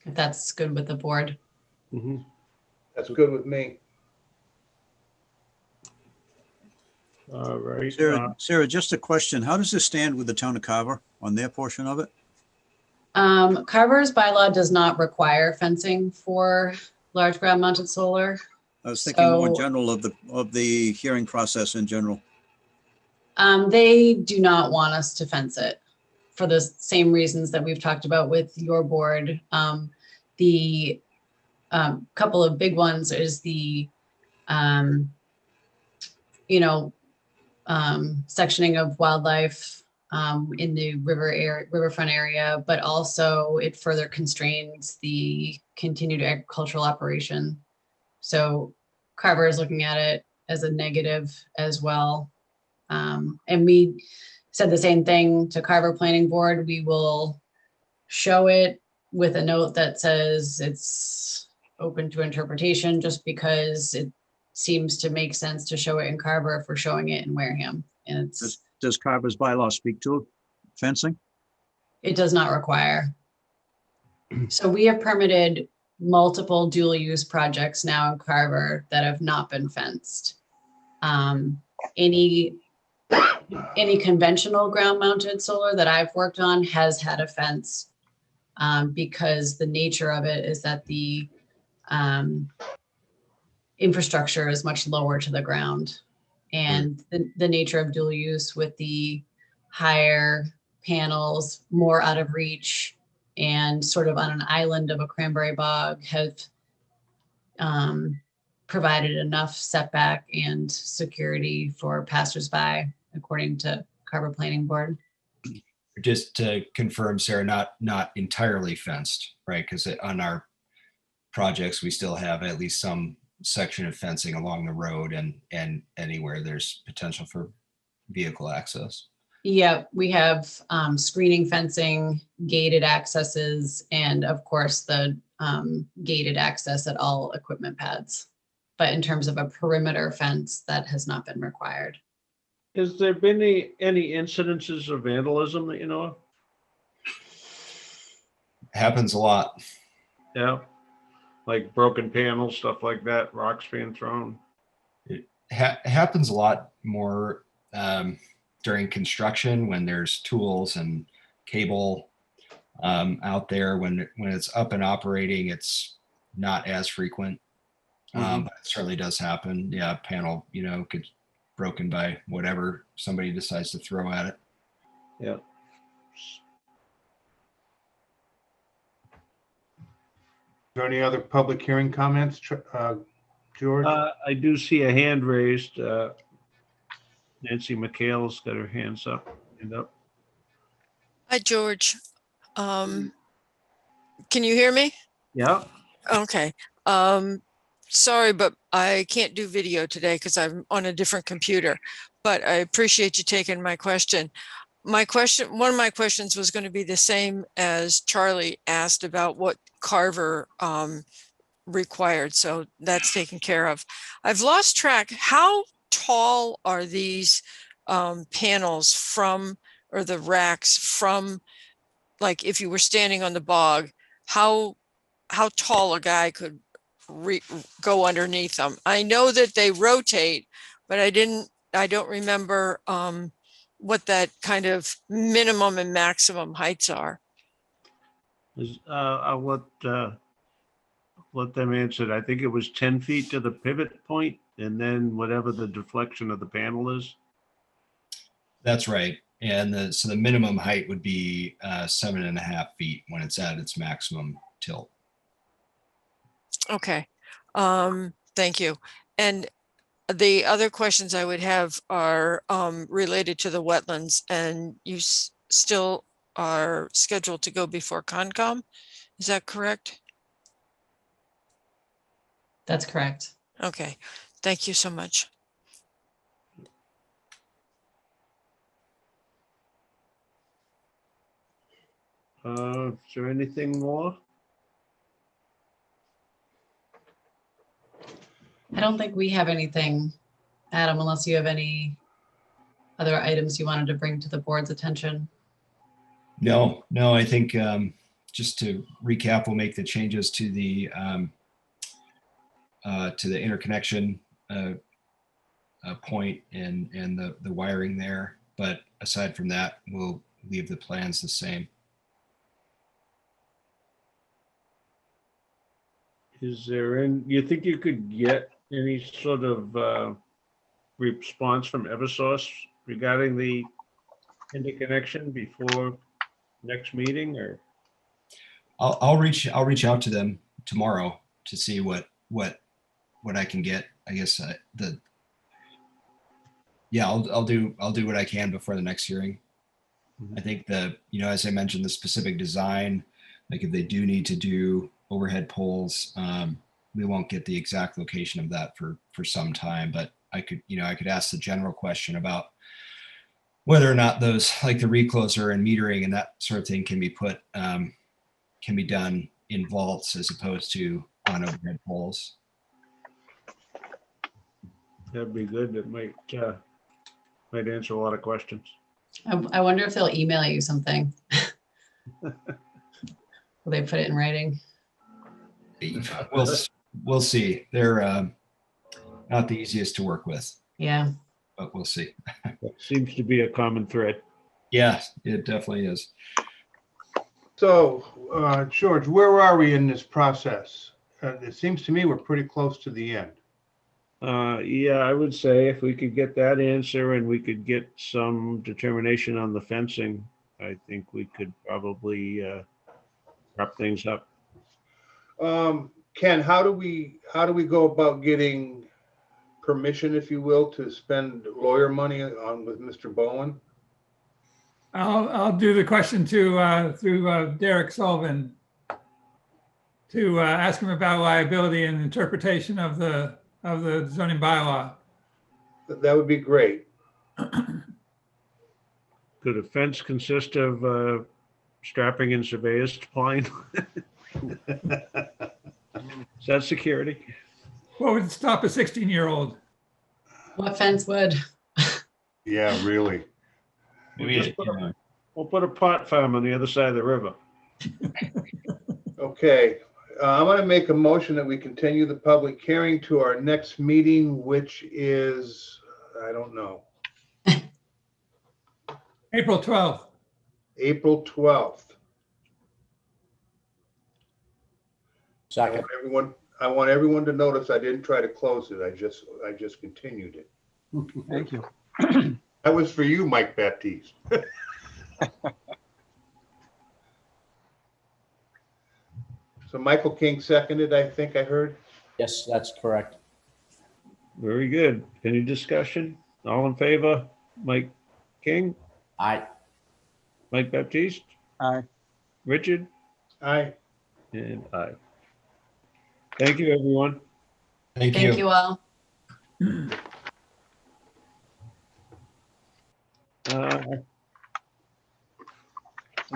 If that's good with the board. Mm-hmm. That's good with me. All right. Sarah, just a question. How does this stand with the town of Carver on their portion of it? Carver's bylaw does not require fencing for large ground mounted solar. I was thinking more in general of the hearing process in general. They do not want us to fence it for the same reasons that we've talked about with your board. The couple of big ones is the, sectioning of wildlife in the riverfront area, but also it further constrains the continued agricultural operation. So Carver is looking at it as a negative as well. And we said the same thing to Carver Planning Board. We will show it with a note that says it's open to interpretation, just because it seems to make sense to show it in Carver if we're showing it in Wareham. And Does Carver's bylaw speak to fencing? It does not require. So we have permitted multiple dual use projects now in Carver that have not been fenced. Any conventional ground mounted solar that I've worked on has had a fence because the nature of it is that the infrastructure is much lower to the ground. And the nature of dual use with the higher panels, more out of reach, and sort of on an island of a cranberry bog have provided enough setback and security for passersby, according to Carver Planning Board. Just to confirm, Sarah, not entirely fenced, right? Because on our projects, we still have at least some section of fencing along the road and anywhere there's potential for vehicle access. Yeah, we have screening fencing, gated accesses, and of course the gated access at all equipment pads. But in terms of a perimeter fence, that has not been required. Has there been any incidences of vandalism that you know of? Happens a lot. Yeah, like broken panels, stuff like that, rocks being thrown. It happens a lot more during construction when there's tools and cable out there. When it's up and operating, it's not as frequent, but it certainly does happen. Yeah, panel, could broken by whatever somebody decides to throw at it. Yeah. Is there any other public hearing comments, George? I do see a hand raised. Nancy McHale's got her hands up. Hi, George. Can you hear me? Yeah. Okay. Sorry, but I can't do video today because I'm on a different computer, but I appreciate you taking my question. One of my questions was going to be the same as Charlie asked about what Carver required. So that's taken care of. I've lost track. How tall are these panels from, or the racks from, like if you were standing on the bog, how tall a guy could go underneath them? I know that they rotate, but I don't remember what that kind of minimum and maximum heights are. I'll let them answer it. I think it was 10 feet to the pivot point, and then whatever the deflection of the panel is. That's right. And so the minimum height would be 7.5 feet when it's at its maximum tilt. Okay. Thank you. And the other questions I would have are related to the wetlands, and you still are scheduled to go before Concom. Is that correct? That's correct. Okay. Thank you so much. Is there anything more? I don't think we have anything, Adam, unless you have any other items you wanted to bring to the board's attention. No, I think just to recap, we'll make the changes to the interconnection point and the wiring there. But aside from that, we'll leave the plans the same. Is there you think you could get any sort of response from Eversource regarding the interconnection before next meeting, or? I'll reach out to them tomorrow to see what I can get. I guess I'll do what I can before the next hearing. I think as I mentioned, the specific design, like if they do need to do overhead poles, we won't get the exact location of that for some time, but I could ask the general question about whether or not those, like the recloser and metering and that sort of thing, can be done in vaults as opposed to on overhead poles. That'd be good. That might answer a lot of questions. I wonder if they'll email you something. Will they put it in writing? We'll see. They're not the easiest to work with. Yeah. But we'll see. That seems to be a common thread. Yeah, it definitely is. So, George, where are we in this process? It seems to me we're pretty close to the end. Yeah, I would say if we could get that answer and we could get some determination on the fencing, I think we could probably wrap things up. Ken, how do we go about getting permission, if you will, to spend lawyer money on with Mr. Bowen? I'll do the question to through Derek Sullivan to ask him about liability and interpretation of the zoning bylaw. That would be great. Could a fence consist of strapping in surveyor's twine? Is that security? What would stop a 16-year-old? What fence would? Yeah, really. We'll put a pot farm on the other side of the river. Okay, I'm going to make a motion that we continue the public hearing to our next meeting, which is, I don't know, April 12th. April 12th. Second. I want everyone to notice I didn't try to close it. I just continued it. Thank you. That was for you, Mike Baptiste. So Michael King seconded, I think I heard. Yes, that's correct. Very good. Any discussion? All in favor? Mike King, Aye. Mike Baptiste, Aye. Richard, Aye. and I. Thank you, everyone. Thank you. Thank you all. I'm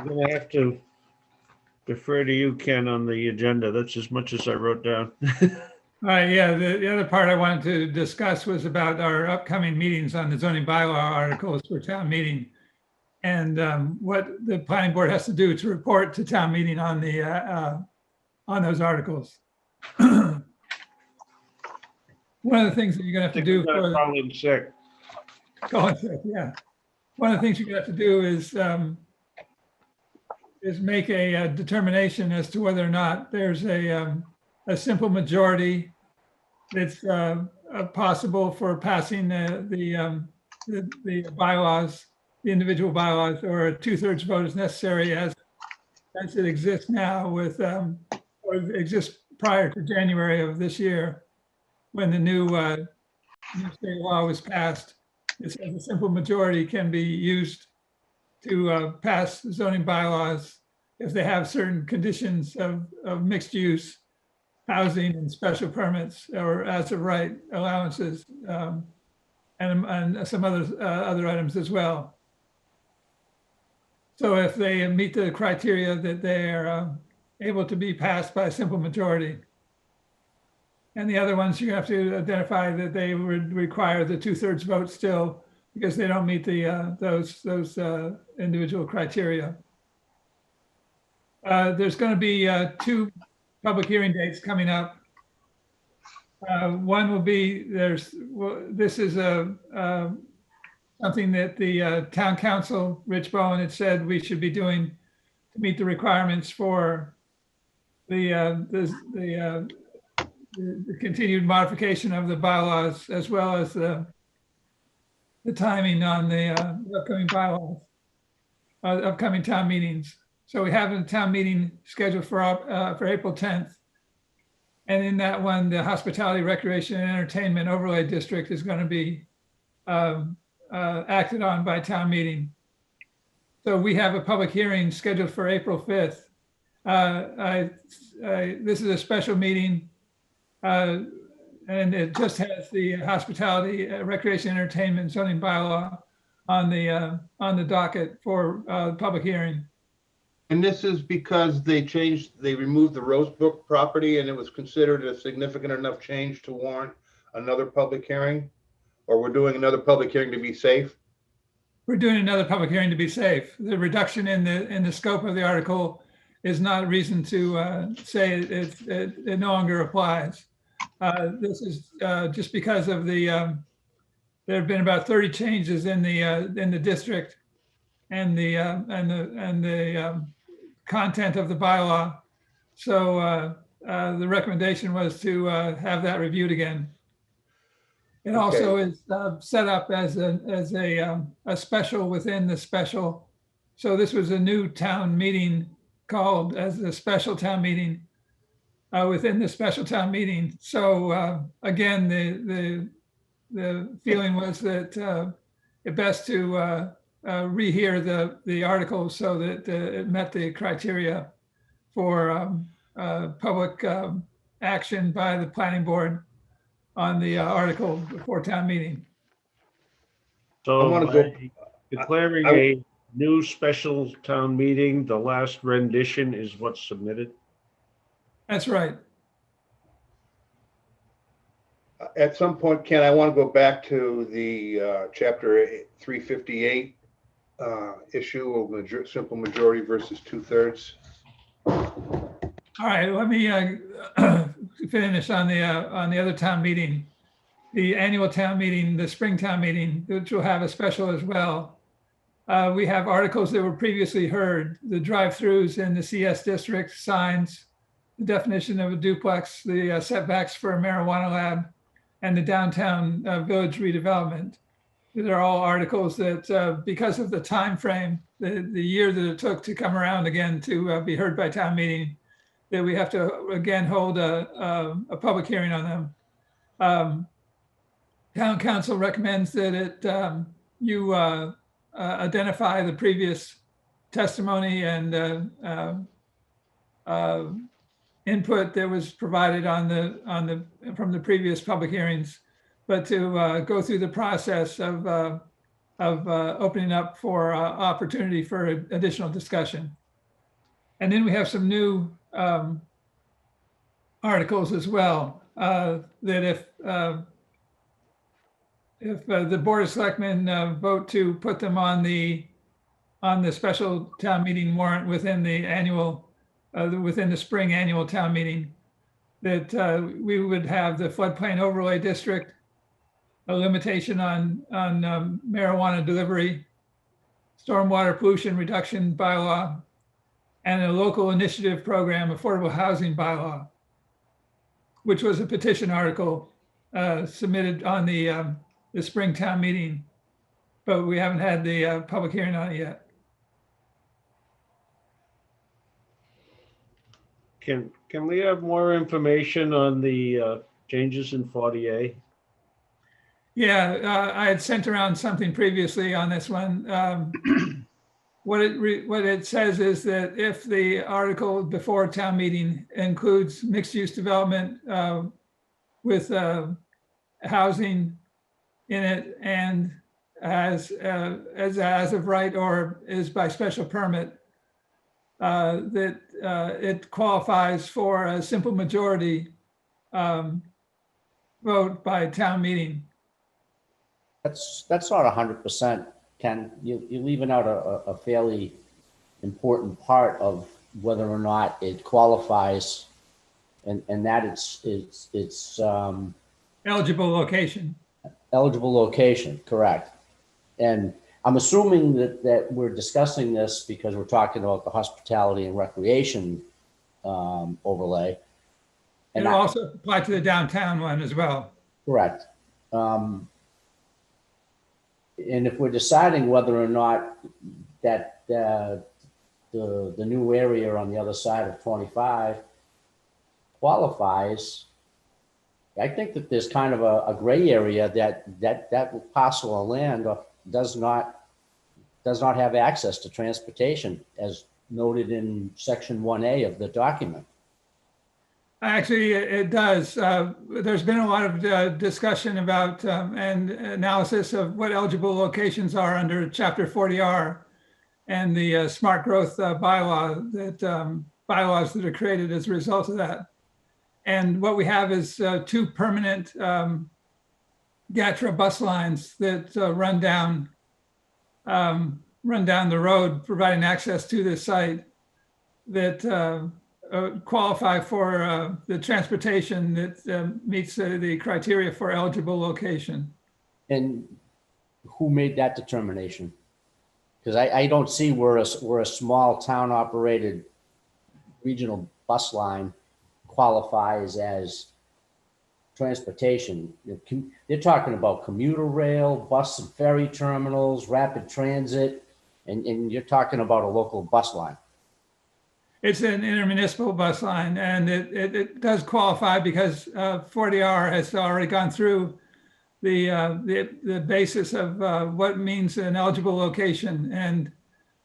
going to have to defer to you, Ken, on the agenda. That's as much as I wrote down. All right, yeah, the other part I wanted to discuss was about our upcoming meetings on the zoning bylaw articles for town meeting. And what the planning board has to do to report to town meeting on the on those articles. One of the things that you're gonna have to do for Calling sick. Colin said, yeah. One of the things you're gonna have to do is make a determination as to whether or not there's a simple majority that's possible for passing the bylaws, the individual bylaws, or a 2/3 vote is necessary as it exists now with, or exists prior to January of this year, when the new state law was passed. It says a simple majority can be used to pass zoning bylaws if they have certain conditions of mixed use housing and special permits or as of right allowances and some other items as well. So if they meet the criteria that they are able to be passed by a simple majority. And the other ones, you have to identify that they would require the 2/3 vote still because they don't meet the those individual criteria. There's going to be 2 public hearing dates coming up. One will be this is something that the town council, Rich Bowen, had said we should be doing to meet the requirements for the continued modification of the bylaws, as well as the timing on the upcoming bylaws, upcoming town meetings. So we have a town meeting scheduled for April 10th. And in that one, the Hospitality, Recreation, and Entertainment Overlay District is going to be acted on by town meeting. So we have a public hearing scheduled for April 5th. This is a special meeting, and it just has the Hospitality, Recreation, Entertainment zoning bylaw on the docket for public hearing. And this is because they removed the Rosebrook property and it was considered a significant enough change to warrant another public hearing? Or we're doing another public hearing to be safe? We're doing another public hearing to be safe. The reduction in the scope of the article is not a reason to say it no longer applies. This is just because of there have been about 30 changes in the district, and the content of the bylaw. So the recommendation was to have that reviewed again. It also is set up as a special within the special. So this was a new town meeting called as a special town meeting within the special town meeting. So again, the feeling was that it best to rehear the articles so that it met the criteria for public action by the planning board on the article before town meeting. So wanna go- by declaring I- a new special town meeting, the last rendition is what's submitted? That's right. At some point, Ken, I want to go back to the chapter 358 issue of simple majority versus 2/3. All right, let me finish on the other town meeting. The annual town meeting, the spring town meeting, which will have a special as well. We have articles that were previously heard, the drive-throughs in the CS district, signs, the definition of a duplex, the setbacks for a marijuana lab, and the downtown village redevelopment. These are all articles that, because of the time frame, the year that it took to come around again to be heard by town meeting, that we have to again hold a public hearing on them. Town council recommends that you identify the previous testimony and input that was provided from the previous public hearings, but to go through the process of opening up for opportunity for additional discussion. And then we have some new articles as well, that if the Board of Selectmen vote to put them on the special town meeting warrant within the annual, within the spring annual town meeting, that we would have the floodplain overlay district, a limitation on marijuana delivery, stormwater pollution reduction bylaw, and a local initiative program affordable housing bylaw, which was a petition article submitted on the spring town meeting, but we haven't had the public hearing on it yet. Can we have more information on the changes in 40A? Yeah, I had sent around something previously on this one. What it says is that if the article before town meeting includes mixed-use development with housing in it and as of right or is by special permit, that it qualifies for a simple majority vote by town meeting. That's not 100%, Ken. You're leaving out a fairly important part of whether or not it qualifies, and that it's Eligible location. eligible location, correct. And I'm assuming that we're discussing this because we're talking about the hospitality and recreation overlay. And It'll also apply to the downtown one as well. correct. And if we're deciding whether or not that the new area on the other side of 25 qualifies, I think that there's kind of a gray area that parcel of land does not have access to transportation, as noted in section 1A of the document. Actually, it does. There's been a lot of discussion about and analysis of what eligible locations are under Chapter 40R and the smart growth bylaw, that bylaws that are created as a result of that. And what we have is two permanent GATRA bus lines that run down the road, providing access to this site, that qualify for the transportation that meets the criteria for eligible location. And who made that determination? Because I don't see where a small town operated regional bus line qualifies as transportation. They're talking about commuter rail, bus and ferry terminals, rapid transit, and you're talking about a local bus line. It's an intermunicipal bus line, and it does qualify because 40R has already gone through the basis of what means an eligible location, and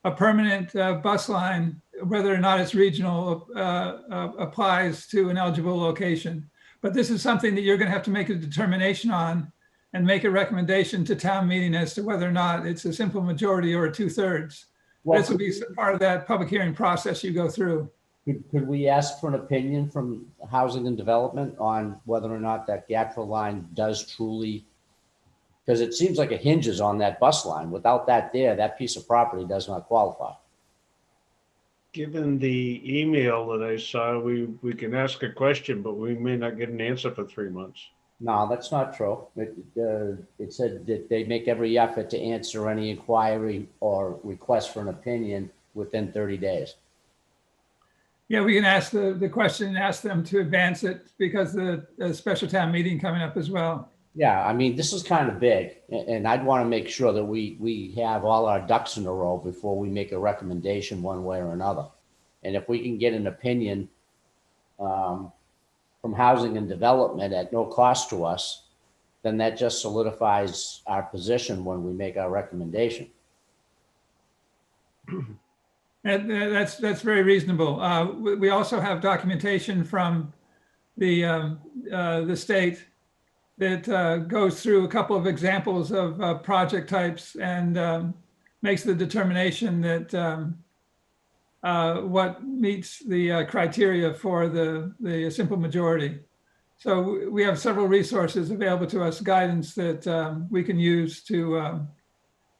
a permanent bus line, whether or not it's regional, applies to an eligible location. But this is something that you're going to have to make a determination on and make a recommendation to town meeting as to whether or not it's a simple majority or a 2/3. Well, This will be part of that public hearing process you go through. Could we ask for an opinion from Housing and Development on whether or not that GATRA line does truly, because it seems like it hinges on that bus line. Without that there, that piece of property does not qualify. Given the email that I saw, we can ask a question, but we may not get an answer for 3 months. No, that's not true. It said that they make every effort to answer any inquiry or request for an opinion within 30 days. Yeah, we can ask the question and ask them to advance it because the special town meeting coming up as well. Yeah, I mean, this is kind of big, and I'd want to make sure that we have all our ducks in a row before we make a recommendation one way or another. And if we can get an opinion from Housing and Development at no cost to us, then that just solidifies our position when we make our recommendation. And that's very reasonable. We also have documentation from the state that goes through a couple of examples of project types and makes the determination that what meets the criteria for the simple majority. So we have several resources available to us, guidance that we can use to,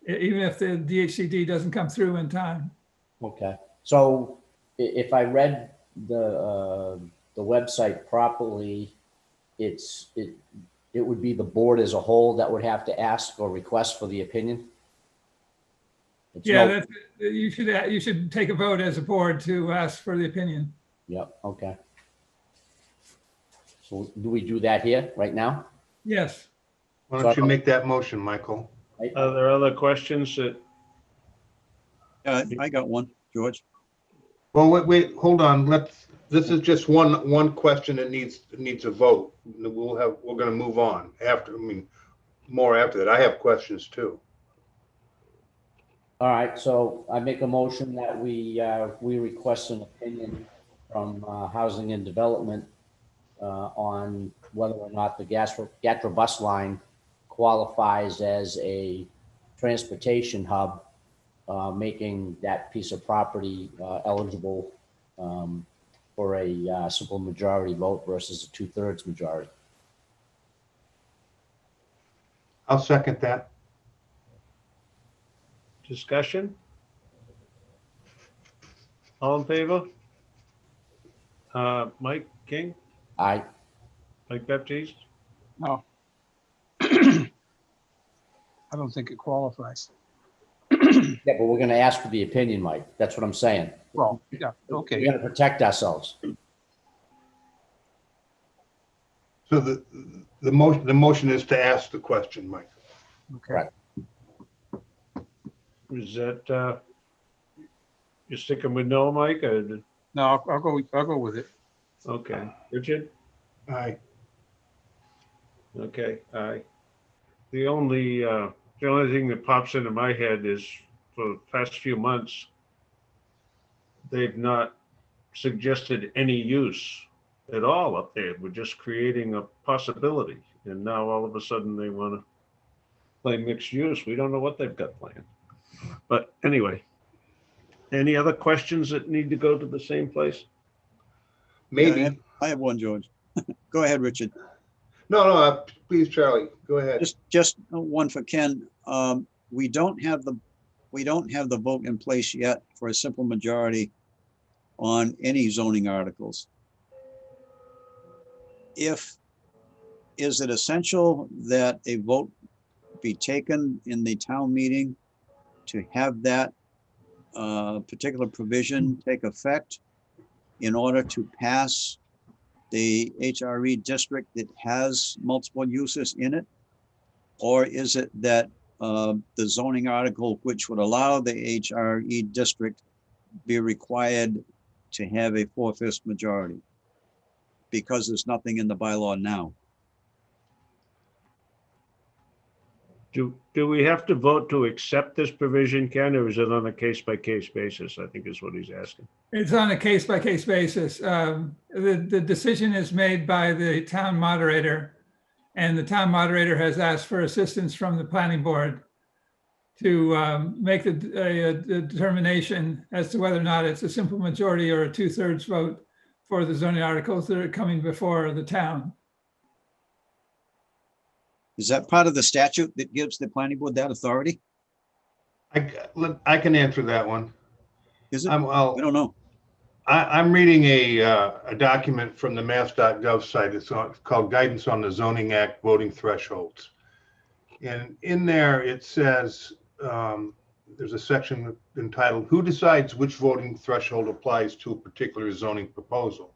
even if the DHCD doesn't come through in time. Okay, so if I read the website properly, it would be the board as a whole that would have to ask or request for the opinion? Yeah, you should take a vote as a board to ask for the opinion. Yep, okay. So do we do that here right now? Yes. Why don't you make that motion, Michael? Are there other questions that? I got one, George. Well, wait, hold on. This is just one question that needs a vote. We're going to move on after, more after that. I have questions too. All right, so I make a motion that we request an opinion from Housing and Development on whether or not the GATRA bus line qualifies as a transportation hub, making that piece of property eligible for a simple majority vote versus a 2/3 majority. I'll second that. Discussion? All in favor? Mike King, Aye. Mike Baptiste? No. I don't think it qualifies. Yeah, but we're gonna ask for the opinion, Mike. That's what I'm saying. Well, yeah, okay. We're gonna protect ourselves. So the motion is to ask the question, Mike. Okay. Is that, you're sticking with no, Mike? Or No, I'll go with it. okay, Richard? Aye. Okay, aye. The only thing that pops into my head is for the past few months, they've not suggested any use at all up there. We're just creating a possibility. And now all of a sudden they want to play mixed use. We don't know what they've got planned. But anyway, any other questions that need to go to the same place? Maybe. Yeah, I have one, George. Go ahead, Richard. No, please, Charlie, go ahead. Just one for Ken. We don't have the vote in place yet for a simple majority on any zoning articles. Is it essential that a vote be taken in the town meeting to have that particular provision take effect? in order to pass the HRE district that has multiple uses in it? Or is it that the zoning article which would allow the HRE district be required to have a 4/5 majority? Because there's nothing in the bylaw now. Do we have to vote to accept this provision, Ken, or is it on a case-by-case basis? I think is what he's asking. It's on a case-by-case basis. The decision is made by the town moderator, and the town moderator has asked for assistance from the planning board to make a determination as to whether or not it's a simple majority or a 2/3 vote for the zoning articles that are coming before the town. Is that part of the statute that gives the planning board that authority? I can answer that one. Is it? I I don't know. I'm reading a document from the mass.gov site. It's called Guidance on the Zoning Act Voting Thresholds. And in there, it says, there's a section entitled, Who decides which voting threshold applies to a particular zoning proposal?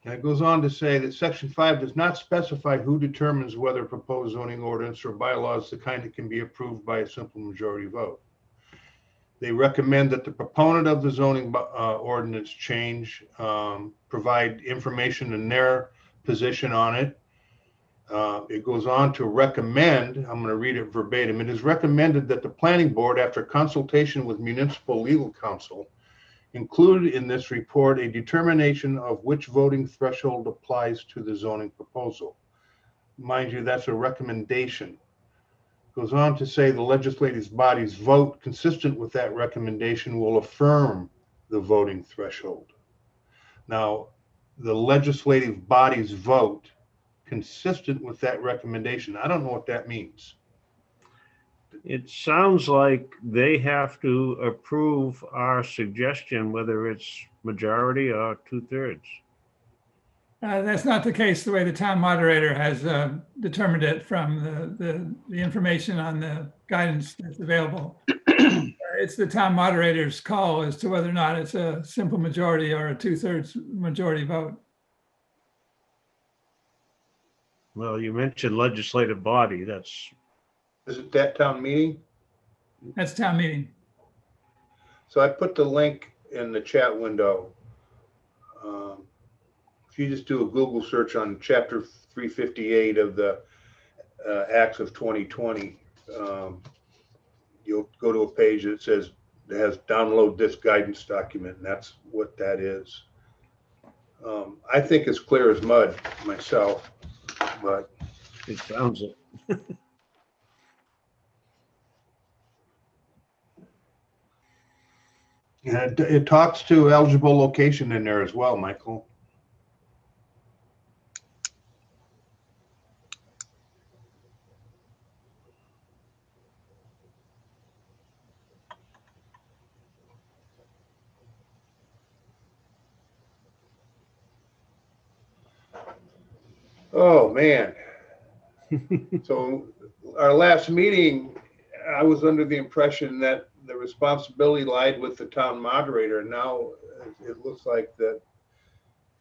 And it goes on to say that Section 5 does not specify who determines whether a proposed zoning ordinance or bylaw is the kind that can be approved by a simple majority vote. They recommend that the proponent of the zoning ordinance change provide information in their position on it. It goes on to recommend, I'm going to read it verbatim, it is recommended that the planning board, after consultation with municipal legal counsel, include in this report a determination of which voting threshold applies to the zoning proposal. Mind you, that's a recommendation. Goes on to say the legislative body's vote consistent with that recommendation will affirm the voting threshold. Now, the legislative body's vote consistent with that recommendation, I don't know what that means. It sounds like they have to approve our suggestion, whether it's majority or 2/3. That's not the case the way the town moderator has determined it from the information on the guidance that's available. It's the town moderator's call as to whether or not it's a simple majority or a 2/3 majority vote. Well, you mentioned legislative body. Is it that town meeting? That's town meeting. So I put the link in the chat window. If you just do a Google search on chapter 358 of the Acts of 2020, you'll go to a page that says it has download this guidance document, and that's what that is. I think it's clear as mud myself, but it sounds it. And it talks to eligible location in there as well, Michael. Oh, man. So our last meeting, I was under the impression that the responsibility lied with the town moderator. Now it looks like that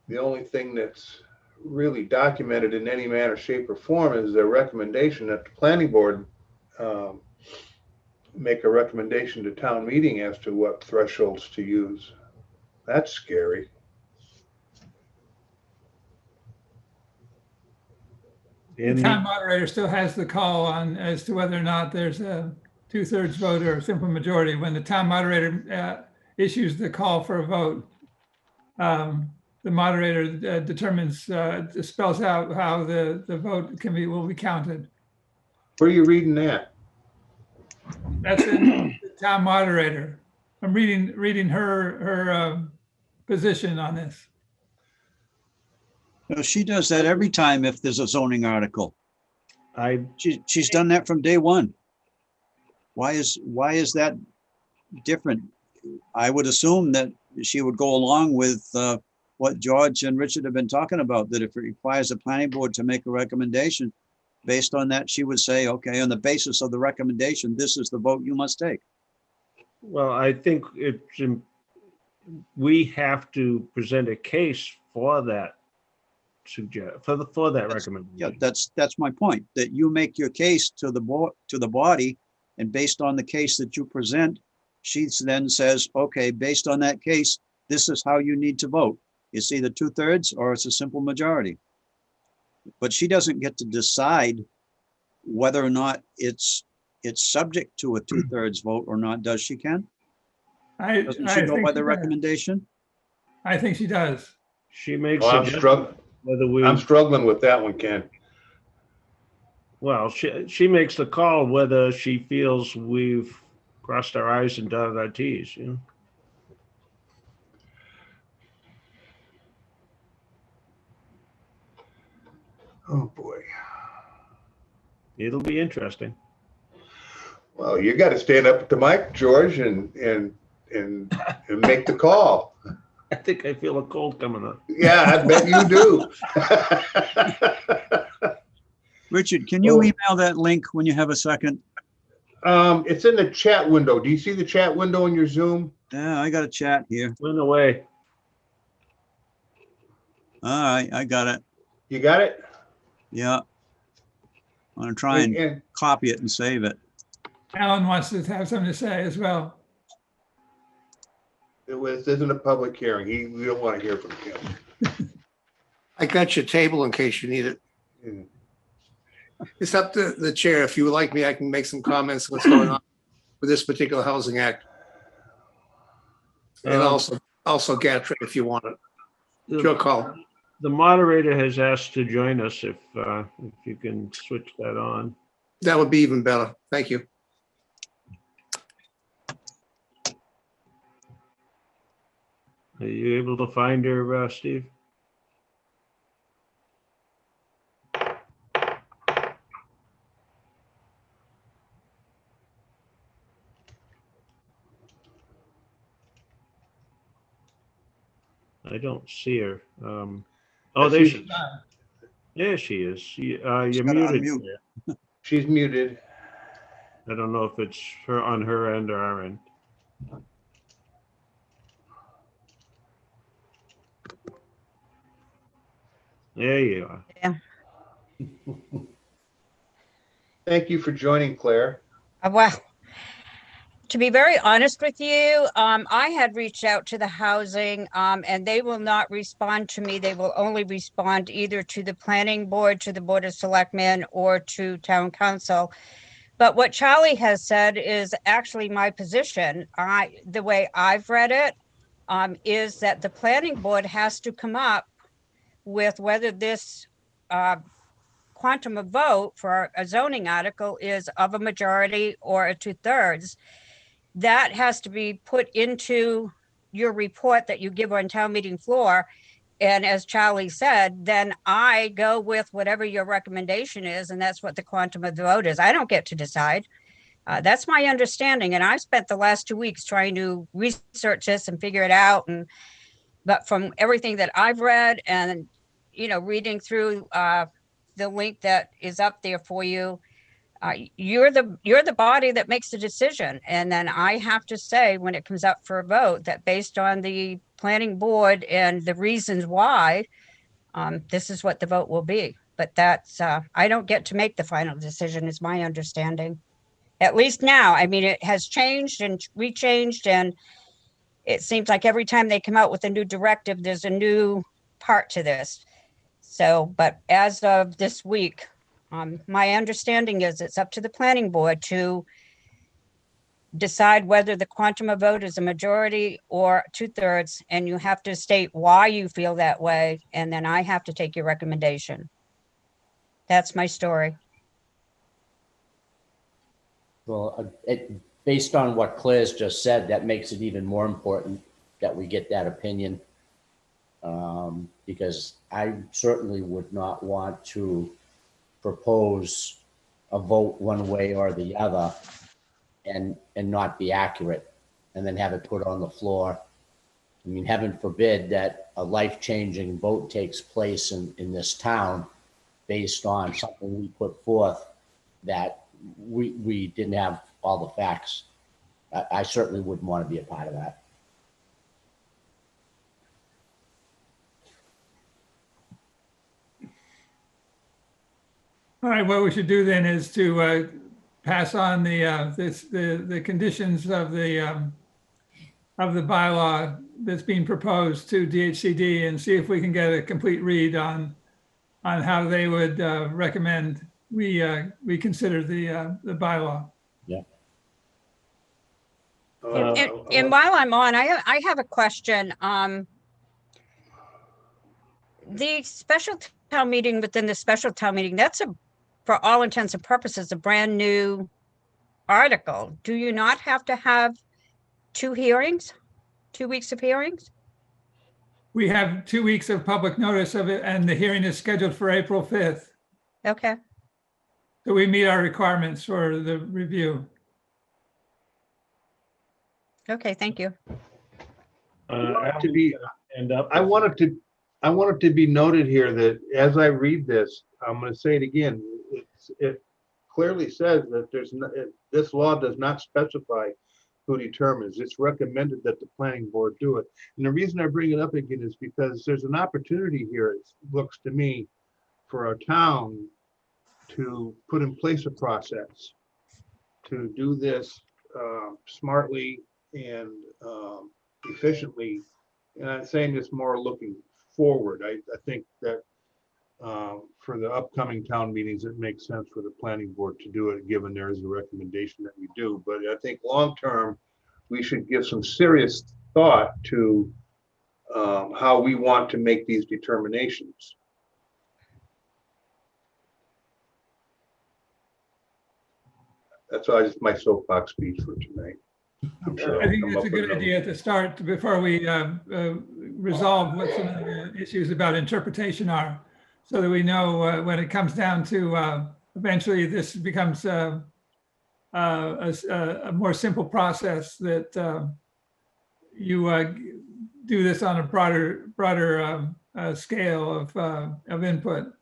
the only thing that's really documented in any manner, shape, or form is their recommendation that the planning board make a recommendation to town meeting as to what thresholds to use. That's scary. The town moderator still has the call on as to whether or not there's a 2/3 vote or a simple majority. When the town moderator issues the call for a vote, the moderator determines, spells out how the vote will be counted. Where are you reading that? That's in the town moderator. I'm reading her position on this. No, she does that every time if there's a zoning article. She's done that from day one. Why is that different? I would assume that she would go along with what George and Richard have been talking about, that if it requires a planning board to make a recommendation, based on that, she would say, okay, on the basis of the recommendation, this is the vote you must take. Well, I think we have to present a case for that for that Yeah, recommendation. that's my point, that you make your case to the board, to the body, and based on the case that you present, she then says, okay, based on that case, this is how you need to vote. It's either 2/3 or it's a simple majority. But she doesn't get to decide whether or not it's subject to a 2/3 vote or not, does she, Ken? Doesn't she I go think by she the does. recommendation? I think she does. She makes Well, I'm struggling with that one, Ken. Well, she makes the call whether she feels we've crossed our I's and dotted our T's, you know? Oh, boy. It'll be interesting. Well, you got to stand up at the mic, George, and make the call. I think I feel a cold coming up. Yeah, I bet you do. Richard, can you email that link when you have a second? It's in the chat window. Do you see the chat window in your Zoom? Yeah, I got a chat here. Went away. All right, I got it. You got it? Yeah. I'm gonna try and copy it and save it. Alan wants to have something to say as well. This isn't a public hearing. We don't want to hear from him. I got your table in case you need it. Mm. It's up to the chair. If you would like me, I can make some comments on what's going on with this particular housing act. And also Gatrin, if you want it. It's your call. The moderator has asked to join us if you can switch that on. That would be even better. Thank you. Are you able to find her, Steve? I don't see her. Oh, there she is. There she is. You're muted. She's muted. I don't know if it's her on her end or our end. There you are. Yeah. Thank you for joining, Claire. Well, to be very honest with you, I had reached out to the housing and they will not respond to me. They will only respond either to the planning board, to the board of selectmen, or to town council. But what Charlie has said is actually my position. The way I've read it is that the planning board has to come up with whether this quantum of vote for a zoning article is of a majority or a 2/3. That has to be put into your report that you give on town meeting floor. And as Charlie said, then I go with whatever your recommendation is, and that's what the quantum of the vote is. I don't get to decide. That's my understanding. And I've spent the last 2 weeks trying to research this and figure it out. But from everything that I've read and, reading through the link that is up there for you, you're the body that makes the decision. And then I have to say, when it comes up for a vote, that based on the planning board and the reasons why, this is what the vote will be. But that's, I don't get to make the final decision, is my understanding. At least now. I mean, it has changed and rechanged, and it seems like every time they come out with a new directive, there's a new part to this. So, but as of this week, my understanding is it's up to the planning board to decide whether the quantum of vote is a majority or 2/3, and you have to state why you feel that way, and then I have to take your recommendation. That's my story. Well, based on what Claire's just said, that makes it even more important that we get that opinion. Because I certainly would not want to propose a vote one way or the other and not be accurate, and then have it put on the floor. I mean, heaven forbid that a life-changing vote takes place in this town based on something we put forth that we didn't have all the facts. I certainly wouldn't want to be a part of that. All right, what we should do then is to pass on the conditions of the bylaw that's being proposed to DHCD and see if we can get a complete read on how they would recommend we consider the bylaw. And while I'm on, I have a question. The special town meeting within the special town meeting, that's for all intents and purposes, a brand new article. Do you not have to have 2 hearings, 2 weeks of hearings? We have 2 weeks of public notice of it, and the hearing is scheduled for April 5th. Okay. So we meet our requirements for the review. Okay, thank you. To be, end up. I want it to be noted here that as I read this, I'm going to say it again. It clearly says that this law does not specify who determines. It's recommended that the planning board do it. And the reason I bring it up again is because there's an opportunity here, it looks to me, for our town to put in place a process to do this smartly and efficiently. And I'm saying this more looking forward. I think that for the upcoming town meetings, it makes sense for the planning board to do it, given there is a recommendation that we do. But I think long-term, we should give some serious thought to how we want to make these determinations. That's all, just my soapbox speech for tonight. I think that's a good idea to start before we resolve what some of the issues about interpretation are, so that we know when it comes down to eventually this becomes a more simple process, that you do this on a broader scale of input.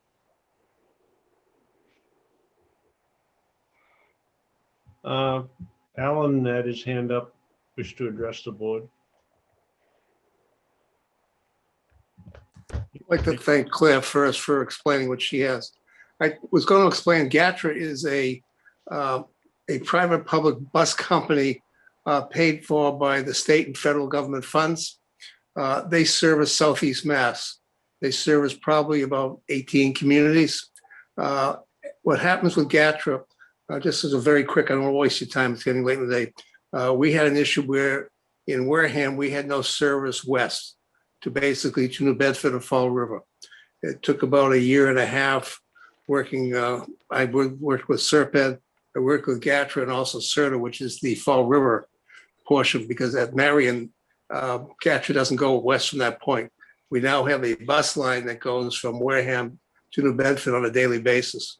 Alan had his hand up, wished to address the board. I'd like to thank Claire first for explaining what she has. I was going to explain GATRA is a private public bus company paid for by the state and federal government funds. They service Southeast Mass. They service probably about 18 communities. What happens with GATRA, just as a very quick, I don't want to waste your time, it's getting late in the day. We had an issue where in Wareham, we had no service west to New Bedford and Fall River. It took about a year and a half working. I worked with Serped, I worked with GATRA and also CERTA, which is the Fall River portion, because at Marion, GATRA doesn't go west from that point. We now have a bus line that goes from Wareham to New Bedford on a daily basis.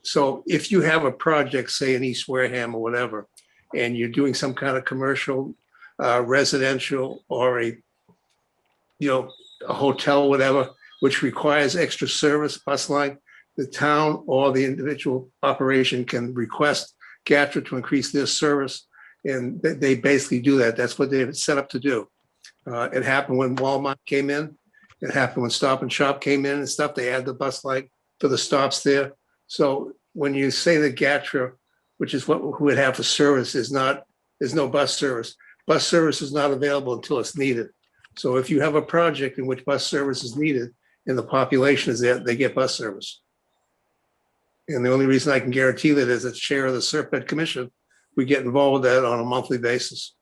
So if you have a project, say in East Wareham or whatever, and you're doing some kind of commercial, residential, or a hotel, whatever, which requires extra service bus line, the town or the individual operation can request GATRA to increase their service, and they basically do that. That's what they've set up to do. It happened when Walmart came in. It happened when Stop and Shop came in and stuff. They add the bus line for the stops there. So when you say that GATRA, which is who would have for service, there's no bus service. Bus service is not available until it's needed. So if you have a project in which bus service is needed and the population is there, they get bus service. And the only reason I can guarantee that is as chair of the Serped Commission, we get involved with that on a monthly basis.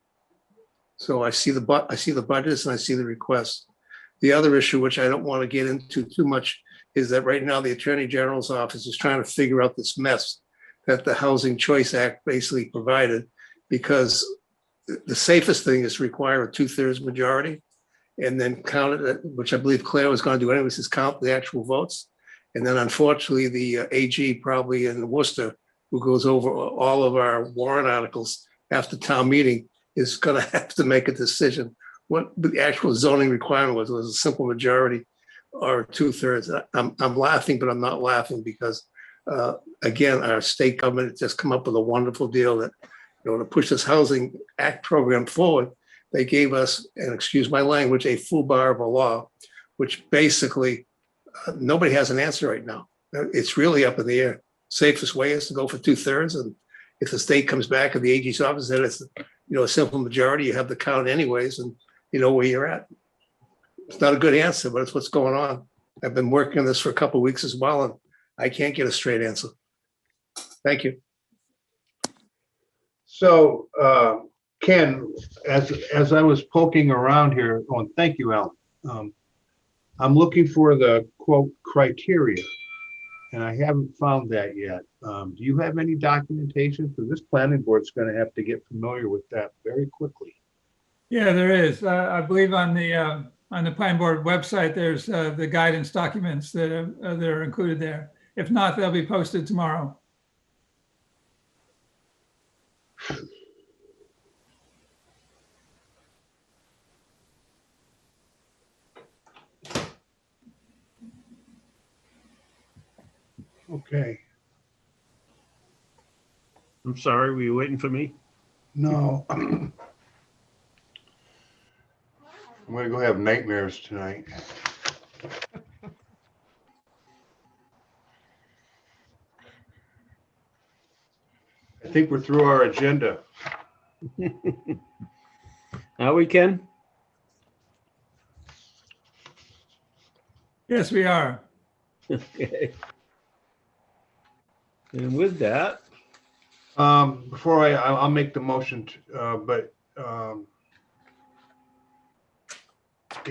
So I see the budgets and I see the requests. The other issue, which I don't want to get into too much, is that right now the Attorney General's office is trying to figure out this mess that the Housing Choice Act basically provided, because the safest thing is to require a 2/3 majority and then count it, which I believe Claire was going to do anyways, is count the actual votes. And then unfortunately, the AG probably in Worcester, who goes over all of our warrant articles after town meeting, is going to have to make a decision. What the actual zoning requirement was a simple majority or 2/3. I'm laughing, but I'm not laughing because, again, our state government has just come up with a wonderful deal that, to push this Housing Act program forward, they gave us, and excuse my language, a full bar of a law, which basically nobody has an answer right now. It's really up in the air. Safest way is to go for 2/3. And if the state comes back and the AG's office said it's, a simple majority, you have the count anyways, and you know where you're at. It's not a good answer, but it's what's going on. I've been working on this for a couple of weeks as well, and I can't get a straight answer. Thank you. So, Ken, as I was poking around here, thank you, Alan. I'm looking for the quote criteria, and I haven't found that yet. Do you have any documentation? Because this planning board's going to have to get familiar with that very quickly. Yeah, there is. I believe on the planning board website, there's the guidance documents that are included there. If not, they'll be posted tomorrow. Okay. I'm sorry, were you waiting for me? No. I'm going to go have nightmares tonight. I think we're through our agenda. Now we can? Yes, we are. Okay. And with that, Before I'll make the motion, yeah,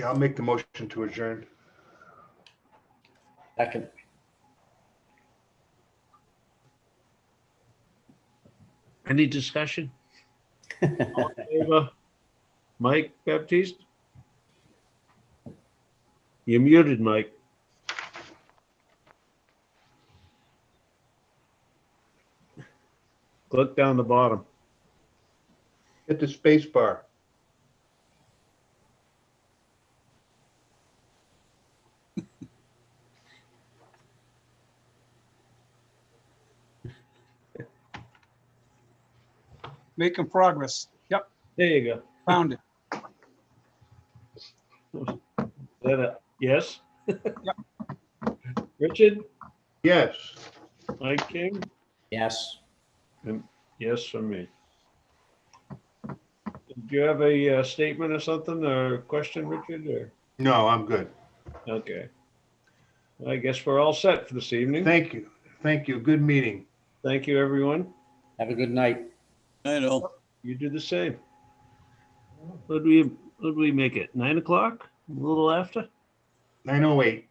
I'll make the motion to adjourn. Second. any discussion? All in favor? Mike Baptiste? You're muted, Mike. Click down the bottom. Hit the space bar. Making progress. Yep, There you found it. go. Yes? Yep. Richard? Yes. Mike King? Yes. And yes from me. Do you have a statement or something or a question, Richard? Or No, I'm good. okay. I guess we're all set for this evening. Thank you. Thank you. Good meeting. Thank you, everyone. Have a good night. I know. You do the same. What do we make it? 9 o'clock? A little after? 9:08.